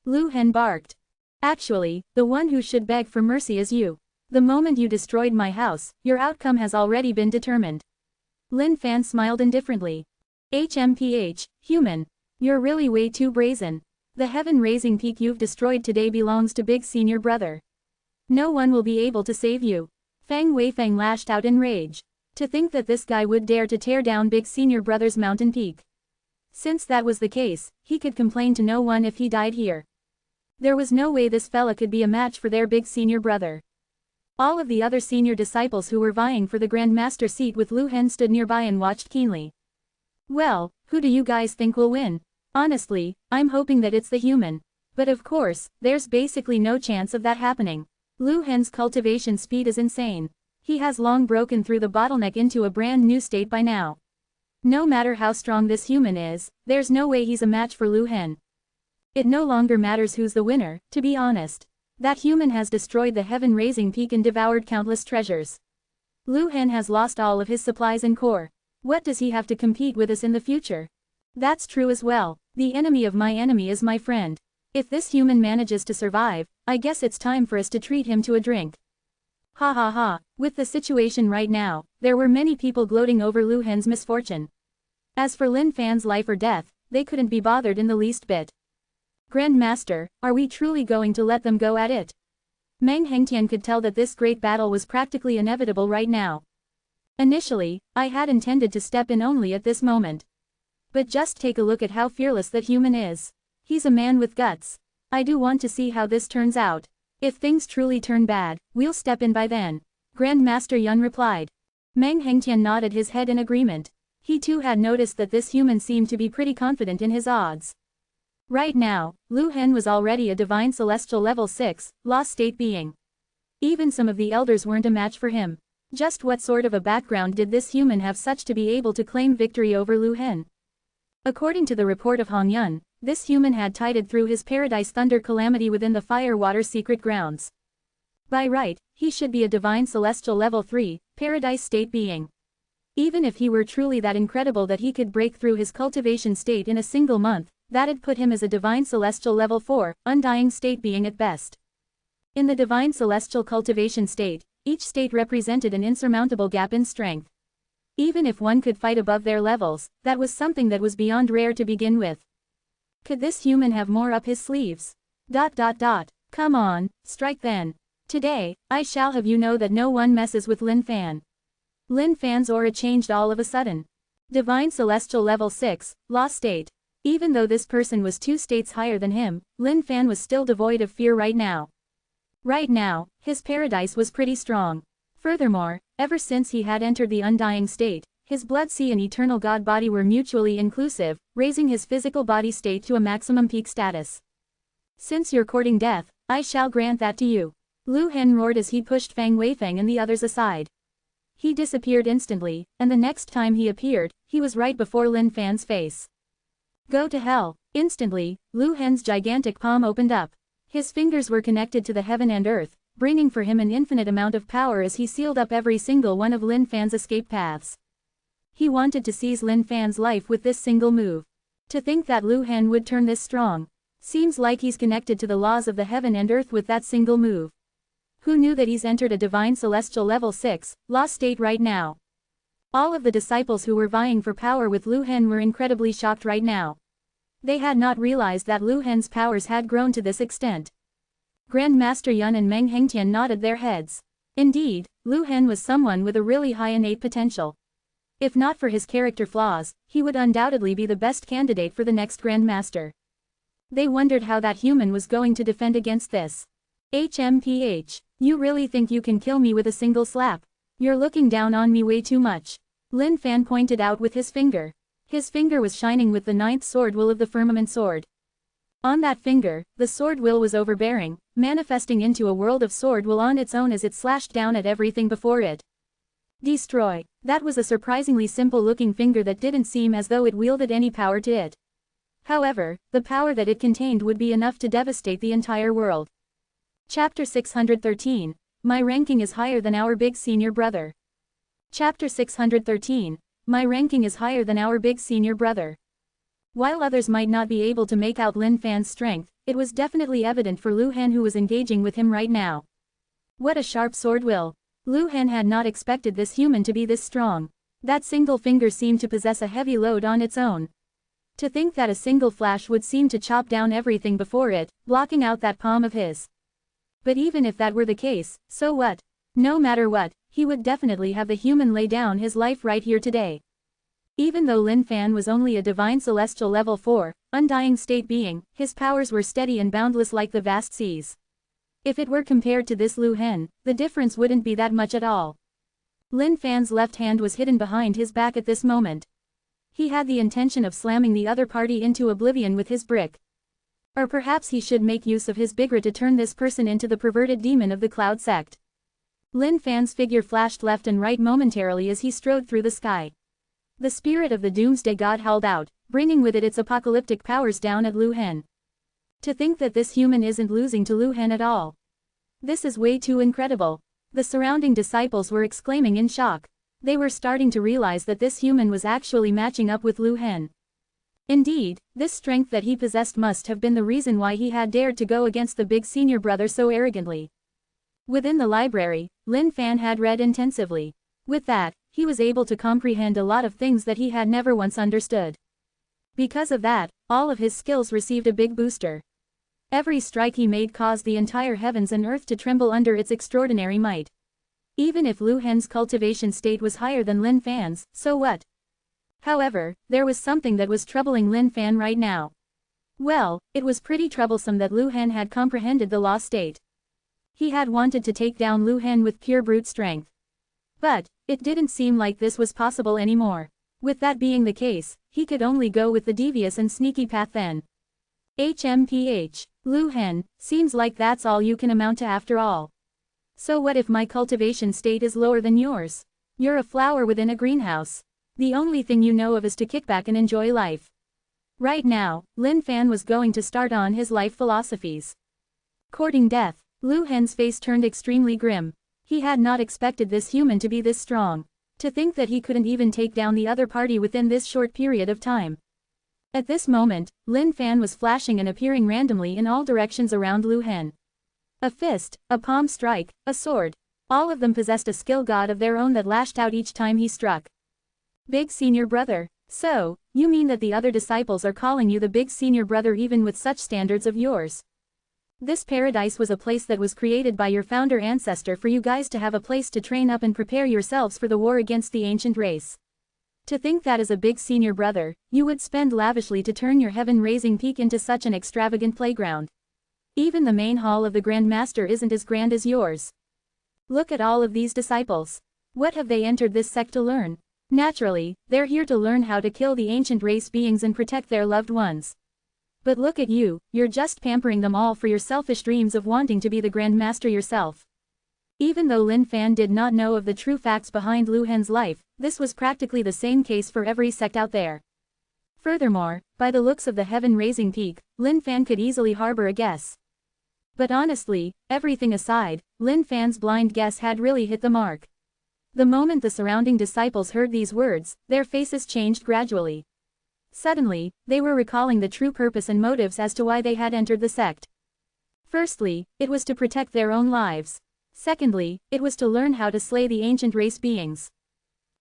Lu Hen barked. Actually, the one who should beg for mercy is you. The moment you destroyed my house, your outcome has already been determined. Lin Fan smiled indifferently. HMPH, human. You're really way too brazen. The heaven-raising peak you've destroyed today belongs to big senior brother. No one will be able to save you. Fang Weifeng lashed out in rage. To think that this guy would dare to tear down big senior brother's mountain peak. Since that was the case, he could complain to no one if he died here. There was no way this fella could be a match for their big senior brother. All of the other senior disciples who were vying for the Grand Master seat with Lu Hen stood nearby and watched keenly. Well, who do you guys think will win? Honestly, I'm hoping that it's the human. But of course, there's basically no chance of that happening. Lu Hen's cultivation speed is insane. He has long broken through the bottleneck into a brand new state by now. No matter how strong this human is, there's no way he's a match for Lu Hen. It no longer matters who's the winner, to be honest. That human has destroyed the heaven-raising peak and devoured countless treasures. Lu Hen has lost all of his supplies and core. What does he have to compete with us in the future? That's true as well. The enemy of my enemy is my friend. If this human manages to survive, I guess it's time for us to treat him to a drink. Ha ha ha. With the situation right now, there were many people gloating over Lu Hen's misfortune. As for Lin Fan's life or death, they couldn't be bothered in the least bit. Grand Master, are we truly going to let them go at it? Meng Hengtian could tell that this great battle was practically inevitable right now. Initially, I had intended to step in only at this moment. But just take a look at how fearless that human is. He's a man with guts. I do want to see how this turns out. If things truly turn bad, we'll step in by then. Grandmaster Yun replied. Meng Hengtian nodded his head in agreement. He too had noticed that this human seemed to be pretty confident in his odds. Right now, Lu Hen was already a divine celestial level 6, lost state being. Even some of the elders weren't a match for him. Just what sort of a background did this human have such to be able to claim victory over Lu Hen? According to the report of Hong Yun, this human had tided through his paradise thunder calamity within the fire-water secret grounds. By right, he should be a divine celestial level 3, paradise state being. Even if he were truly that incredible that he could break through his cultivation state in a single month, that'd put him as a divine celestial level 4, undying state being at best. In the divine celestial cultivation state, each state represented an insurmountable gap in strength. Even if one could fight above their levels, that was something that was beyond rare to begin with. Could this human have more up his sleeves? Come on, strike then. Today, I shall have you know that no one messes with Lin Fan. Lin Fan's aura changed all of a sudden. Divine Celestial Level 6, Lost State. Even though this person was 2 states higher than him, Lin Fan was still devoid of fear right now. Right now, his paradise was pretty strong. Furthermore, ever since he had entered the undying state, his blood sea and eternal god body were mutually inclusive, raising his physical body state to a maximum peak status. Since you're courting death, I shall grant that to you. Lu Hen roared as he pushed Fang Weifeng and the others aside. He disappeared instantly, and the next time he appeared, he was right before Lin Fan's face. Go to hell. Instantly, Lu Hen's gigantic palm opened up. His fingers were connected to the heaven and earth, bringing for him an infinite amount of power as he sealed up every single one of Lin Fan's escape paths. He wanted to seize Lin Fan's life with this single move. To think that Lu Hen would turn this strong. Seems like he's connected to the laws of the heaven and earth with that single move. Who knew that he's entered a divine celestial level 6, lost state right now? All of the disciples who were vying for power with Lu Hen were incredibly shocked right now. They had not realized that Lu Hen's powers had grown to this extent. Grandmaster Yun and Meng Hengtian nodded their heads. Indeed, Lu Hen was someone with a really high innate potential. If not for his character flaws, he would undoubtedly be the best candidate for the next Grandmaster. They wondered how that human was going to defend against this. HMPH. You really think you can kill me with a single slap? You're looking down on me way too much. Lin Fan pointed out with his finger. His finger was shining with the 9th sword will of the firmament sword. On that finger, the sword will was overbearing, manifesting into a world of sword will on its own as it slashed down at everything before it. Destroy. That was a surprisingly simple-looking finger that didn't seem as though it wielded any power to it. However, the power that it contained would be enough to devastate the entire world. Chapter 613. My ranking is higher than our big senior brother. Chapter 613. My ranking is higher than our big senior brother. While others might not be able to make out Lin Fan's strength, it was definitely evident for Lu Hen who was engaging with him right now. What a sharp sword will. Lu Hen had not expected this human to be this strong. That single finger seemed to possess a heavy load on its own. To think that a single flash would seem to chop down everything before it, blocking out that palm of his. But even if that were the case, so what? No matter what, he would definitely have the human lay down his life right here today. Even though Lin Fan was only a divine celestial level 4, undying state being, his powers were steady and boundless like the vast seas. If it were compared to this Lu Hen, the difference wouldn't be that much at all. Lin Fan's left hand was hidden behind his back at this moment. He had the intention of slamming the other party into oblivion with his brick. Or perhaps he should make use of his bigra to turn this person into the perverted demon of the Cloud sect. Lin Fan's figure flashed left and right momentarily as he strode through the sky. The spirit of the Doomsday God howled out, bringing with it its apocalyptic powers down at Lu Hen. To think that this human isn't losing to Lu Hen at all. This is way too incredible. The surrounding disciples were exclaiming in shock. They were starting to realize that this human was actually matching up with Lu Hen. Indeed, this strength that he possessed must have been the reason why he had dared to go against the big senior brother so arrogantly. Within the library, Lin Fan had read intensively. With that, he was able to comprehend a lot of things that he had never once understood. Because of that, all of his skills received a big booster. Every strike he made caused the entire heavens and earth to tremble under its extraordinary might. Even if Lu Hen's cultivation state was higher than Lin Fan's, so what? However, there was something that was troubling Lin Fan right now. Well, it was pretty troublesome that Lu Hen had comprehended the law state. He had wanted to take down Lu Hen with pure brute strength. But, it didn't seem like this was possible anymore. With that being the case, he could only go with the devious and sneaky path then. HMPH. Lu Hen, seems like that's all you can amount to after all. So what if my cultivation state is lower than yours? You're a flower within a greenhouse. The only thing you know of is to kick back and enjoy life. Right now, Lin Fan was going to start on his life philosophies. Courting death. Lu Hen's face turned extremely grim. He had not expected this human to be this strong. To think that he couldn't even take down the other party within this short period of time. At this moment, Lin Fan was flashing and appearing randomly in all directions around Lu Hen. A fist, a palm strike, a sword. All of them possessed a skill god of their own that lashed out each time he struck. Big senior brother. So, you mean that the other disciples are calling you the big senior brother even with such standards of yours? This paradise was a place that was created by your founder ancestor for you guys to have a place to train up and prepare yourselves for the war against the ancient race. To think that as a big senior brother, you would spend lavishly to turn your heaven-raising peak into such an extravagant playground. Even the main hall of the Grand Master isn't as grand as yours. Look at all of these disciples. What have they entered this sect to learn? Naturally, they're here to learn how to kill the ancient race beings and protect their loved ones. But look at you, you're just pampering them all for your selfish dreams of wanting to be the Grand Master yourself. Even though Lin Fan did not know of the true facts behind Lu Hen's life, this was practically the same case for every sect out there. Furthermore, by the looks of the heaven-raising peak, Lin Fan could easily harbor a guess. But honestly, everything aside, Lin Fan's blind guess had really hit the mark. The moment the surrounding disciples heard these words, their faces changed gradually. Suddenly, they were recalling the true purpose and motives as to why they had entered the sect. Firstly, it was to protect their own lives. Secondly, it was to learn how to slay the ancient race beings.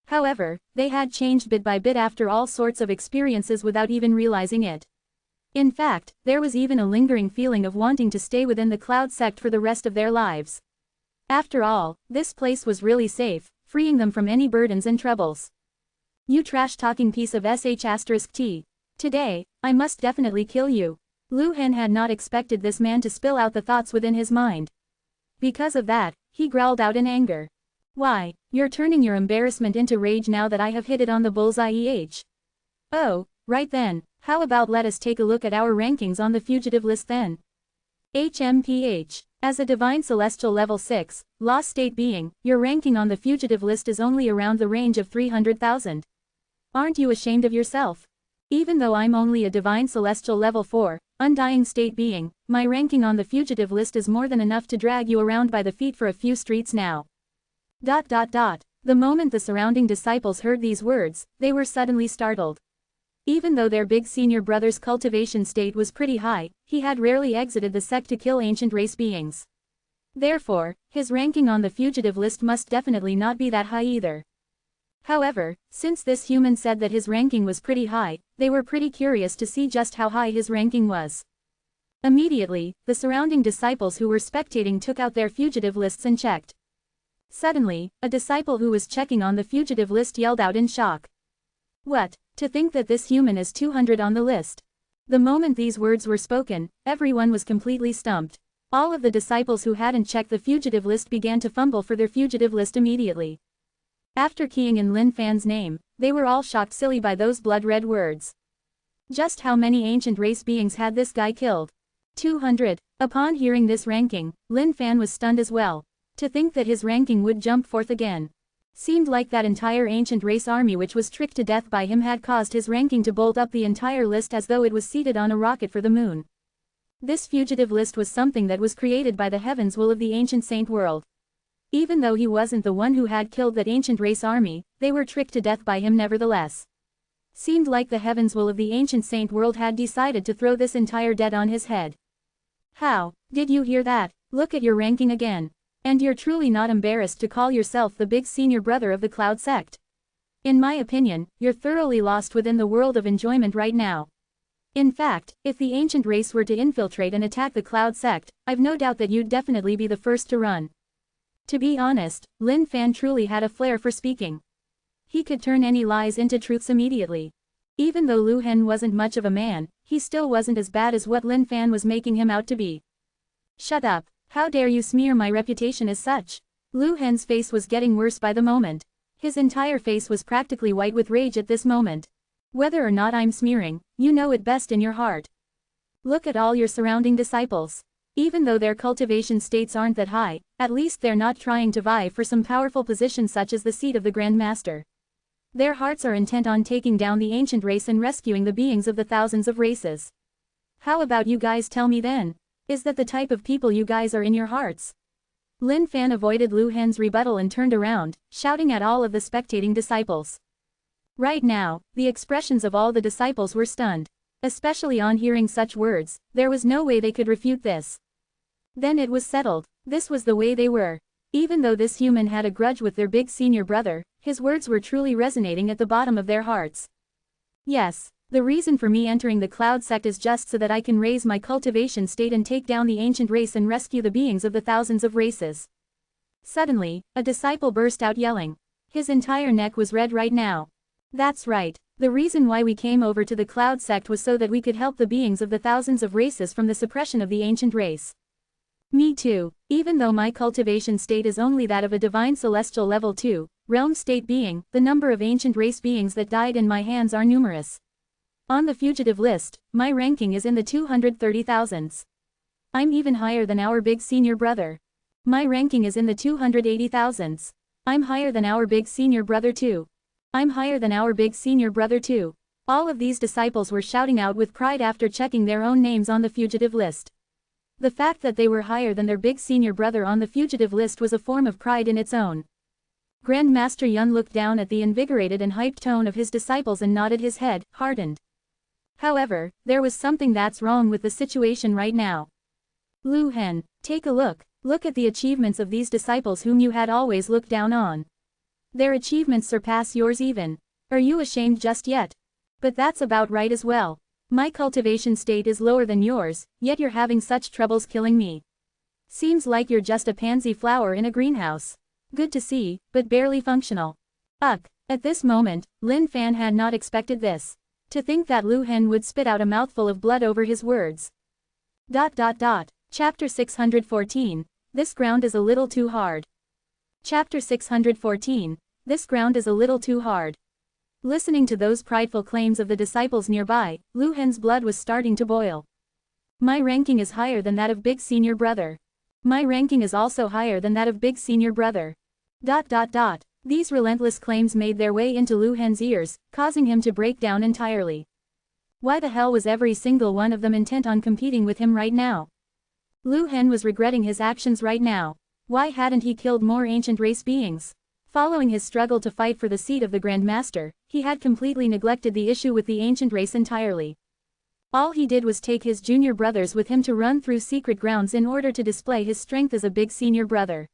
However, they had changed bit by bit after all sorts of experiences without even realizing it. In fact, there was even a lingering feeling of wanting to stay within the Cloud sect for the rest of their lives. After all, this place was really safe, freeing them from any burdens and troubles. You trash-talking piece of sh*t. Today, I must definitely kill you. Lu Hen had not expected this man to spill out the thoughts within his mind. Because of that, he growled out in anger. Why, you're turning your embarrassment into rage now that I have hit it on the bullseye. Oh, right then, how about let us take a look at our rankings on the fugitive list then? HMPH. As a divine celestial level 6, lost state being, your ranking on the fugitive list is only around the range of 300,000. Aren't you ashamed of yourself? Even though I'm only a divine celestial level 4, undying state being, my ranking on the fugitive list is more than enough to drag you around by the feet for a few streets now. The moment the surrounding disciples heard these words, they were suddenly startled. Even though their big senior brother's cultivation state was pretty high, he had rarely exited the sect to kill ancient race beings. Therefore, his ranking on the fugitive list must definitely not be that high either. However, since this human said that his ranking was pretty high, they were pretty curious to see just how high his ranking was. Immediately, the surrounding disciples who were spectating took out their fugitive lists and checked. Suddenly, a disciple who was checking on the fugitive list yelled out in shock. What? To think that this human is 200 on the list. The moment these words were spoken, everyone was completely stumped. All of the disciples who hadn't checked the fugitive list began to fumble for their fugitive list immediately. After keying in Lin Fan's name, they were all shocked silly by those blood-red words. Just how many ancient race beings had this guy killed? 200. Upon hearing this ranking, Lin Fan was stunned as well. To think that his ranking would jump forth again. Seemed like that entire ancient race army which was tricked to death by him had caused his ranking to bolt up the entire list as though it was seated on a rocket for the moon. This fugitive list was something that was created by the heavens will of the ancient saint world. Even though he wasn't the one who had killed that ancient race army, they were tricked to death by him nevertheless. Seemed like the heavens will of the ancient saint world had decided to throw this entire debt on his head. How? Did you hear that? Look at your ranking again. And you're truly not embarrassed to call yourself the big senior brother of the Cloud sect. In my opinion, you're thoroughly lost within the world of enjoyment right now. In fact, if the ancient race were to infiltrate and attack the Cloud sect, I've no doubt that you'd definitely be the first to run. To be honest, Lin Fan truly had a flair for speaking. He could turn any lies into truths immediately. Even though Lu Hen wasn't much of a man, he still wasn't as bad as what Lin Fan was making him out to be. Shut up, how dare you smear my reputation as such? Lu Hen's face was getting worse by the moment. His entire face was practically white with rage at this moment. Whether or not I'm smearing, you know it best in your heart. Look at all your surrounding disciples. Even though their cultivation states aren't that high, at least they're not trying to vie for some powerful position such as the seat of the Grand Master. Their hearts are intent on taking down the ancient race and rescuing the beings of the thousands of races. How about you guys tell me then? Is that the type of people you guys are in your hearts? Lin Fan avoided Lu Hen's rebuttal and turned around, shouting at all of the spectating disciples. Right now, the expressions of all the disciples were stunned. Especially on hearing such words, there was no way they could refute this. Then it was settled. This was the way they were. Even though this human had a grudge with their big senior brother, his words were truly resonating at the bottom of their hearts. Yes, the reason for me entering the Cloud Sect is just so that I can raise my cultivation state and take down the ancient race and rescue the beings of the thousands of races. Suddenly, a disciple burst out yelling. His entire neck was red right now. That's right, the reason why we came over to the Cloud Sect was so that we could help the beings of the thousands of races from the suppression of the ancient race. Me too, even though my cultivation state is only that of a divine celestial level 2, realm state being, the number of ancient race beings that died in my hands are numerous. On the fugitive list, my ranking is in the 230,000s. I'm even higher than our big senior brother. My ranking is in the 280,000s. I'm higher than our big senior brother too. I'm higher than our big senior brother too. All of these disciples were shouting out with pride after checking their own names on the fugitive list. The fact that they were higher than their big senior brother on the fugitive list was a form of pride in its own. Grand Master Yun looked down at the invigorated and hyped tone of his disciples and nodded his head, heartened. However, there was something that's wrong with the situation right now. Lu Hen, take a look. Look at the achievements of these disciples whom you had always looked down on. Their achievements surpass yours even. Are you ashamed just yet? But that's about right as well. My cultivation state is lower than yours, yet you're having such troubles killing me. Seems like you're just a pansy flower in a greenhouse. Good to see, but barely functional. Ugh. At this moment, Lin Fan had not expected this. To think that Lu Hen would spit out a mouthful of blood over his words. Chapter 614. This ground is a little too hard. Chapter 614. This ground is a little too hard. Listening to those prideful claims of the disciples nearby, Lu Hen's blood was starting to boil. My ranking is higher than that of big senior brother. My ranking is also higher than that of big senior brother. These relentless claims made their way into Lu Hen's ears, causing him to break down entirely. Why the hell was every single one of them intent on competing with him right now? Lu Hen was regretting his actions right now. Why hadn't he killed more ancient race beings? Following his struggle to fight for the seat of the Grand Master, he had completely neglected the issue with the ancient race entirely. All he did was take his junior brothers with him to run through secret grounds in order to display his strength as a big senior brother.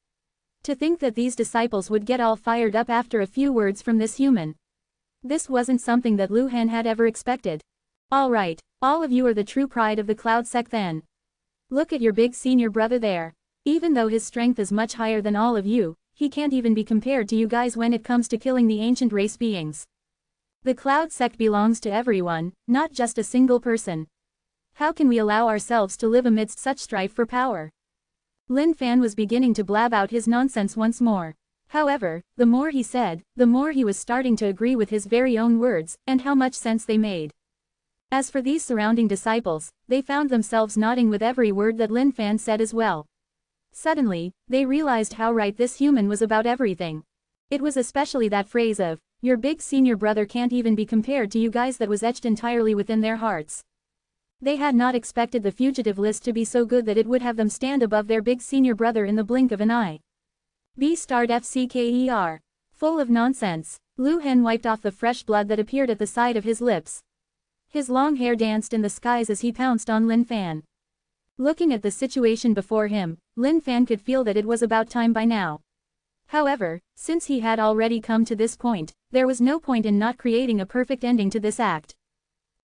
To think that these disciples would get all fired up after a few words from this human. This wasn't something that Lu Hen had ever expected. Alright, all of you are the true pride of the Cloud Sect then. Look at your big senior brother there. Even though his strength is much higher than all of you, he can't even be compared to you guys when it comes to killing the ancient race beings. The Cloud Sect belongs to everyone, not just a single person. How can we allow ourselves to live amidst such strife for power? Lin Fan was beginning to blab out his nonsense once more. However, the more he said, the more he was starting to agree with his very own words, and how much sense they made. As for these surrounding disciples, they found themselves nodding with every word that Lin Fan said as well. Suddenly, they realized how right this human was about everything. It was especially that phrase of, your big senior brother can't even be compared to you guys that was etched entirely within their hearts. They had not expected the fugitive list to be so good that it would have them stand above their big senior brother in the blink of an eye. B*FCKER. Full of nonsense, Lu Hen wiped off the fresh blood that appeared at the side of his lips. His long hair danced in the skies as he pounced on Lin Fan. Looking at the situation before him, Lin Fan could feel that it was about time by now. However, since he had already come to this point, there was no point in not creating a perfect ending to this act.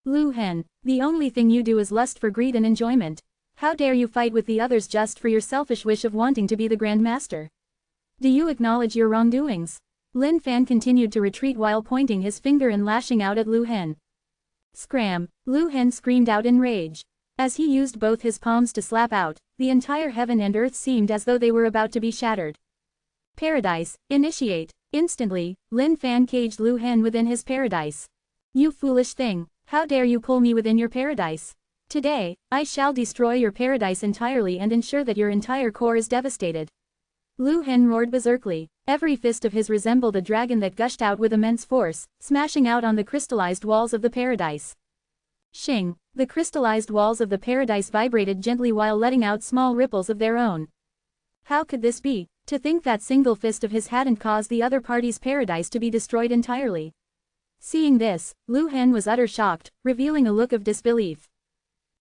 Lu Hen, the only thing you do is lust for greed and enjoyment. How dare you fight with the others just for your selfish wish of wanting to be the Grand Master? Do you acknowledge your wrongdoings? Lin Fan continued to retreat while pointing his finger and lashing out at Lu Hen. Scram! Lu Hen screamed out in rage. As he used both his palms to slap out, the entire heaven and earth seemed as though they were about to be shattered. Paradise, initiate! Instantly, Lin Fan caged Lu Hen within his paradise. You foolish thing, how dare you pull me within your paradise? Today, I shall destroy your paradise entirely and ensure that your entire core is devastated. Lu Hen roared berserkly. Every fist of his resembled a dragon that gushed out with immense force, smashing out on the crystallized walls of the paradise. Shing! The crystallized walls of the paradise vibrated gently while letting out small ripples of their own. How could this be? To think that single fist of his hadn't caused the other party's paradise to be destroyed entirely. Seeing this, Lu Hen was utter shocked, revealing a look of disbelief.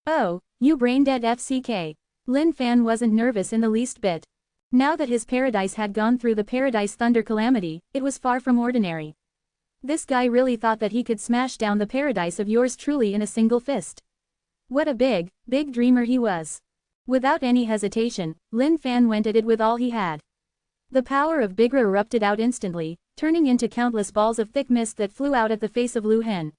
Oh, you brain-dead FCK. Lin Fan wasn't nervous in the least bit. Now that his paradise had gone through the Paradise Thunder calamity, it was far from ordinary. This guy really thought that he could smash down the paradise of yours truly in a single fist. What a big dreamer he was. Without any hesitation, Lin Fan went at it with all he had. The power of Bigra erupted out instantly, turning into countless balls of thick mist that flew out at the face of Lu Hen.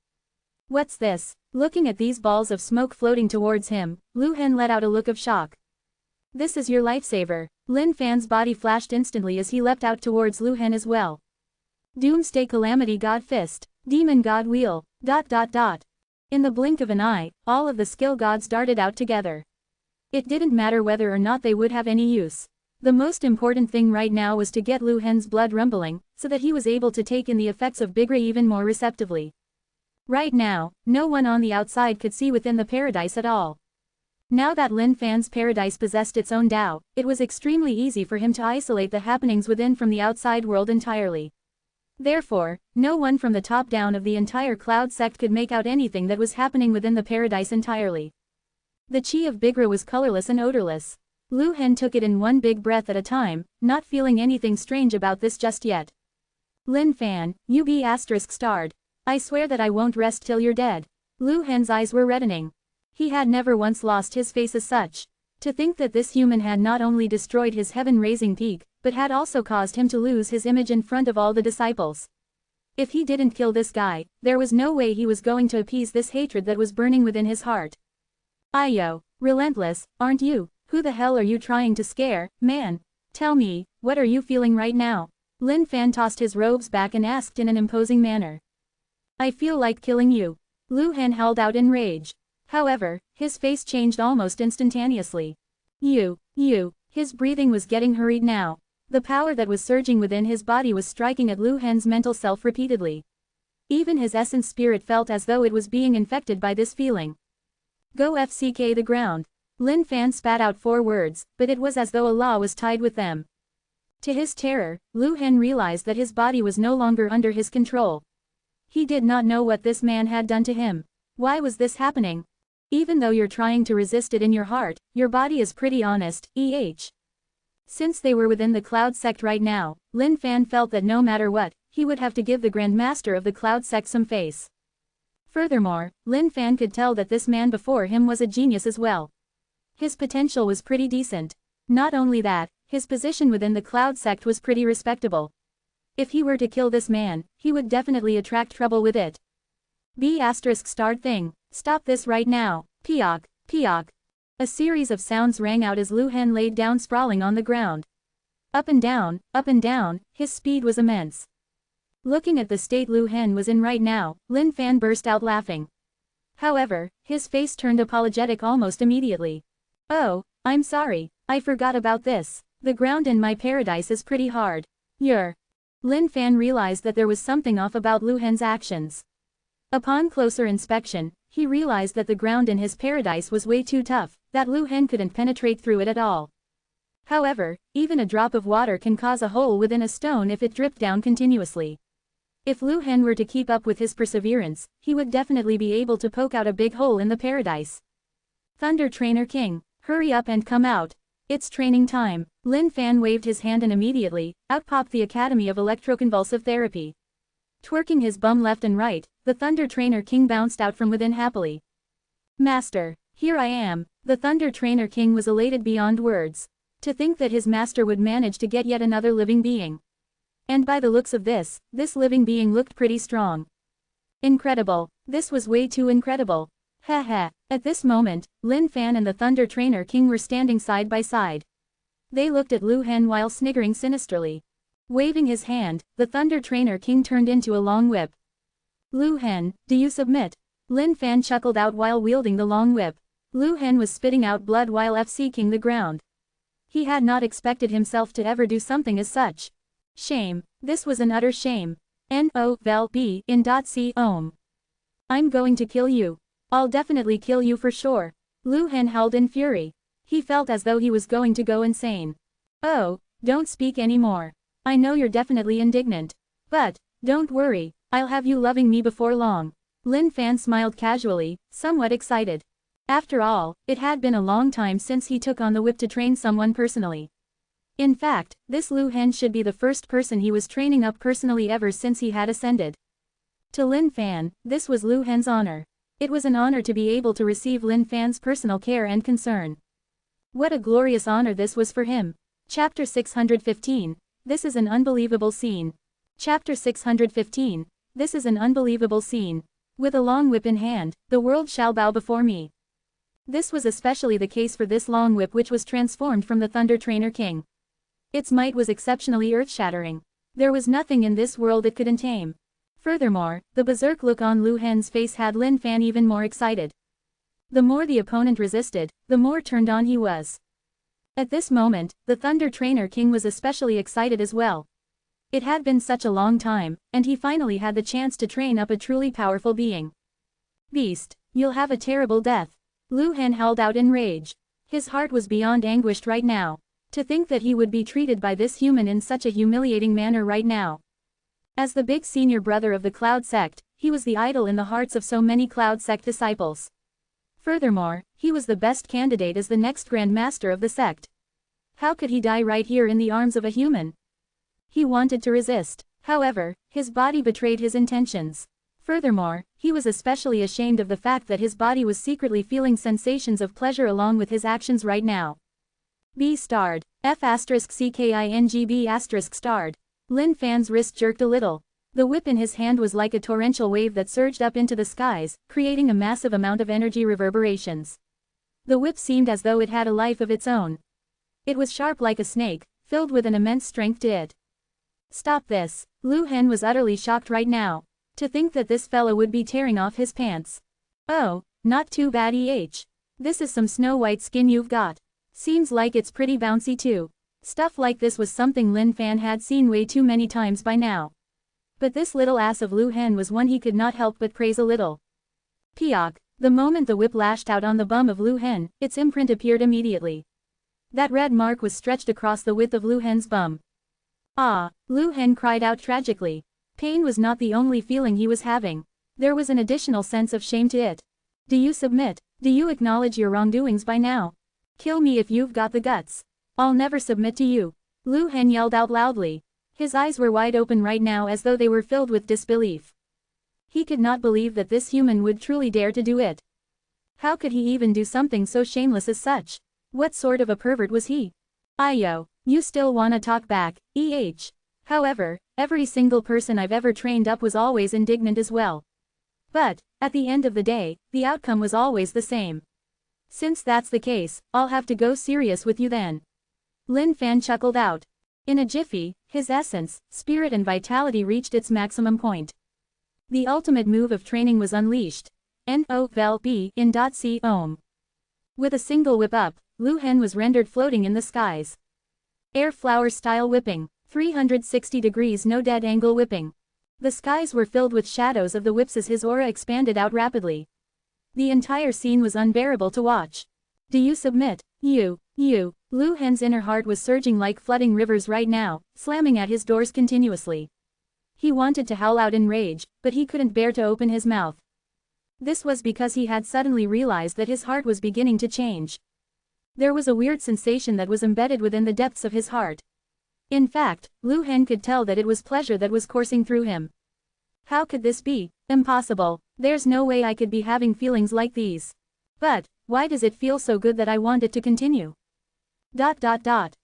What's this? Looking at these balls of smoke floating towards him, Lu Hen let out a look of shock. This is your lifesaver. Lin Fan's body flashed instantly as he leapt out towards Lu Hen as well. Doomsday Calamity God Fist, Demon God Wheel, ... In the blink of an eye, all of the skill gods darted out together. It didn't matter whether or not they would have any use. The most important thing right now was to get Lu Hen's blood rumbling, so that he was able to take in the effects of Bigra even more receptively. Right now, no one on the outside could see within the paradise at all. Now that Lin Fan's paradise possessed its own Tao, it was extremely easy for him to isolate the happenings within from the outside world entirely. Therefore, no one from the top down of the entire cloud sect could make out anything that was happening within the paradise entirely. The chi of Bigra was colorless and odorless. Lu Hen took it in one big breath at a time, not feeling anything strange about this just yet. Lin Fan, you be *starred. I swear that I won't rest till you're dead. Lu Hen's eyes were reddening. He had never once lost his face as such. To think that this human had not only destroyed his heaven-raising peak, but had also caused him to lose his image in front of all the disciples. If he didn't kill this guy, there was no way he was going to appease this hatred that was burning within his heart. Ayo, relentless, aren't you? Who the hell are you trying to scare, man? Tell me, what are you feeling right now? Lin Fan tossed his robes back and asked in an imposing manner. I feel like killing you. Lu Hen howled out in rage. However, his face changed almost instantaneously. His breathing was getting hurried now. The power that was surging within his body was striking at Lu Hen's mental self repeatedly. Even his essence spirit felt as though it was being infected by this feeling. Go FCK the ground. Lin Fan spat out 4 words, but it was as though a law was tied with them. To his terror, Lu Hen realized that his body was no longer under his control. He did not know what this man had done to him. Why was this happening? Even though you're trying to resist it in your heart, your body is pretty honest, Since they were within the Cloud Sect right now, Lin Fan felt that no matter what, he would have to give the Grand Master of the Cloud Sect some face. Furthermore, Lin Fan could tell that this man before him was a genius as well. His potential was pretty decent. Not only that, his position within the Cloud Sect was pretty respectable. If he were to kill this man, he would definitely attract trouble with it. *** thing. Stop this right now. Piok, piok. A series of sounds rang out as Lu Hen laid down sprawling on the ground. Up and down, his speed was immense. Looking at the state Lu Hen was in right now, Lin Fan burst out laughing. However, his face turned apologetic almost immediately. Oh, I'm sorry, I forgot about this. The ground in my paradise is pretty hard. Lin Fan realized that there was something off about Lu Hen's actions. Upon closer inspection, he realized that the ground in his paradise was way too tough, that Lu Hen couldn't penetrate through it at all. However, even a drop of water can cause a hole within a stone if it dripped down continuously. If Lu Hen were to keep up with his perseverance, he would definitely be able to poke out a big hole in the paradise. Thunder Trainer King, hurry up and come out. It's training time. Lin Fan waved his hand and immediately, out popped the Academy of Electroconvulsive Therapy. Twerking his bum left and right, the Thunder Trainer King bounced out from within happily. Master, here I am. The Thunder Trainer King was elated beyond words. To think that his master would manage to get yet another living being. And by the looks of this living being looked pretty strong. Incredible. This was way too incredible. Haha. At this moment, Lin Fan and the Thunder Trainer King were standing side by side. They looked at Lu Hen while sniggering sinisterly. Waving his hand, the Thunder Trainer King turned into a long whip. Lu Hen, do you submit? Lin Fan chuckled out while wielding the long whip. Lu Hen was spitting out blood while FC-king the ground. He had not expected himself to ever do something as such. Shame. This was an utter shame. N-O-V-E in .c ohm. I'm going to kill you. I'll definitely kill you for sure. Lu Hen howled in fury. He felt as though he was going to go insane. Oh, don't speak anymore. I know you're definitely indignant. But, don't worry, I'll have you loving me before long. Lin Fan smiled casually, somewhat excited. After all, it had been a long time since he took on the whip to train someone personally. In fact, this Lu Hen should be the first person he was training up personally ever since he had ascended. To Lin Fan, this was Lu Hen's honor. It was an honor to be able to receive Lin Fan's personal care and concern. What a glorious honor this was for him. Chapter 615. This is an unbelievable scene. Chapter 615. This is an unbelievable scene. With a long whip in hand, the world shall bow before me. This was especially the case for this long whip which was transformed from the Thunder Trainer King. Its might was exceptionally earth-shattering. There was nothing in this world it could tame. Furthermore, the berserk look on Lu Hen's face had Lin Fan even more excited. The more the opponent resisted, the more turned on he was. At this moment, the Thunder Trainer King was especially excited as well. It had been such a long time, and he finally had the chance to train up a truly powerful being. Beast, you'll have a terrible death. Lu Hen howled out in rage. His heart was beyond anguished right now. To think that he would be treated by this human in such a humiliating manner right now. As the big senior brother of the Cloud Sect, he was the idol in the hearts of so many Cloud Sect disciples. Furthermore, he was the best candidate as the next Grand Master of the sect. How could he die right here in the arms of a human? He wanted to resist. However, his body betrayed his intentions. Furthermore, he was especially ashamed of the fact that his body was secretly feeling sensations of pleasure along with his actions right now. B starred. F***CKINGB** starred. Lin Fan's wrist jerked a little. The whip in his hand was like a torrential wave that surged up into the skies, creating a massive amount of energy reverberations. The whip seemed as though it had a life of its own. It was sharp like a snake, filled with an immense strength to it. Stop this. Lu Hen was utterly shocked right now. To think that this fella would be tearing off his pants. Oh, not too bad This is some snow white skin you've got. Seems like it's pretty bouncy too. Stuff like this was something Lin Fan had seen way too many times by now. But this little ass of Lu Hen was one he could not help but praise a little. Peok. The moment the whip lashed out on the bum of Lu Hen, its imprint appeared immediately. That red mark was stretched across the width of Lu Hen's bum. Ah! Lu Hen cried out tragically. Pain was not the only feeling he was having. There was an additional sense of shame to it. Do you submit? Do you acknowledge your wrongdoings by now? Kill me if you've got the guts. I'll never submit to you. Lu Hen yelled out loudly. His eyes were wide open right now as though they were filled with disbelief. He could not believe that this human would truly dare to do it. How could he even do something so shameless as such? What sort of a pervert was he? Ayo, you still wanna talk back, However, every single person I've ever trained up was always indignant as well. But, at the end of the day, the outcome was always the same. Since that's the case, I'll have to go serious with you then. Lin Fan chuckled out. In a jiffy, his essence, spirit and vitality reached its maximum point. The ultimate move of training was unleashed. N-O-V-E in .c ohm. With a single whip up, Lu Hen was rendered floating in the skies. Air flower style whipping, 360 degrees no dead angle whipping. The skies were filled with shadows of the whips as his aura expanded out rapidly. The entire scene was unbearable to watch. Do you submit? You. Lu Hen's inner heart was surging like flooding rivers right now, slamming at his doors continuously. He wanted to howl out in rage, but he couldn't bear to open his mouth. This was because he had suddenly realized that his heart was beginning to change. There was a weird sensation that was embedded within the depths of his heart. In fact, Lu Hen could tell that it was pleasure that was coursing through him. How could this be? Impossible. There's no way I could be having feelings like these. But, why does it feel so good that I want it to continue?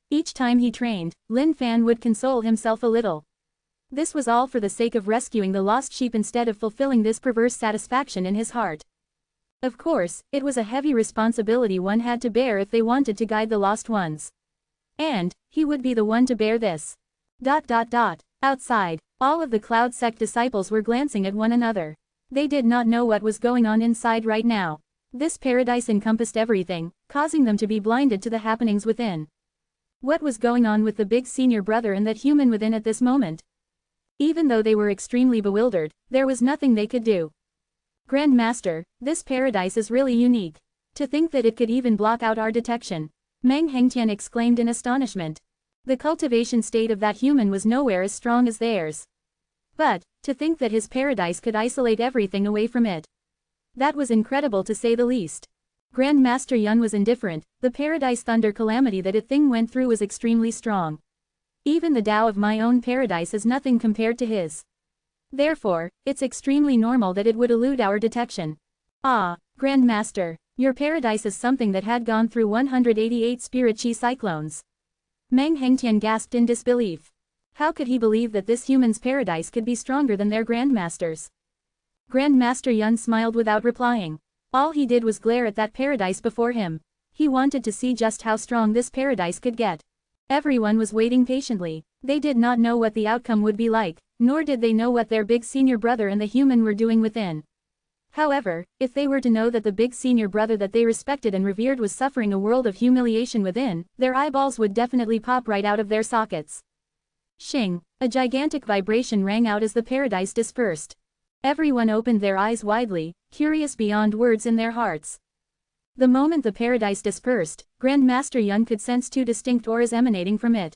Each time he trained, Lin Fan would console himself a little. This was all for the sake of rescuing the lost sheep instead of fulfilling this perverse satisfaction in his heart. Of course, it was a heavy responsibility one had to bear if they wanted to guide the lost ones. And, he would be the one to bear this. Outside, all of the Cloud Sect disciples were glancing at one another. They did not know what was going on inside right now. This paradise encompassed everything, causing them to be blinded to the happenings within. What was going on with the big senior brother and that human within at this moment? Even though they were extremely bewildered, there was nothing they could do. Grand Master, this paradise is really unique. To think that it could even block out our detection. Meng Hengtian exclaimed in astonishment. The cultivation state of that human was nowhere as strong as theirs. But, to think that his paradise could isolate everything away from it. That was incredible to say the least. Grand Master Yun was indifferent, the paradise thunder calamity that it thing went through was extremely strong. Even the Tao of my own paradise is nothing compared to his. Therefore, it's extremely normal that it would elude our detection. Ah, Grand Master, your paradise is something that had gone through 188 spirit chi cyclones. Meng Hengtian gasped in disbelief. How could he believe that this human's paradise could be stronger than their Grandmaster's? Grand Master Yun smiled without replying. All he did was glare at that paradise before him. He wanted to see just how strong this paradise could get. Everyone was waiting patiently. They did not know what the outcome would be like, nor did they know what their big senior brother and the human were doing within. However, if they were to know that the big senior brother that they respected and revered was suffering a world of humiliation within, their eyeballs would definitely pop right out of their sockets. Shing, a gigantic vibration rang out as the paradise dispersed. Everyone opened their eyes widely, curious beyond words in their hearts. The moment the paradise dispersed, Grand Master Yun could sense two distinct auras emanating from it.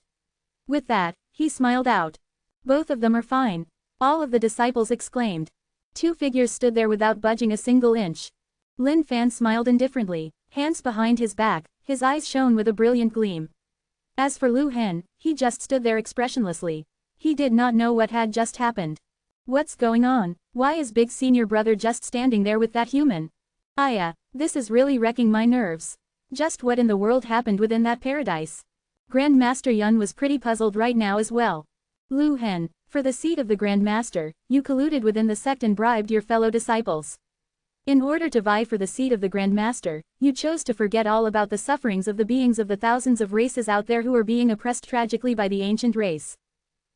With that, he smiled out. Both of them are fine. All of the disciples exclaimed. Two figures stood there without budging a single inch. Lin Fan smiled indifferently, hands behind his back, his eyes shone with a brilliant gleam. As for Lu Hen, he just stood there expressionlessly. He did not know what had just happened. What's going on? Why is big senior brother just standing there with that human? This is really wrecking my nerves. Just what in the world happened within that paradise? Grand Master Yun was pretty puzzled right now as well. Lu Hen, for the seat of the Grand Master, you colluded within the sect and bribed your fellow disciples. In order to vie for the seat of the Grand Master, you chose to forget all about the sufferings of the beings of the thousands of races out there who are being oppressed tragically by the ancient race.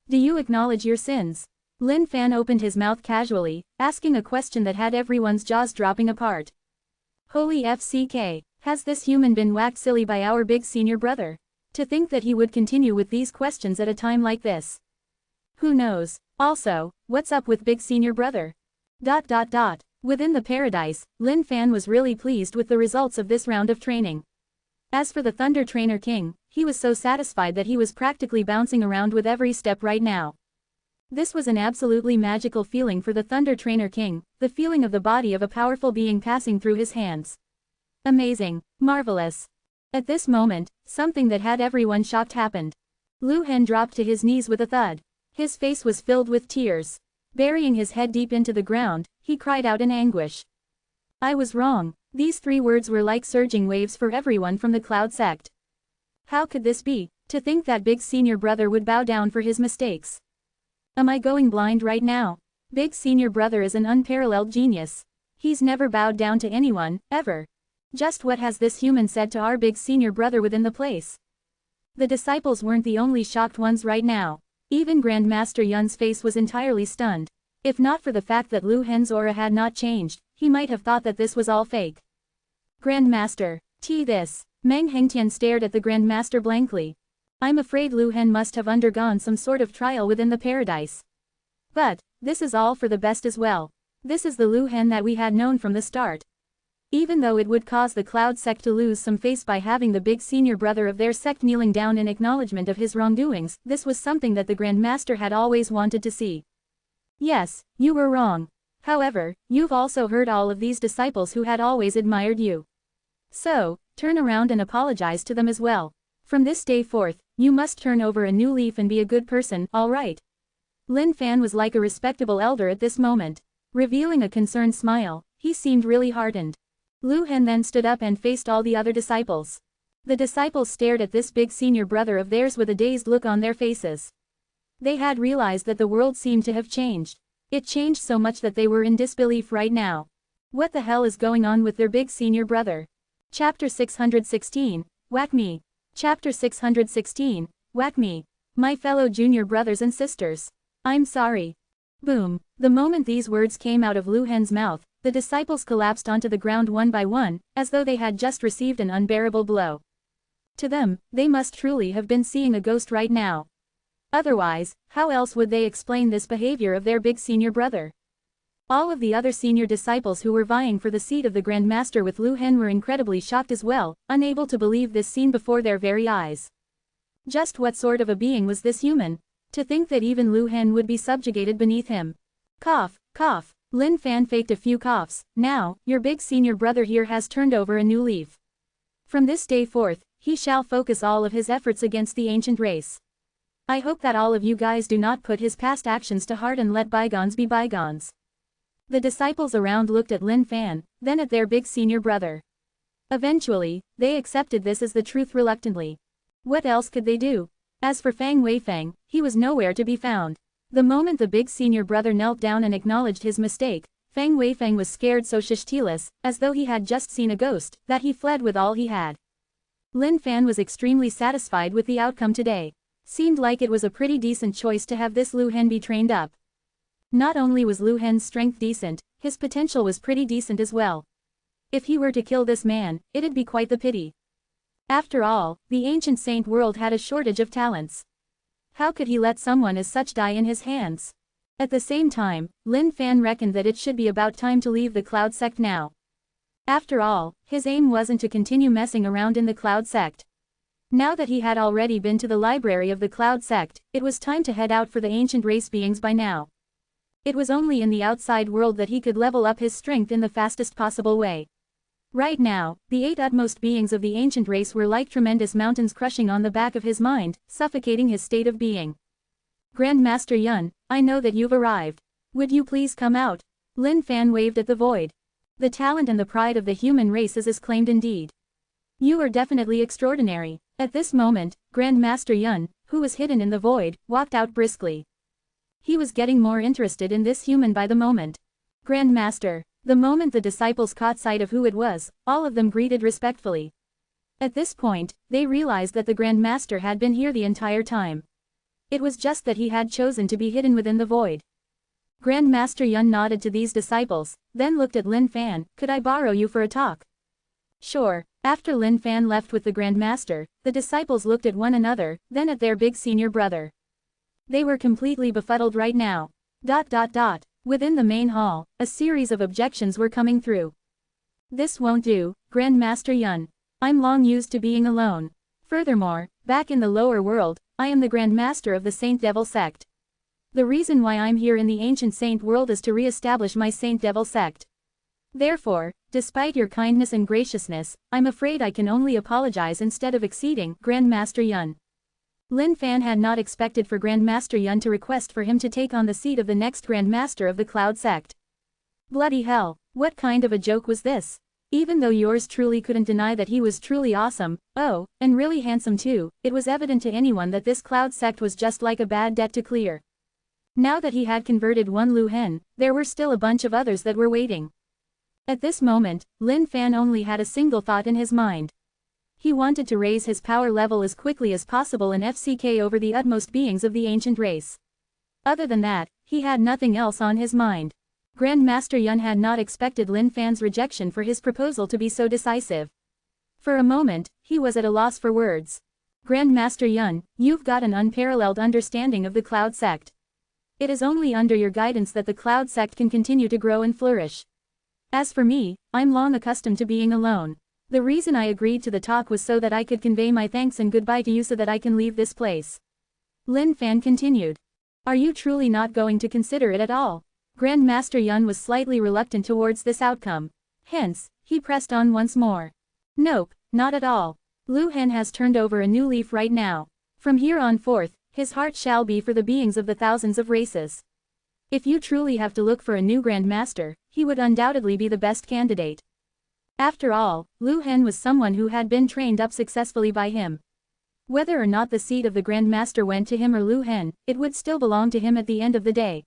Do you acknowledge your sins? Lin Fan opened his mouth casually, asking a question that had everyone's jaws dropping apart. Holy FCK, has this human been whacked silly by our big senior brother? To think that he would continue with these questions at a time like this. Who knows? Also, what's up with big senior brother? Within the paradise, Lin Fan was really pleased with the results of this round of training. As for the Thunder Trainer King, he was so satisfied that he was practically bouncing around with every step right now. This was an absolutely magical feeling for the Thunder Trainer King, the feeling of the body of a powerful being passing through his hands. Amazing, marvelous. At this moment, something that had everyone shocked happened. Lu Hen dropped to his knees with a thud. His face was filled with tears. Burying his head deep into the ground, he cried out in anguish. I was wrong. These three words were like surging waves for everyone from the Cloud Sect. How could this be? To think that big senior brother would bow down for his mistakes. Am I going blind right now? Big senior brother is an unparalleled genius. He's never bowed down to anyone, ever. Just what has this human said to our big senior brother within the place? The disciples weren't the only shocked ones right now. Even Grand Master Yun's face was entirely stunned. If not for the fact that Lu Hen's aura had not changed, he might have thought that this was all fake. Grand Master, this. Meng Hengtian stared at the Grand Master blankly. I'm afraid Lu Hen must have undergone some sort of trial within the paradise. But, this is all for the best as well. This is the Lu Hen that we had known from the start. Even though it would cause the Cloud Sect to lose some face by having the big senior brother of their sect kneeling down in acknowledgement of his wrongdoings, this was something that the Grand Master had always wanted to see. Yes, you were wrong. However, you've also heard all of these disciples who had always admired you. So, turn around and apologize to them as well. From this day forth, you must turn over a new leaf and be a good person, alright? Lin Fan was like a respectable elder at this moment. Revealing a concerned smile, he seemed really heartened. Lu Hen then stood up and faced all the other disciples. The disciples stared at this big senior brother of theirs with a dazed look on their faces. They had realized that the world seemed to have changed. It changed so much that they were in disbelief right now. What the hell is going on with their big senior brother? Chapter 616, Whack Me. Chapter 616, Whack Me. My fellow junior brothers and sisters. I'm sorry. Boom. The moment these words came out of Lu Hen's mouth, the disciples collapsed onto the ground one by one, as though they had just received an unbearable blow. To them, they must truly have been seeing a ghost right now. Otherwise, how else would they explain this behavior of their big senior brother? All of the other senior disciples who were vying for the seat of the Grand Master with Lu Hen were incredibly shocked as well, unable to believe this scene before their very eyes. Just what sort of a being was this human? To think that even Lu Hen would be subjugated beneath him. Cough, cough. Lin Fan faked a few coughs. Now, your big senior brother here has turned over a new leaf. From this day forth, he shall focus all of his efforts against the ancient race. I hope that all of you guys do not put his past actions to heart and let bygones be bygones. The disciples around looked at Lin Fan, then at their big senior brother. Eventually, they accepted this as the truth reluctantly. What else could they do? As for Fang Weifeng, he was nowhere to be found. The moment the big senior brother knelt down and acknowledged his mistake, Fang Weifeng was scared so shishtilas, as though he had just seen a ghost, that he fled with all he had. Lin Fan was extremely satisfied with the outcome today. Seemed like it was a pretty decent choice to have this Lu Hen be trained up. Not only was Lu Hen's strength decent, his potential was pretty decent as well. If he were to kill this man, it'd be quite the pity. After all, the ancient saint world had a shortage of talents. How could he let someone as such die in his hands? At the same time, Lin Fan reckoned that it should be about time to leave the Cloud Sect now. After all, his aim wasn't to continue messing around in the Cloud Sect. Now that he had already been to the library of the Cloud Sect, it was time to head out for the ancient race beings by now. It was only in the outside world that he could level up his strength in the fastest possible way. Right now, the 8 utmost beings of the ancient race were like tremendous mountains crushing on the back of his mind, suffocating his state of being. Grand Master Yun, I know that you've arrived. Would you please come out? Lin Fan waved at the void. The talent and the pride of the human race is claimed indeed. You are definitely extraordinary. At this moment, Grand Master Yun, who was hidden in the void, walked out briskly. He was getting more interested in this human by the moment. Grand Master. The moment the disciples caught sight of who it was, all of them greeted respectfully. At this point, they realized that the Grand Master had been here the entire time. It was just that he had chosen to be hidden within the void. Grand Master Yun nodded to these disciples, then looked at Lin Fan. Could I borrow you for a talk? Sure. After Lin Fan left with the Grand Master, the disciples looked at one another, then at their big senior brother. They were completely befuddled right now. Within the main hall, a series of objections were coming through. This won't do, Grand Master Yun. I'm long used to being alone. Furthermore, back in the lower world, I am the Grand Master of the Saint Devil sect. The reason why I'm here in the ancient saint world is to re-establish my Saint Devil sect. Therefore, despite your kindness and graciousness, I'm afraid I can only apologize instead of acceding, Grand Master Yun. Lin Fan had not expected for Grand Master Yun to request for him to take on the seat of the next Grand Master of the Cloud Sect. Bloody hell, what kind of a joke was this? Even though yours truly couldn't deny that he was truly awesome, oh, and really handsome too, it was evident to anyone that this Cloud Sect was just like a bad debt to clear. Now that he had converted one Lu Hen, there were still a bunch of others that were waiting. At this moment, Lin Fan only had a single thought in his mind. He wanted to raise his power level as quickly as possible and FCK over the utmost beings of the ancient race. Other than that, he had nothing else on his mind. Grand Master Yun had not expected Lin Fan's rejection for his proposal to be so decisive. For a moment, he was at a loss for words. Grand Master Yun, you've got an unparalleled understanding of the Cloud Sect. It is only under your guidance that the Cloud Sect can continue to grow and flourish. As for me, I'm long accustomed to being alone. The reason I agreed to the talk was so that I could convey my thanks and goodbye to you so that I can leave this place. Lin Fan continued. Are you truly not going to consider it at all? Grand Master Yun was slightly reluctant towards this outcome. Hence, he pressed on once more. Nope, not at all. Lu Hen has turned over a new leaf right now. From here on forth, his heart shall be for the beings of the thousands of races. If you truly have to look for a new Grand Master, he would undoubtedly be the best candidate. After all, Lu Hen was someone who had been trained up successfully by him. Whether or not the seat of the Grand Master went to him or Lu Hen, it would still belong to him at the end of the day.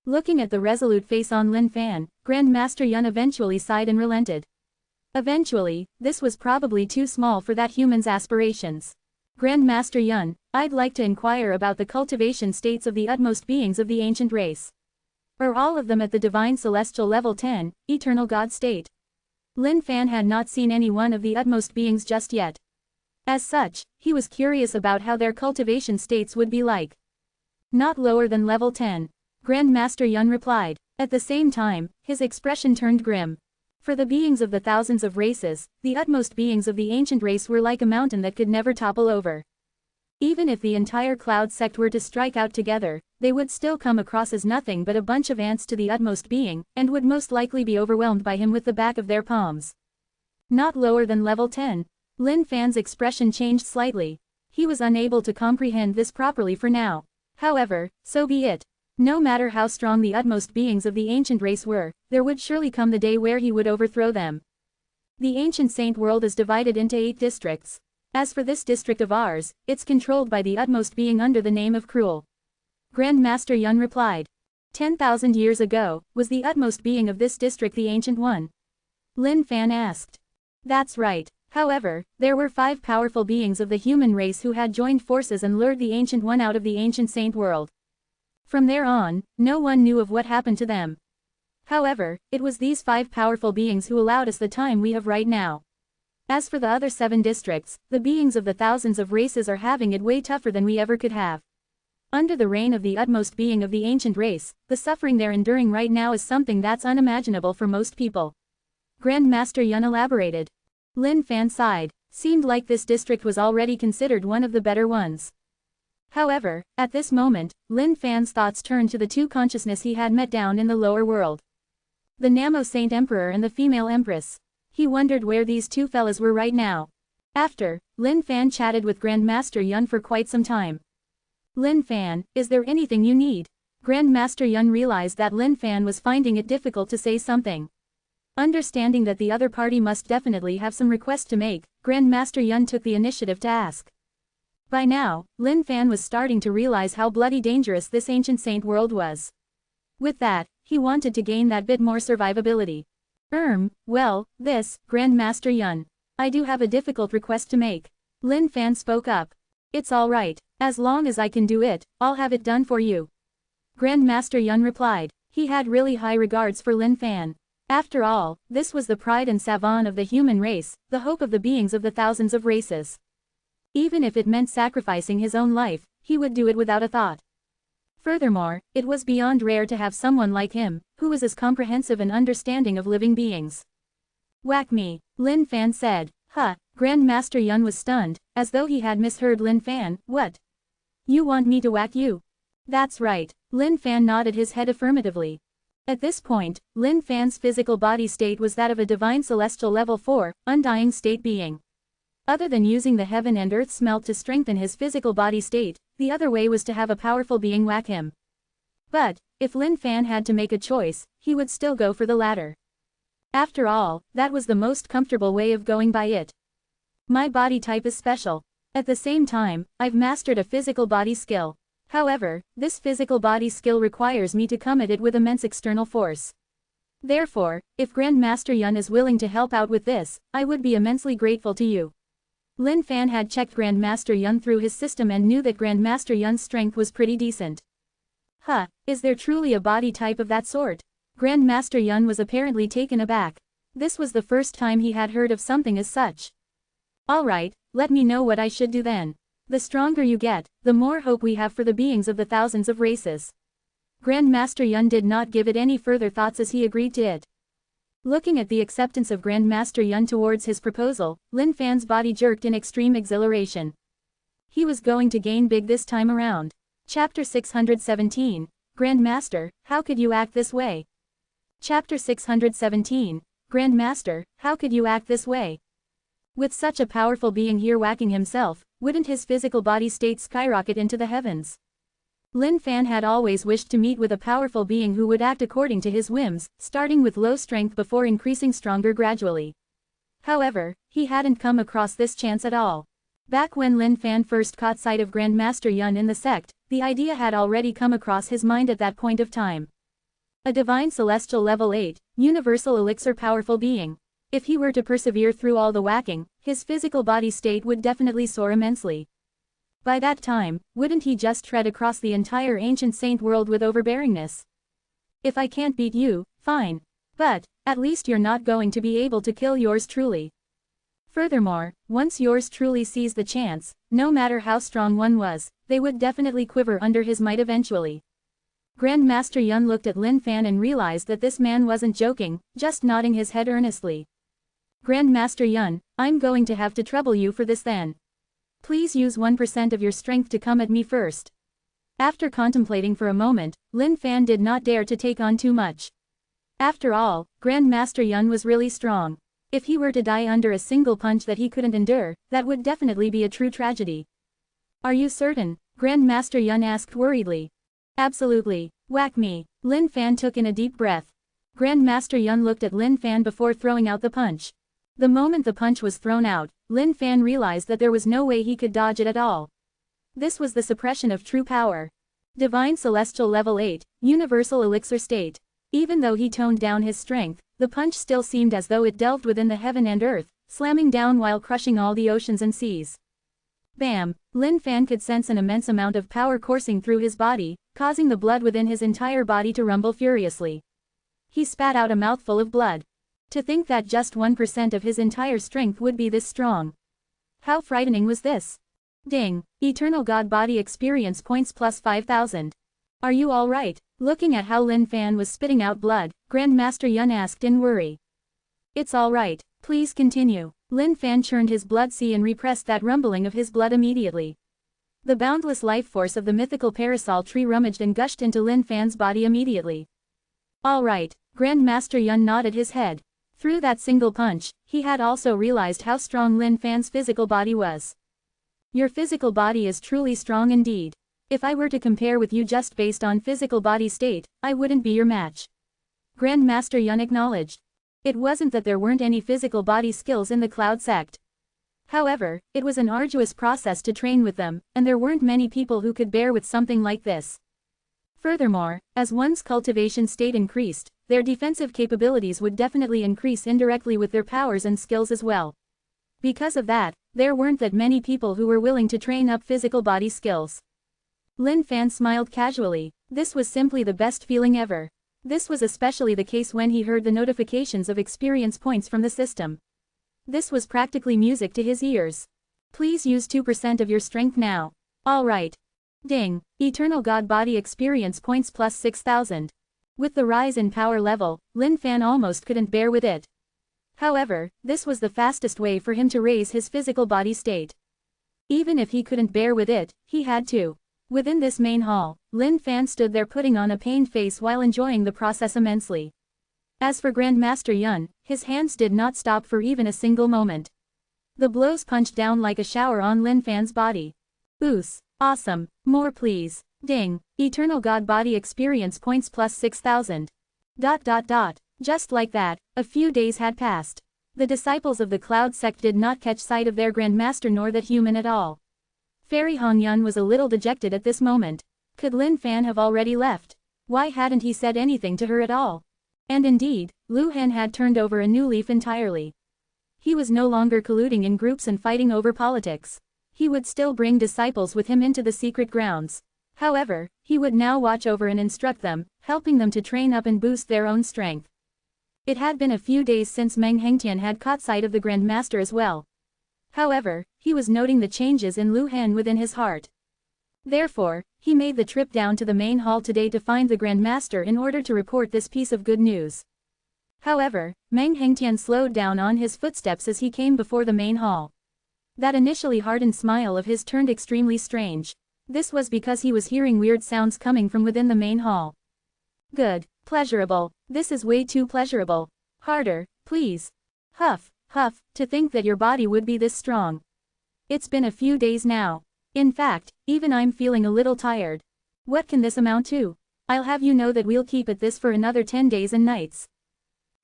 Looking at the resolute face on Lin Fan, Grand Master Yun eventually sighed and relented. Eventually, this was probably too small for that human's aspirations. Grand Master Yun, I'd like to inquire about the cultivation states of the utmost beings of the ancient race. Are all of them at the divine celestial level 10, eternal God state? Lin Fan had not seen any one of the utmost beings just yet. As such, he was curious about how their cultivation states would be like. Not lower than level 10. Grand Master Yun replied. At the same time, his expression turned grim. For the beings of the thousands of races, the utmost beings of the ancient race were like a mountain that could never topple over. Even if the entire cloud sect were to strike out together, they would still come across as nothing but a bunch of ants to the utmost being, and would most likely be overwhelmed by him with the back of their palms. Not lower than level 10. Lin Fan's expression changed slightly. He was unable to comprehend this properly for now. However, so be it. No matter how strong the utmost beings of the ancient race were, there would surely come the day where he would overthrow them. The ancient saint world is divided into 8 districts. As for this district of ours, it's controlled by the utmost being under the name of Cruel. Grand Master Yun replied. 10,000 years ago, was the utmost being of this district the Ancient One? Lin Fan asked. That's right. However, there were 5 powerful beings of the human race who had joined forces and lured the Ancient One out of the ancient saint world. From there on, no one knew of what happened to them. However, it was these 5 powerful beings who allowed us the time we have right now. As for the other 7 districts, the beings of the thousands of races are having it way tougher than we ever could have. Under the reign of the utmost being of the ancient race, the suffering they're enduring right now is something that's unimaginable for most people. Grand Master Yun elaborated. Lin Fan sighed. Seemed like this district was already considered one of the better ones. However, at this moment, Lin Fan's thoughts turned to the 2 consciousness he had met down in the lower world. The Namo Saint Emperor and the female Empress. He wondered where these 2 fellas were right now. After, Lin Fan chatted with Grand Master Yun for quite some time. Lin Fan, is there anything you need? Grand Master Yun realized that Lin Fan was finding it difficult to say something. Understanding that the other party must definitely have some request to make, Grand Master Yun took the initiative to ask. By now, Lin Fan was starting to realize how bloody dangerous this ancient saint world was. With that, he wanted to gain that bit more survivability. Well, this, Grand Master Yun. I do have a difficult request to make. Lin Fan spoke up. It's alright, as long as I can do it, I'll have it done for you. Grand Master Yun replied. He had really high regards for Lin Fan. After all, this was the pride and savant of the human race, the hope of the beings of the thousands of races. Even if it meant sacrificing his own life, he would do it without a thought. Furthermore, it was beyond rare to have someone like him, who was as comprehensive and understanding of living beings. Whack me, Lin Fan said. Huh, Grand Master Yun was stunned, as though he had misheard Lin Fan. What? You want me to whack you? That's right, Lin Fan nodded his head affirmatively. At this point, Lin Fan's physical body state was that of a divine celestial level 4, undying state being. Other than using the heaven and earth smelt to strengthen his physical body state, the other way was to have a powerful being whack him. But, if Lin Fan had to make a choice, he would still go for the latter. After all, that was the most comfortable way of going by it. My body type is special. At the same time, I've mastered a physical body skill. However, this physical body skill requires me to come at it with immense external force. Therefore, if Grand Master Yun is willing to help out with this, I would be immensely grateful to you. Lin Fan had checked Grand Master Yun through his system and knew that Grand Master Yun's strength was pretty decent. Huh, is there truly a body type of that sort? Grand Master Yun was apparently taken aback. This was the first time he had heard of something as such. Alright, let me know what I should do then. The stronger you get, the more hope we have for the beings of the thousands of races. Grand Master Yun did not give it any further thoughts as he agreed to it. Looking at the acceptance of Grand Master Yun towards his proposal, Lin Fan's body jerked in extreme exhilaration. He was going to gain big this time around. Chapter 617, Grand Master, how could you act this way? Chapter 617, Grand Master, how could you act this way? With such a powerful being here whacking himself, wouldn't his physical body state skyrocket into the heavens? Lin Fan had always wished to meet with a powerful being who would act according to his whims, starting with low strength before increasing stronger gradually. However, he hadn't come across this chance at all. Back when Lin Fan first caught sight of Grandmaster Yun in the sect, the idea had already come across his mind at that point of time. A divine celestial level 8, universal elixir powerful being. If he were to persevere through all the whacking, his physical body state would definitely soar immensely. By that time, wouldn't he just tread across the entire ancient saint world with overbearingness? If I can't beat you, fine. But, at least you're not going to be able to kill yours truly. Furthermore, once yours truly seized the chance, no matter how strong one was, they would definitely quiver under his might eventually. Grandmaster Yun looked at Lin Fan and realized that this man wasn't joking, just nodding his head earnestly. Grandmaster Yun, I'm going to have to trouble you for this then. Please use 1% of your strength to come at me first. After contemplating for a moment, Lin Fan did not dare to take on too much. After all, Grandmaster Yun was really strong. If he were to die under a single punch that he couldn't endure, that would definitely be a true tragedy. Are you certain? Grandmaster Yun asked worriedly. Absolutely. Whack me. Lin Fan took in a deep breath. Grandmaster Yun looked at Lin Fan before throwing out the punch. The moment the punch was thrown out, Lin Fan realized that there was no way he could dodge it at all. This was the suppression of true power. Divine Celestial Level 8, Universal Elixir State. Even though he toned down his strength, the punch still seemed as though it delved within the heaven and earth, slamming down while crushing all the oceans and seas. Bam! Lin Fan could sense an immense amount of power coursing through his body, causing the blood within his entire body to rumble furiously. He spat out a mouthful of blood. To think that just 1% of his entire strength would be this strong. How frightening was this? Ding! Eternal God Body Experience Points plus 5,000. Are you alright? Looking at how Lin Fan was spitting out blood, Grandmaster Yun asked in worry. It's alright, please continue. Lin Fan churned his blood sea and repressed that rumbling of his blood immediately. The boundless life force of the mythical parasol tree rummaged and gushed into Lin Fan's body immediately. Alright, Grandmaster Yun nodded his head. Through that single punch, he had also realized how strong Lin Fan's physical body was. Your physical body is truly strong indeed. If I were to compare with you just based on physical body state, I wouldn't be your match. Grandmaster Yun acknowledged. It wasn't that there weren't any physical body skills in the Cloud sect. However, it was an arduous process to train with them, and there weren't many people who could bear with something like this. Furthermore, as one's cultivation state increased, their defensive capabilities would definitely increase indirectly with their powers and skills as well. Because of that, there weren't that many people who were willing to train up physical body skills. Lin Fan smiled casually. This was simply the best feeling ever. This was especially the case when he heard the notifications of experience points from the system. This was practically music to his ears. Please use 2% of your strength now. Alright. Ding! Eternal God Body Experience Points plus 6,000. With the rise in power level, Lin Fan almost couldn't bear with it. However, this was the fastest way for him to raise his physical body state. Even if he couldn't bear with it, he had to. Within this main hall, Lin Fan stood there putting on a pained face while enjoying the process immensely. As for Grandmaster Yun, his hands did not stop for even a single moment. The blows punched down like a shower on Lin Fan's body. Oos! Awesome! More please! Ding! Eternal God Body Experience Points plus 6,000. Just like that, a few days had passed. The disciples of the Cloud sect did not catch sight of their Grandmaster nor that human at all. Fairy Hong Yun was a little dejected at this moment. Could Lin Fan have already left? Why hadn't he said anything to her at all? And indeed, Lu Han had turned over a new leaf entirely. He was no longer colluding in groups and fighting over politics. He would still bring disciples with him into the secret grounds. However, he would now watch over and instruct them, helping them to train up and boost their own strength. It had been a few days since Meng Hengtian had caught sight of the Grandmaster as well. However, he was noting the changes in Lu Han within his heart. Therefore, he made the trip down to the main hall today to find the Grandmaster in order to report this piece of good news. However, Meng Hengtian slowed down on his footsteps as he came before the main hall. That initially hardened smile of his turned extremely strange. This was because he was hearing weird sounds coming from within the main hall. Good. Pleasurable. This is way too pleasurable. Harder, please. Huff, huff, to think that your body would be this strong. It's been a few days now. In fact, even I'm feeling a little tired. What can this amount to? I'll have you know that we'll keep at this for another 10 days and nights.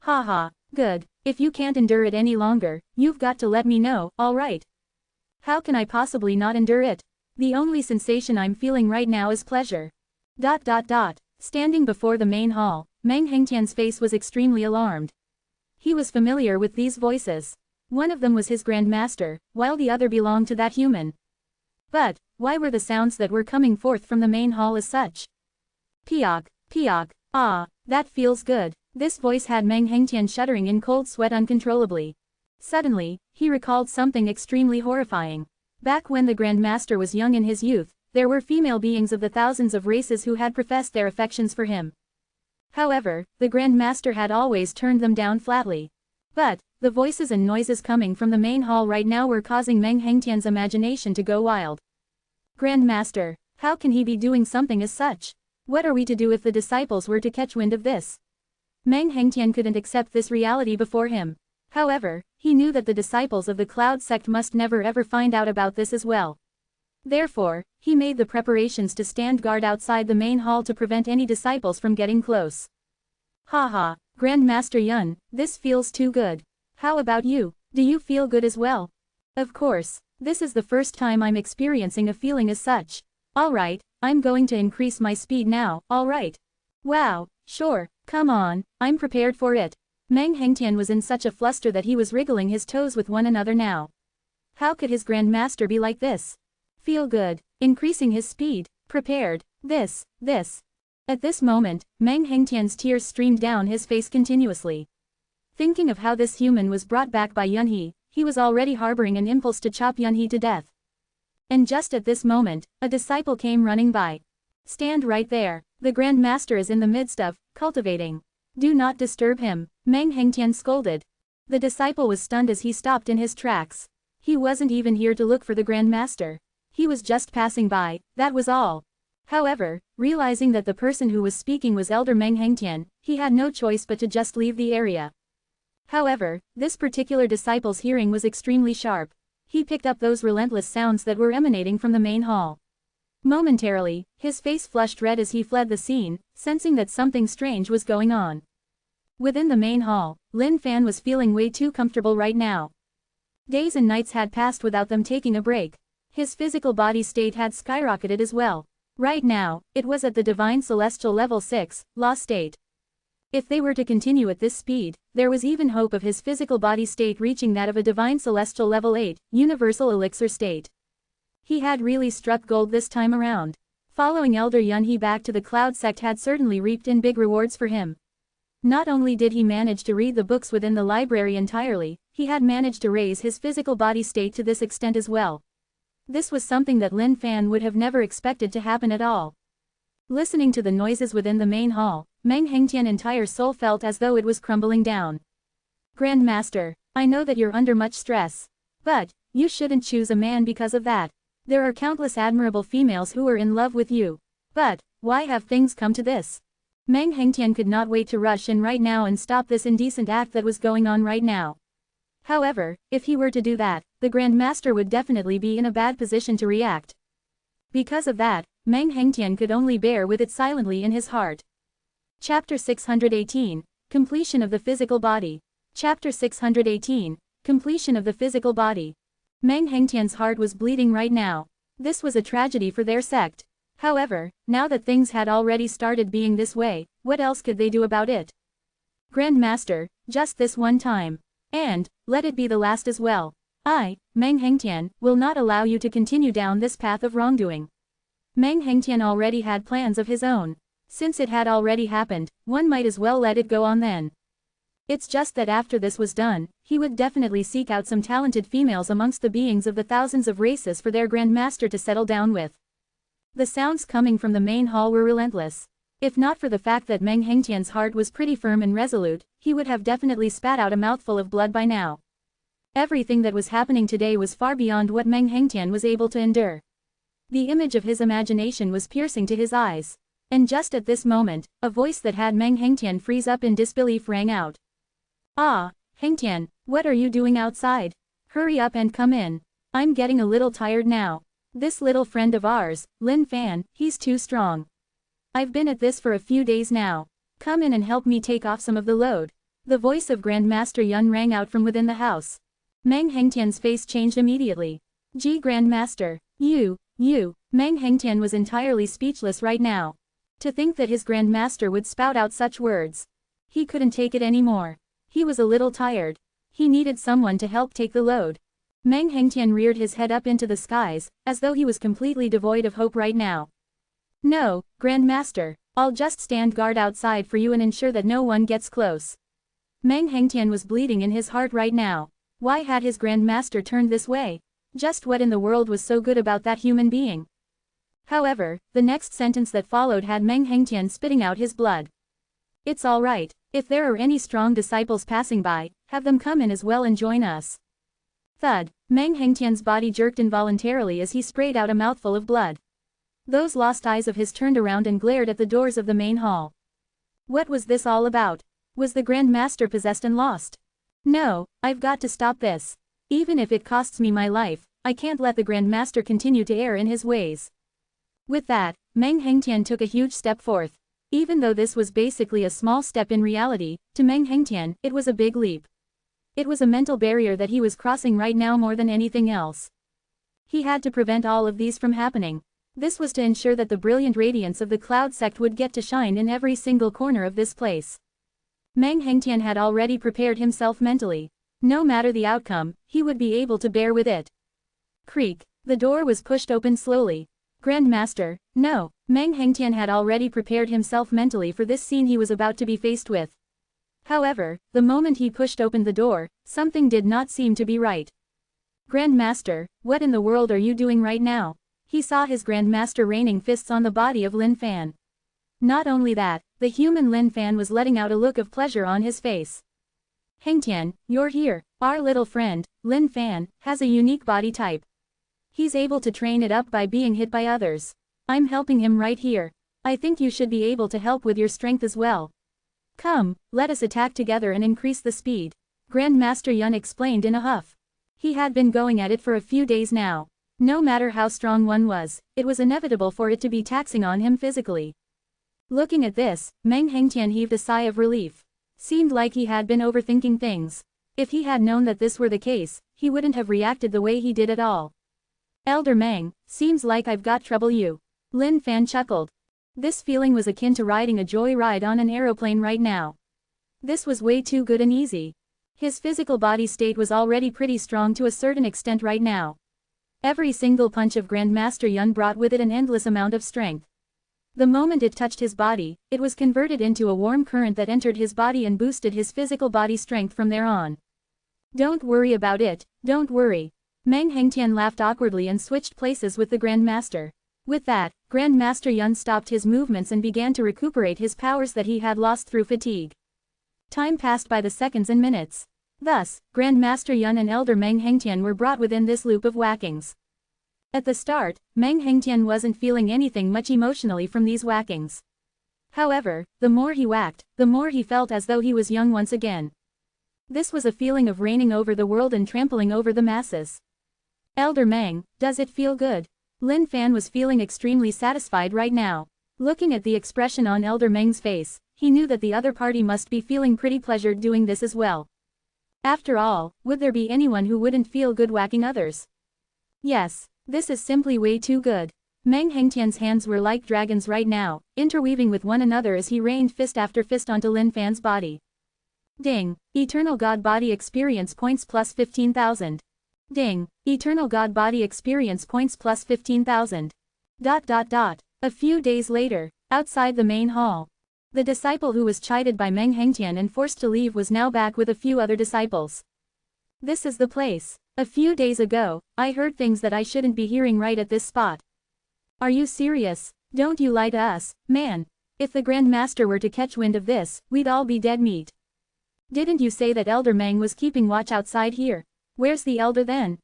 Haha, Good. If you can't endure it any longer, you've got to let me know, alright? How can I possibly not endure it? The only sensation I'm feeling right now is pleasure. Standing before the main hall, Meng Hengtian's face was extremely alarmed. He was familiar with these voices. One of them was his grandmaster, while the other belonged to that human. But, why were the sounds that were coming forth from the main hall as such? Piok, piok, ah, that feels good. This voice had Meng Hengtian shuddering in cold sweat uncontrollably. Suddenly, he recalled something extremely horrifying. Back when the Grandmaster was young in his youth, there were female beings of the thousands of races who had professed their affections for him. However, the Grandmaster had always turned them down flatly. But, the voices and noises coming from the main hall right now were causing Meng Hengtian's imagination to go wild. Grandmaster, how can he be doing something as such? What are we to do if the disciples were to catch wind of this? Meng Hengtian couldn't accept this reality before him. However, he knew that the disciples of the Cloud sect must never ever find out about this as well. Therefore, he made the preparations to stand guard outside the main hall to prevent any disciples from getting close. Haha, Grandmaster Yun, this feels too good. How about you? Do you feel good as well? Of course, this is the first time I'm experiencing a feeling as such. Alright, I'm going to increase my speed now, alright? Wow, sure, come on, I'm prepared for it. Meng Hengtian was in such a fluster that he was wriggling his toes with one another now. How could his grandmaster be like this? Feel good, increasing his speed, prepared, this. At this moment, Meng Hengtian's tears streamed down his face continuously. Thinking of how this human was brought back by Yunhe, he was already harboring an impulse to chop Yunhe to death. And just at this moment, a disciple came running by. Stand right there, the Grandmaster is in the midst of cultivating. Do not disturb him, Meng Hengtian scolded. The disciple was stunned as he stopped in his tracks. He wasn't even here to look for the Grandmaster. He was just passing by, that was all. However, realizing that the person who was speaking was Elder Meng Hengtian, he had no choice but to just leave the area. However, this particular disciple's hearing was extremely sharp. He picked up those relentless sounds that were emanating from the main hall. Momentarily, his face flushed red as he fled the scene, sensing that something strange was going on. Within the main hall, Lin Fan was feeling way too comfortable right now. Days and nights had passed without them taking a break. His physical body state had skyrocketed as well. Right now, it was at the Divine Celestial Level 6, Law state. If they were to continue at this speed, there was even hope of his physical body state reaching that of a Divine Celestial Level 8, Universal Elixir state. He had really struck gold this time around. Following Elder Yunhe back to the Cloud sect had certainly reaped in big rewards for him. Not only did he manage to read the books within the library entirely, he had managed to raise his physical body state to this extent as well. This was something that Lin Fan would have never expected to happen at all. Listening to the noises within the main hall, Meng Hengtian's entire soul felt as though it was crumbling down. Grandmaster, I know that you're under much stress. But, you shouldn't choose a man because of that. There are countless admirable females who are in love with you. But, why have things come to this? Meng Hengtian could not wait to rush in right now and stop this indecent act that was going on right now. However, if he were to do that, the Grandmaster would definitely be in a bad position to react. Because of that, Meng Hengtian could only bear with it silently in his heart. Chapter 618, Completion of the Physical Body. Chapter 618, Completion of the Physical Body. Meng Hengtian's heart was bleeding right now. This was a tragedy for their sect. However, now that things had already started being this way, what else could they do about it? Grandmaster, just this one time. And, let it be the last as well. I, Meng Hengtian, will not allow you to continue down this path of wrongdoing. Meng Hengtian already had plans of his own. Since it had already happened, one might as well let it go on then. It's just that after this was done, he would definitely seek out some talented females amongst the beings of the thousands of races for their Grandmaster to settle down with. The sounds coming from the main hall were relentless. If not for the fact that Meng Hengtian's heart was pretty firm and resolute, he would have definitely spat out a mouthful of blood by now. Everything that was happening today was far beyond what Meng Hengtian was able to endure. The image of his imagination was piercing to his eyes. And just at this moment, a voice that had Meng Hengtian freeze up in disbelief rang out. Ah, Hengtian, what are you doing outside? Hurry up and come in. I'm getting a little tired now. This little friend of ours, Lin Fan, he's too strong. I've been at this for a few days now. Come in and help me take off some of the load. The voice of Grandmaster Yun rang out from within the house. Meng Hengtian's face changed immediately. Grandmaster, you, Meng Hengtian was entirely speechless right now. To think that his Grandmaster would spout out such words. He couldn't take it anymore. He was a little tired. He needed someone to help take the load. Meng Hengtian reared his head up into the skies, as though he was completely devoid of hope right now. No, Grandmaster, I'll just stand guard outside for you and ensure that no one gets close. Meng Hengtian was bleeding in his heart right now. Why had his Grandmaster turned this way? Just what in the world was so good about that human being? However, the next sentence that followed had Meng Hengtian spitting out his blood. It's all right, if there are any strong disciples passing by, have them come in as well and join us. Thud, Meng Hengtian's body jerked involuntarily as he sprayed out a mouthful of blood. Those lost eyes of his turned around and glared at the doors of the main hall. What was this all about? Was the Grandmaster possessed and lost? No, I've got to stop this. Even if it costs me my life, I can't let the Grandmaster continue to err in his ways. With that, Meng Hengtian took a huge step forth. Even though this was basically a small step in reality, to Meng Hengtian, it was a big leap. It was a mental barrier that he was crossing right now more than anything else. He had to prevent all of these from happening. This was to ensure that the brilliant radiance of the Cloud sect would get to shine in every single corner of this place. Meng Hengtian had already prepared himself mentally. No matter the outcome, he would be able to bear with it. Creak, the door was pushed open slowly. Grandmaster, no, Meng Hengtian had already prepared himself mentally for this scene he was about to be faced with. However, the moment he pushed open the door, something did not seem to be right. Grandmaster, what in the world are you doing right now? He saw his Grandmaster raining fists on the body of Lin Fan. Not only that, the human Lin Fan was letting out a look of pleasure on his face. Hengtian, you're here. Our little friend, Lin Fan, has a unique body type. He's able to train it up by being hit by others. I'm helping him right here. I think you should be able to help with your strength as well. Come, let us attack together and increase the speed. Grandmaster Yun explained in a huff. He had been going at it for a few days now. No matter how strong one was, it was inevitable for it to be taxing on him physically. Looking at this, Meng Hengtian heaved a sigh of relief. Seemed like he had been overthinking things. If he had known that this were the case, he wouldn't have reacted the way he did at all. Elder Meng, seems like I've got trouble you. Lin Fan chuckled. This feeling was akin to riding a joy ride on an aeroplane right now. This was way too good and easy. His physical body state was already pretty strong to a certain extent right now. Every single punch of Grandmaster Yun brought with it an endless amount of strength. The moment it touched his body, it was converted into a warm current that entered his body and boosted his physical body strength from there on. Don't worry about it, don't worry. Meng Hengtian laughed awkwardly and switched places with the Grandmaster. With that, Grandmaster Yun stopped his movements and began to recuperate his powers that he had lost through fatigue. Time passed by the seconds and minutes. Thus, Grandmaster Yun and Elder Meng Hengtian were brought within this loop of whackings. At the start, Meng Hengtian wasn't feeling anything much emotionally from these whackings. However, the more he whacked, the more he felt as though he was young once again. This was a feeling of reigning over the world and trampling over the masses. Elder Meng, does it feel good? Lin Fan was feeling extremely satisfied right now. Looking at the expression on Elder Meng's face, he knew that the other party must be feeling pretty pleasured doing this as well. After all, would there be anyone who wouldn't feel good whacking others? Yes, this is simply way too good. Meng Hengtian's hands were like dragons right now, interweaving with one another as he rained fist after fist onto Lin Fan's body. Ding, Eternal God Body Experience Points plus 15,000. Ding, Eternal God Body Experience Points plus 15,000. A few days later, outside the main hall. The disciple who was chided by Meng Hengtian and forced to leave was now back with a few other disciples. This is the place. A few days ago, I heard things that I shouldn't be hearing right at this spot. Are you serious? Don't you lie to us, man. If the Grandmaster were to catch wind of this, we'd all be dead meat. Didn't you say that Elder Meng was keeping watch outside here? Where's the Elder then?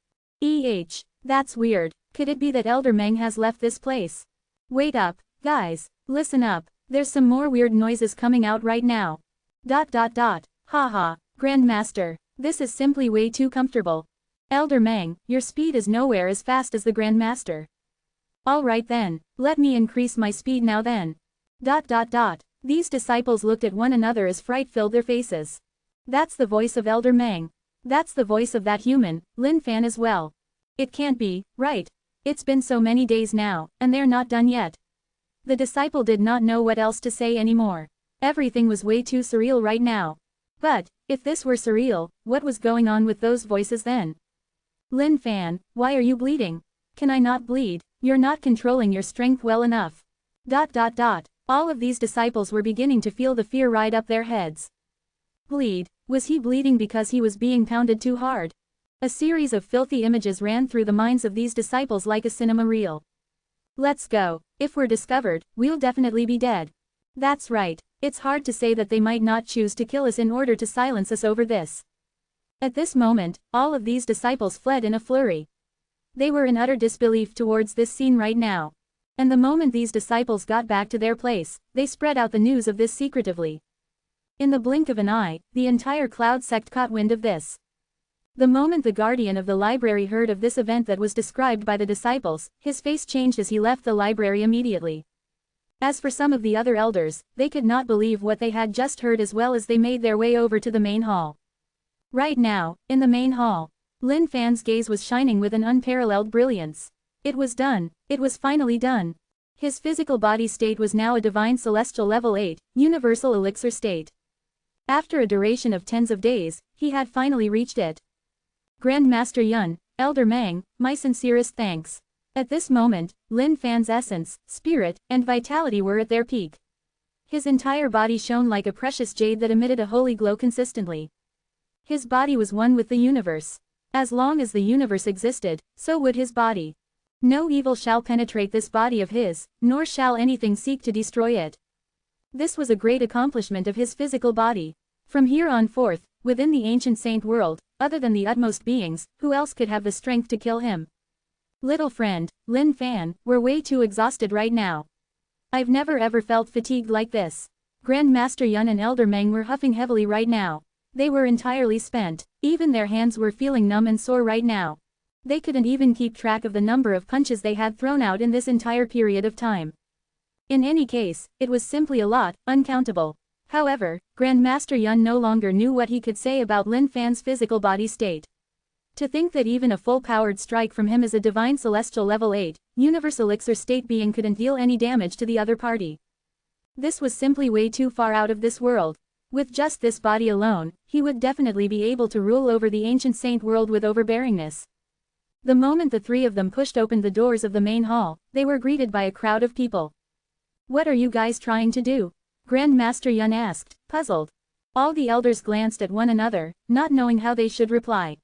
That's weird. Could it be that Elder Meng has left this place? Wait up, guys, listen up, there's some more weird noises coming out right now. Haha, Grandmaster, this is simply way too comfortable. Elder Meng, your speed is nowhere as fast as the Grandmaster. Alright then, let me increase my speed now then. These disciples looked at one another as fright filled their faces. That's the voice of Elder Meng. That's the voice of that human, Lin Fan as well. It can't be, right? It's been so many days now, and they're not done yet. The disciple did not know what else to say anymore. Everything was way too surreal right now. But, if this were surreal, what was going on with those voices then? Lin Fan, why are you bleeding? Can I not bleed? You're not controlling your strength well enough. ... All of these disciples were beginning to feel the fear ride up their heads. Bleed? Was he bleeding because he was being pounded too hard? A series of filthy images ran through the minds of these disciples like a cinema reel. Let's go. If we're discovered, we'll definitely be dead. That's right. It's hard to say that they might not choose to kill us in order to silence us over this. At this moment, all of these disciples fled in a flurry. They were in utter disbelief towards this scene right now. And the moment these disciples got back to their place, they spread out the news of this secretively. In the blink of an eye, the entire Cloud sect caught wind of this. The moment the guardian of the library heard of this event that was described by the disciples, his face changed as he left the library immediately. As for some of the other elders, they could not believe what they had just heard as well as they made their way over to the main hall. Right now, in the main hall, Lin Fan's gaze was shining with an unparalleled brilliance. It was done. It was finally done. His physical body state was now a divine celestial level 8, universal elixir state. After a duration of tens of days, he had finally reached it. Grand Master Yun, Elder Meng, my sincerest thanks. At this moment, Lin Fan's essence, spirit, and vitality were at their peak. His entire body shone like a precious jade that emitted a holy glow consistently. His body was one with the universe. As long as the universe existed, so would his body. No evil shall penetrate this body of his, nor shall anything seek to destroy it. This was a great accomplishment of his physical body. From here on forth, within the ancient saint world, other than the utmost beings, who else could have the strength to kill him? Little friend, Lin Fan, we're way too exhausted right now. I've never ever felt fatigued like this. Grand Master Yun and Elder Meng were huffing heavily right now. They were entirely spent. Even their hands were feeling numb and sore right now. They couldn't even keep track of the number of punches they had thrown out in this entire period of time. In any case, it was simply a lot, uncountable. However, Grand Master Yun no longer knew what he could say about Lin Fan's physical body state. To think that even a full-powered strike from him as a divine celestial level 8, universe elixir state being couldn't deal any damage to the other party. This was simply way too far out of this world. With just this body alone, he would definitely be able to rule over the ancient saint world with overbearingness. The moment the three of them pushed open the doors of the main hall, they were greeted by a crowd of people. What are you guys trying to do? Grand Master Yun asked, puzzled. All the elders glanced at one another, not knowing how they should reply.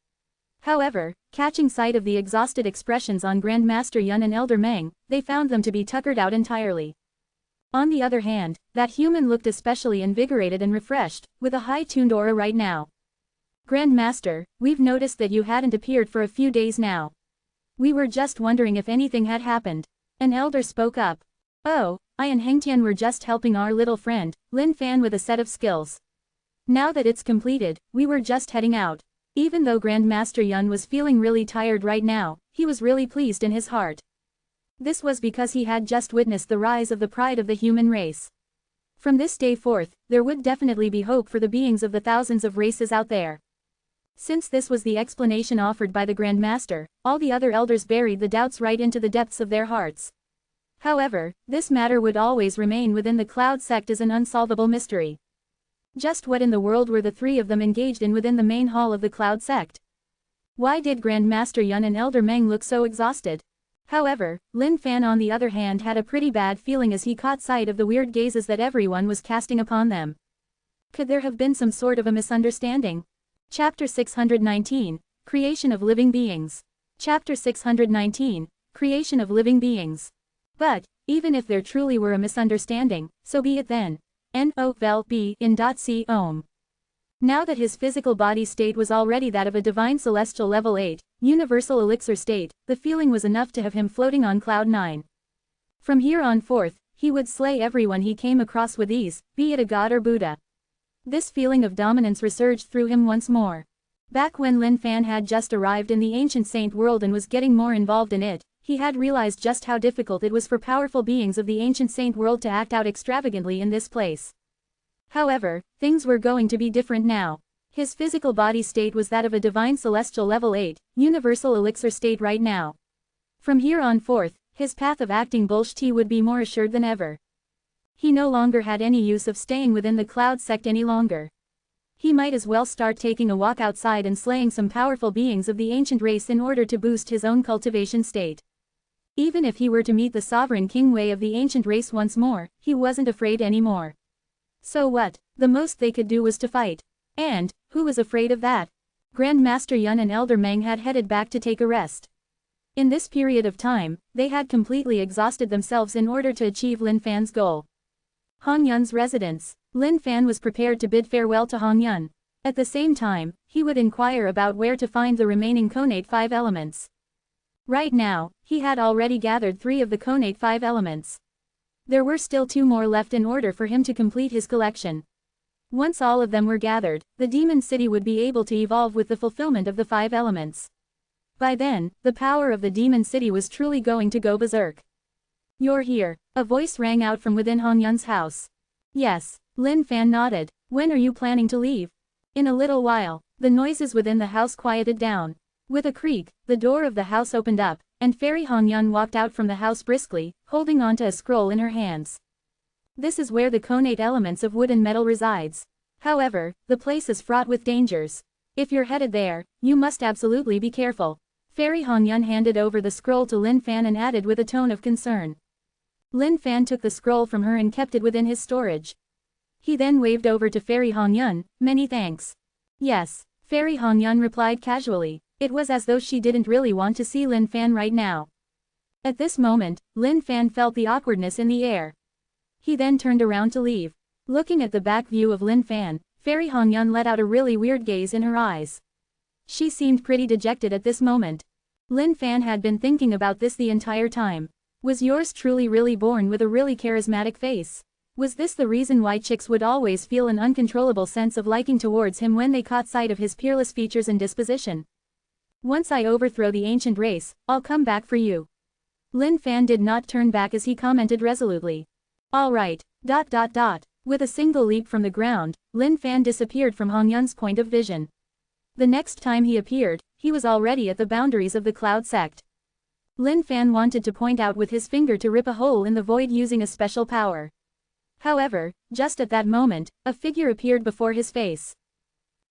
However, catching sight of the exhausted expressions on Grand Master Yun and Elder Meng, they found them to be tuckered out entirely. On the other hand, that human looked especially invigorated and refreshed, with a high-tuned aura right now. Grand Master, we've noticed that you hadn't appeared for a few days now. We were just wondering if anything had happened. An elder spoke up. Oh, I and Hengtian were just helping our little friend, Lin Fan, with a set of skills. Now that it's completed, we were just heading out. Even though Grand Master Yun was feeling really tired right now, he was really pleased in his heart. This was because he had just witnessed the rise of the pride of the human race. From this day forth, there would definitely be hope for the beings of the thousands of races out there. Since this was the explanation offered by the Grand Master, all the other elders buried the doubts right into the depths of their hearts. However, this matter would always remain within the Cloud sect as an unsolvable mystery. Just what in the world were the three of them engaged in within the main hall of the Cloud sect? Why did Grand Master Yun and Elder Meng look so exhausted? However, Lin Fan on the other hand had a pretty bad feeling as he caught sight of the weird gazes that everyone was casting upon them. Could there have been some sort of a misunderstanding? Chapter 619, Creation of Living Beings. Chapter 619, Creation of Living Beings. But, even if there truly were a misunderstanding, so be it then. N-O-V-E in.C Ohm. Now that his physical body state was already that of a divine celestial level 8, universal elixir state, the feeling was enough to have him floating on cloud 9. From here on forth, he would slay everyone he came across with ease, be it a god or Buddha. This feeling of dominance resurged through him once more. Back when Lin Fan had just arrived in the ancient saint world and was getting more involved in it, he had realized just how difficult it was for powerful beings of the ancient saint world to act out extravagantly in this place. However, things were going to be different now. His physical body state was that of a divine celestial level 8, universal elixir state right now. From here on forth, his path of acting bullshit would be more assured than ever. He no longer had any use of staying within the cloud sect any longer. He might as well start taking a walk outside and slaying some powerful beings of the ancient race in order to boost his own cultivation state. Even if he were to meet the sovereign king Wei of the ancient race once more, he wasn't afraid anymore. So what? The most they could do was to fight. And, who was afraid of that? Grand Master Yun and Elder Meng had headed back to take a rest. In this period of time, they had completely exhausted themselves in order to achieve Lin Fan's goal. Hong Yun's residence. Lin Fan was prepared to bid farewell to Hong Yun. At the same time, he would inquire about where to find the remaining connate 5 elements. Right now, he had already gathered 3 of the connate 5 elements. There were still 2 more left in order for him to complete his collection. Once all of them were gathered, the demon city would be able to evolve with the fulfillment of the 5 elements. By then, the power of the demon city was truly going to go berserk. "You're here," a voice rang out from within Hong Yun's house. "Yes," Lin Fan nodded. "When are you planning to leave?" "In a little while." The noises within the house quieted down. With a creak, the door of the house opened up, and Fairy Hong Yun walked out from the house briskly, holding onto a scroll in her hands. This is where the connate elements of wood and metal resides. However, the place is fraught with dangers. If you're headed there, you must absolutely be careful. Fairy Hong Yun handed over the scroll to Lin Fan and added with a tone of concern. Lin Fan took the scroll from her and kept it within his storage. He then waved over to Fairy Hong Yun. "Many thanks." "Yes," Fairy Hong Yun replied casually. It was as though she didn't really want to see Lin Fan right now. At this moment, Lin Fan felt the awkwardness in the air. He then turned around to leave. Looking at the back view of Lin Fan, Fairy Hong Yun let out a really weird gaze in her eyes. She seemed pretty dejected at this moment. Lin Fan had been thinking about this the entire time. Was yours truly really born with a really charismatic face? Was this the reason why chicks would always feel an uncontrollable sense of liking towards him when they caught sight of his peerless features and disposition? "Once I overthrow the ancient race, I'll come back for you." Lin Fan did not turn back as he commented resolutely. "All right. ... With a single leap from the ground, Lin Fan disappeared from Hong Yun's point of vision. The next time he appeared, he was already at the boundaries of the cloud sect. Lin Fan wanted to point out with his finger to rip a hole in the void using a special power. However, just at that moment, a figure appeared before his face.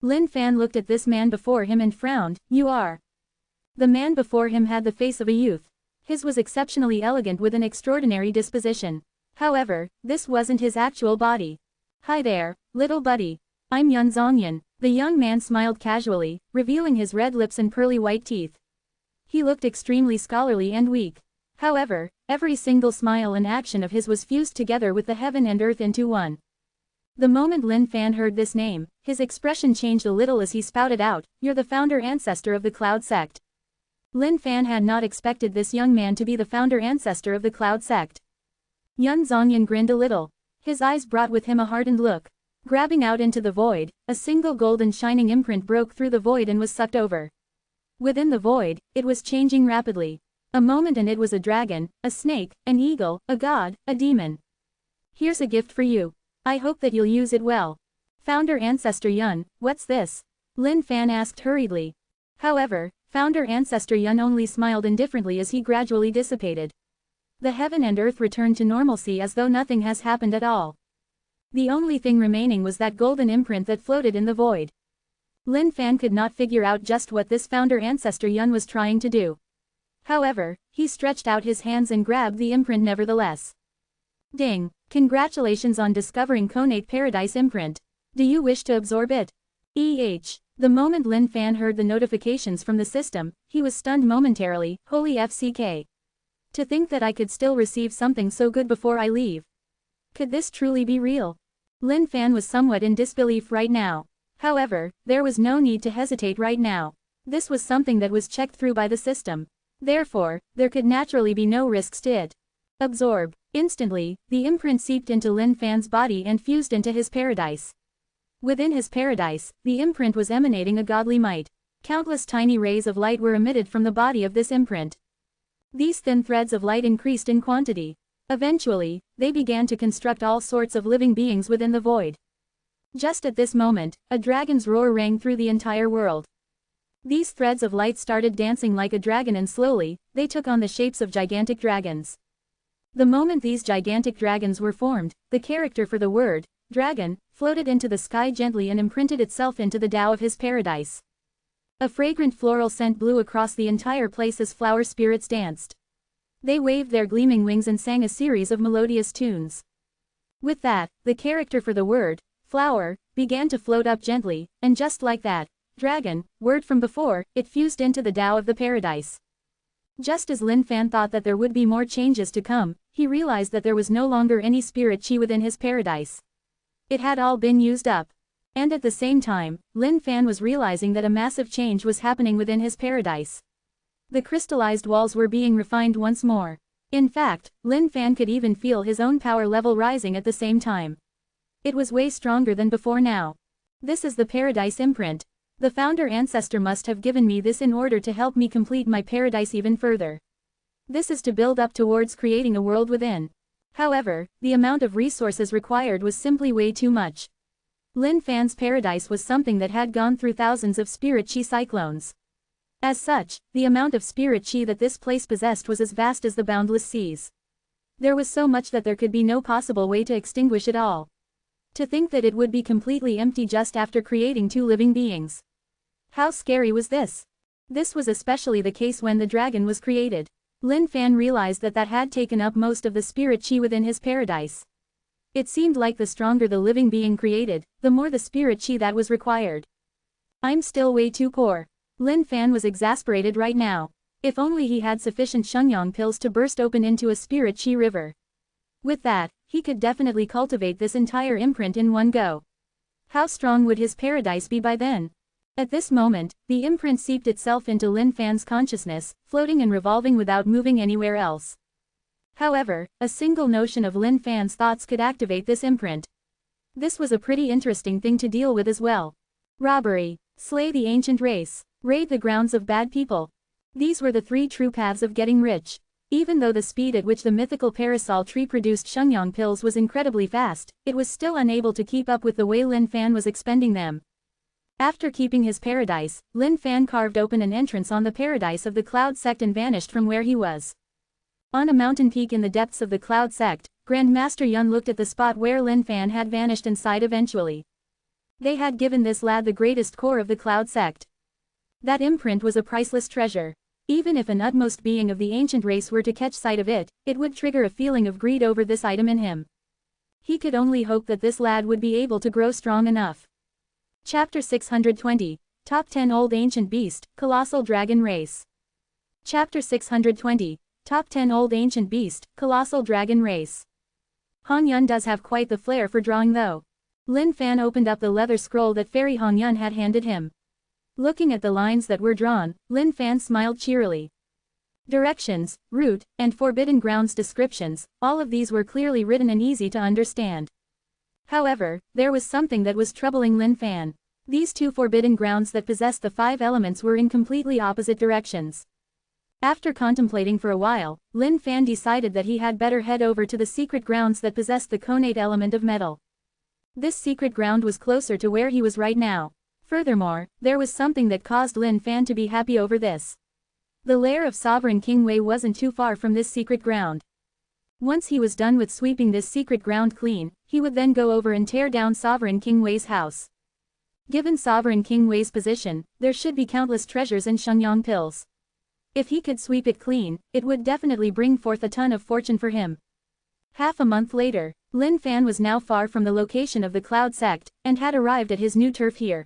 Lin Fan looked at this man before him and frowned. "You are..." The man before him had the face of a youth. His was exceptionally elegant with an extraordinary disposition. However, this wasn't his actual body. "Hi there, little buddy. I'm Yun Zongyan." The young man smiled casually, revealing his red lips and pearly white teeth. He looked extremely scholarly and weak. However, every single smile and action of his was fused together with the heaven and earth into one. The moment Lin Fan heard this name, his expression changed a little as he spouted out, "You're the founder ancestor of the Cloud Sect." Lin Fan had not expected this young man to be the founder ancestor of the Cloud Sect. Yun Zongyan grinned a little. His eyes brought with him a hardened look. Grabbing out into the void, a single golden shining imprint broke through the void and was sucked over. Within the void, it was changing rapidly. A moment and it was a dragon, a snake, an eagle, a god, a demon. "Here's a gift for you. I hope that you'll use it well." "Founder Ancestor Yun, what's this?" Lin Fan asked hurriedly. However, Founder Ancestor Yun only smiled indifferently as he gradually dissipated. The heaven and earth returned to normalcy as though nothing has happened at all. The only thing remaining was that golden imprint that floated in the void. Lin Fan could not figure out just what this Founder Ancestor Yun was trying to do. However, he stretched out his hands and grabbed the imprint nevertheless. "Ding! Congratulations on discovering Connate Paradise imprint. Do you wish to absorb it?" The moment Lin Fan heard the notifications from the system, he was stunned momentarily. "Holy FCK. To think that I could still receive something so good before I leave. Could this truly be real?" Lin Fan was somewhat in disbelief right now. However, there was no need to hesitate right now. This was something that was checked through by the system. Therefore, there could naturally be no risks to it. Absorb. Instantly, the imprint seeped into Lin Fan's body and fused into his paradise. Within his paradise, the imprint was emanating a godly might. Countless tiny rays of light were emitted from the body of this imprint. These thin threads of light increased in quantity. Eventually, they began to construct all sorts of living beings within the void. Just at this moment, a dragon's roar rang through the entire world. These threads of light started dancing like a dragon, and slowly, they took on the shapes of gigantic dragons. The moment these gigantic dragons were formed, the character for the word, dragon, floated into the sky gently and imprinted itself into the Tao of his paradise. A fragrant floral scent blew across the entire place as flower spirits danced. They waved their gleaming wings and sang a series of melodious tunes. With that, the character for the word, flower, began to float up gently, and just like that, dragon, word from before, it fused into the Tao of the paradise. Just as Lin Fan thought that there would be more changes to come, he realized that there was no longer any spirit chi within his paradise. It had all been used up. And at the same time, Lin Fan was realizing that a massive change was happening within his paradise. The crystallized walls were being refined once more. In fact, Lin Fan could even feel his own power level rising at the same time. It was way stronger than before now. This is the paradise imprint. The founder ancestor must have given me this in order to help me complete my paradise even further. This is to build up towards creating a world within. However, the amount of resources required was simply way too much. Lin Fan's paradise was something that had gone through thousands of spirit chi cyclones. As such, the amount of spirit chi that this place possessed was as vast as the boundless seas. There was so much that there could be no possible way to extinguish it all. To think that it would be completely empty just after creating two living beings. How scary was this? This was especially the case when the dragon was created. Lin Fan realized that that had taken up most of the spirit chi within his paradise. It seemed like the stronger the living being created, the more the spirit chi that was required. I'm still way too poor. Lin Fan was exasperated right now. If only he had sufficient Shenyang pills to burst open into a spirit chi river. With that, he could definitely cultivate this entire imprint in one go. How strong would his paradise be by then? At this moment, the imprint seeped itself into Lin Fan's consciousness, floating and revolving without moving anywhere else. However, a single notion of Lin Fan's thoughts could activate this imprint. This was a pretty interesting thing to deal with as well. Robbery, slay the ancient race, raid the grounds of bad people. These were the three true paths of getting rich. Even though the speed at which the mythical parasol tree produced Shenyang pills was incredibly fast, it was still unable to keep up with the way Lin Fan was expending them. After keeping his paradise, Lin Fan carved open an entrance on the paradise of the Cloud Sect and vanished from where he was. On a mountain peak in the depths of the Cloud Sect, Grandmaster Yun looked at the spot where Lin Fan had vanished and sighed eventually. They had given this lad the greatest core of the Cloud Sect. That imprint was a priceless treasure. Even if an utmost being of the ancient race were to catch sight of it, it would trigger a feeling of greed over this item in him. He could only hope that this lad would be able to grow strong enough. Chapter 620, Top 10 Old Ancient Beast, Colossal Dragon Race. Chapter 620, Top 10 Old Ancient Beast, Colossal Dragon Race. Hong Yun does have quite the flair for drawing though. Lin Fan opened up the leather scroll that Fairy Hong Yun had handed him. Looking at the lines that were drawn, Lin Fan smiled cheerily. Directions, route, and forbidden grounds descriptions, all of these were clearly written and easy to understand. However, there was something that was troubling Lin Fan. These two forbidden grounds that possessed the 5 elements were in completely opposite directions. After contemplating for a while, Lin Fan decided that he had better head over to the secret grounds that possessed the connate element of metal. This secret ground was closer to where he was right now. Furthermore, there was something that caused Lin Fan to be happy over this. The lair of Sovereign King Wei wasn't too far from this secret ground. Once he was done with sweeping this secret ground clean, he would then go over and tear down Sovereign King Wei's house. Given Sovereign King Wei's position, there should be countless treasures in Shenyang pills. If he could sweep it clean, it would definitely bring forth a ton of fortune for him. Half a month later, Lin Fan was now far from the location of the Cloud Sect, and had arrived at his new turf here.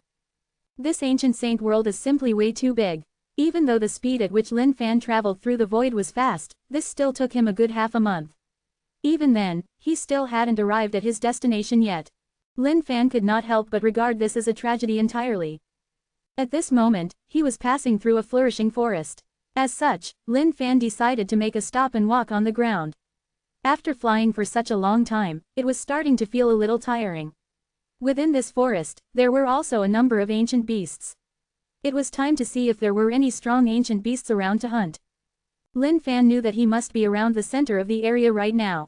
This ancient saint world is simply way too big. Even though the speed at which Lin Fan traveled through the void was fast, this still took him a good half a month. Even then, he still hadn't arrived at his destination yet. Lin Fan could not help but regard this as a tragedy entirely. At this moment, he was passing through a flourishing forest. As such, Lin Fan decided to make a stop and walk on the ground. After flying for such a long time, it was starting to feel a little tiring. Within this forest, there were also a number of ancient beasts. It was time to see if there were any strong ancient beasts around to hunt. Lin Fan knew that he must be around the center of the area right now.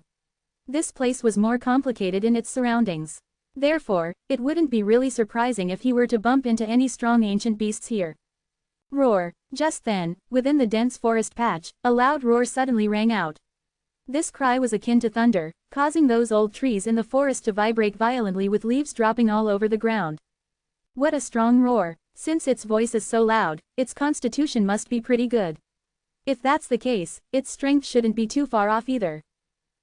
This place was more complicated in its surroundings. Therefore, it wouldn't be really surprising if he were to bump into any strong ancient beasts here. Roar! Just then, within the dense forest patch, a loud roar suddenly rang out. This cry was akin to thunder, causing those old trees in the forest to vibrate violently with leaves dropping all over the ground. What a strong roar! Since its voice is so loud, its constitution must be pretty good. If that's the case, its strength shouldn't be too far off either.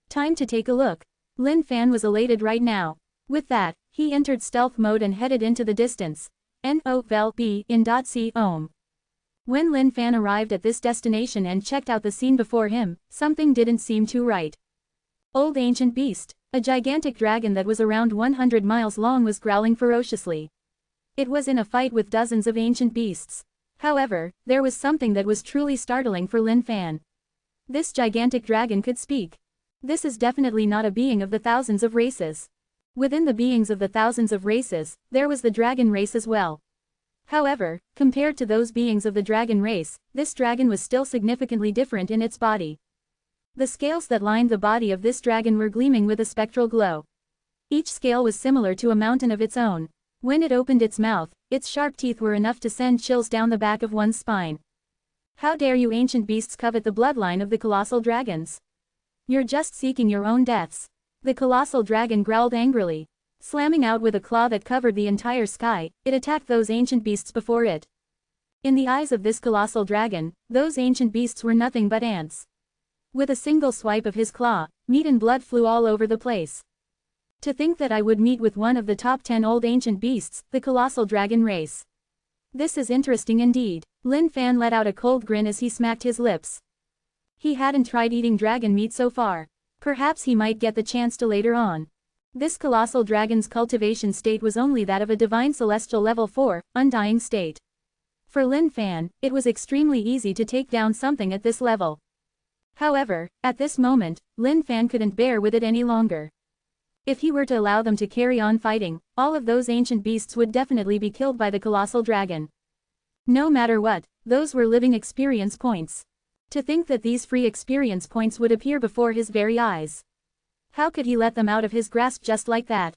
Time to take a look. Lin Fan was elated right now. With that, he entered stealth mode and headed into the distance. N-O-V-E in.C ohm. When Lin Fan arrived at this destination and checked out the scene before him, something didn't seem too right. Old ancient beast, a gigantic dragon that was around 100 miles long was growling ferociously. It was in a fight with dozens of ancient beasts. However, there was something that was truly startling for Lin Fan. This gigantic dragon could speak. This is definitely not a being of the thousands of races. Within the beings of the thousands of races, there was the dragon race as well. However, compared to those beings of the dragon race, this dragon was still significantly different in its body. The scales that lined the body of this dragon were gleaming with a spectral glow. Each scale was similar to a mountain of its own. When it opened its mouth, its sharp teeth were enough to send chills down the back of one's spine. How dare you ancient beasts covet the bloodline of the colossal dragons? You're just seeking your own deaths. The colossal dragon growled angrily. Slamming out with a claw that covered the entire sky, it attacked those ancient beasts before it. In the eyes of this colossal dragon, those ancient beasts were nothing but ants. With a single swipe of his claw, meat and blood flew all over the place. To think that I would meet with one of the top 10 old ancient beasts, the colossal dragon race. This is interesting indeed. Lin Fan let out a cold grin as he smacked his lips. He hadn't tried eating dragon meat so far. Perhaps he might get the chance to later on. This colossal dragon's cultivation state was only that of a divine celestial level 4, undying state. For Lin Fan, it was extremely easy to take down something at this level. However, at this moment, Lin Fan couldn't bear with it any longer. If he were to allow them to carry on fighting, all of those ancient beasts would definitely be killed by the colossal dragon. No matter what, those were living experience points. To think that these free experience points would appear before his very eyes. How could he let them out of his grasp just like that?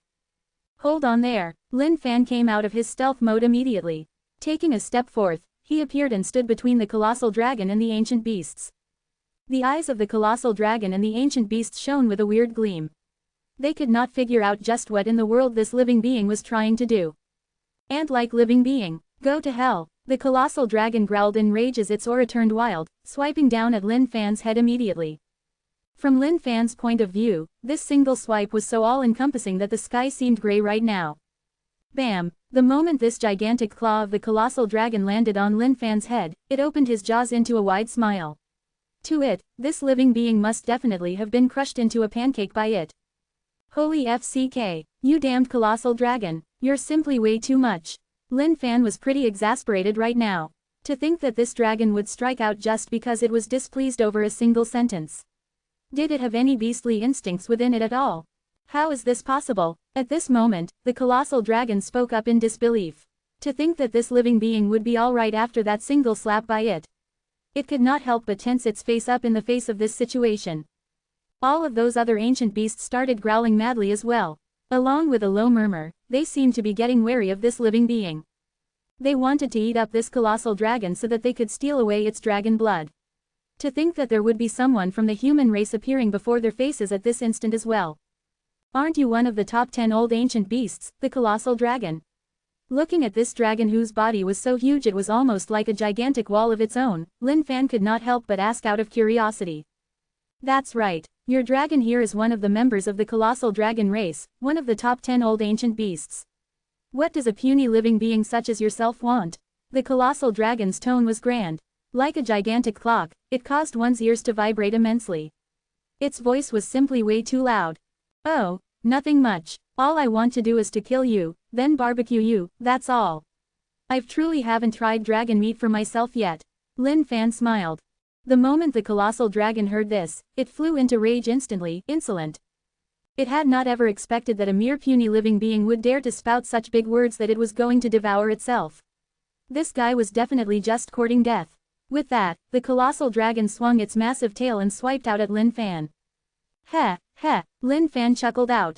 Hold on there. Lin Fan came out of his stealth mode immediately. Taking a step forth, he appeared and stood between the colossal dragon and the ancient beasts. The eyes of the colossal dragon and the ancient beasts shone with a weird gleam. They could not figure out just what in the world this living being was trying to do. Ant-like living being, go to hell. The colossal dragon growled in rage as its aura turned wild, swiping down at Lin Fan's head immediately. From Lin Fan's point of view, this single swipe was so all-encompassing that the sky seemed gray right now. Bam! The moment this gigantic claw of the colossal dragon landed on Lin Fan's head, it opened his jaws into a wide smile. To it, this living being must definitely have been crushed into a pancake by it. Holy FCK, you damned colossal dragon, you're simply way too much. Lin Fan was pretty exasperated right now. To think that this dragon would strike out just because it was displeased over a single sentence. Did it have any beastly instincts within it at all? How is this possible? At this moment, the colossal dragon spoke up in disbelief. To think that this living being would be alright after that single slap by it. It could not help but tense its face up in the face of this situation. All of those other ancient beasts started growling madly as well. Along with a low murmur, they seemed to be getting wary of this living being. They wanted to eat up this colossal dragon so that they could steal away its dragon blood. To think that there would be someone from the human race appearing before their faces at this instant as well. Aren't you one of the top 10 old ancient beasts, the colossal dragon? Looking at this dragon whose body was so huge it was almost like a gigantic wall of its own, Lin Fan could not help but ask out of curiosity. That's right. Your dragon here is one of the members of the colossal dragon race, one of the top 10 old ancient beasts. What does a puny living being such as yourself want? The colossal dragon's tone was grand. Like a gigantic clock, it caused one's ears to vibrate immensely. Its voice was simply way too loud. Oh, nothing much. All I want to do is to kill you, then barbecue you, that's all. I've truly haven't tried dragon meat for myself yet. Lin Fan smiled. The moment the colossal dragon heard this, it flew into rage instantly, insolent. It had not ever expected that a mere puny living being would dare to spout such big words that it was going to devour itself. This guy was definitely just courting death. With that, the colossal dragon swung its massive tail and swiped out at Lin Fan. Heh, heh, Lin Fan chuckled out.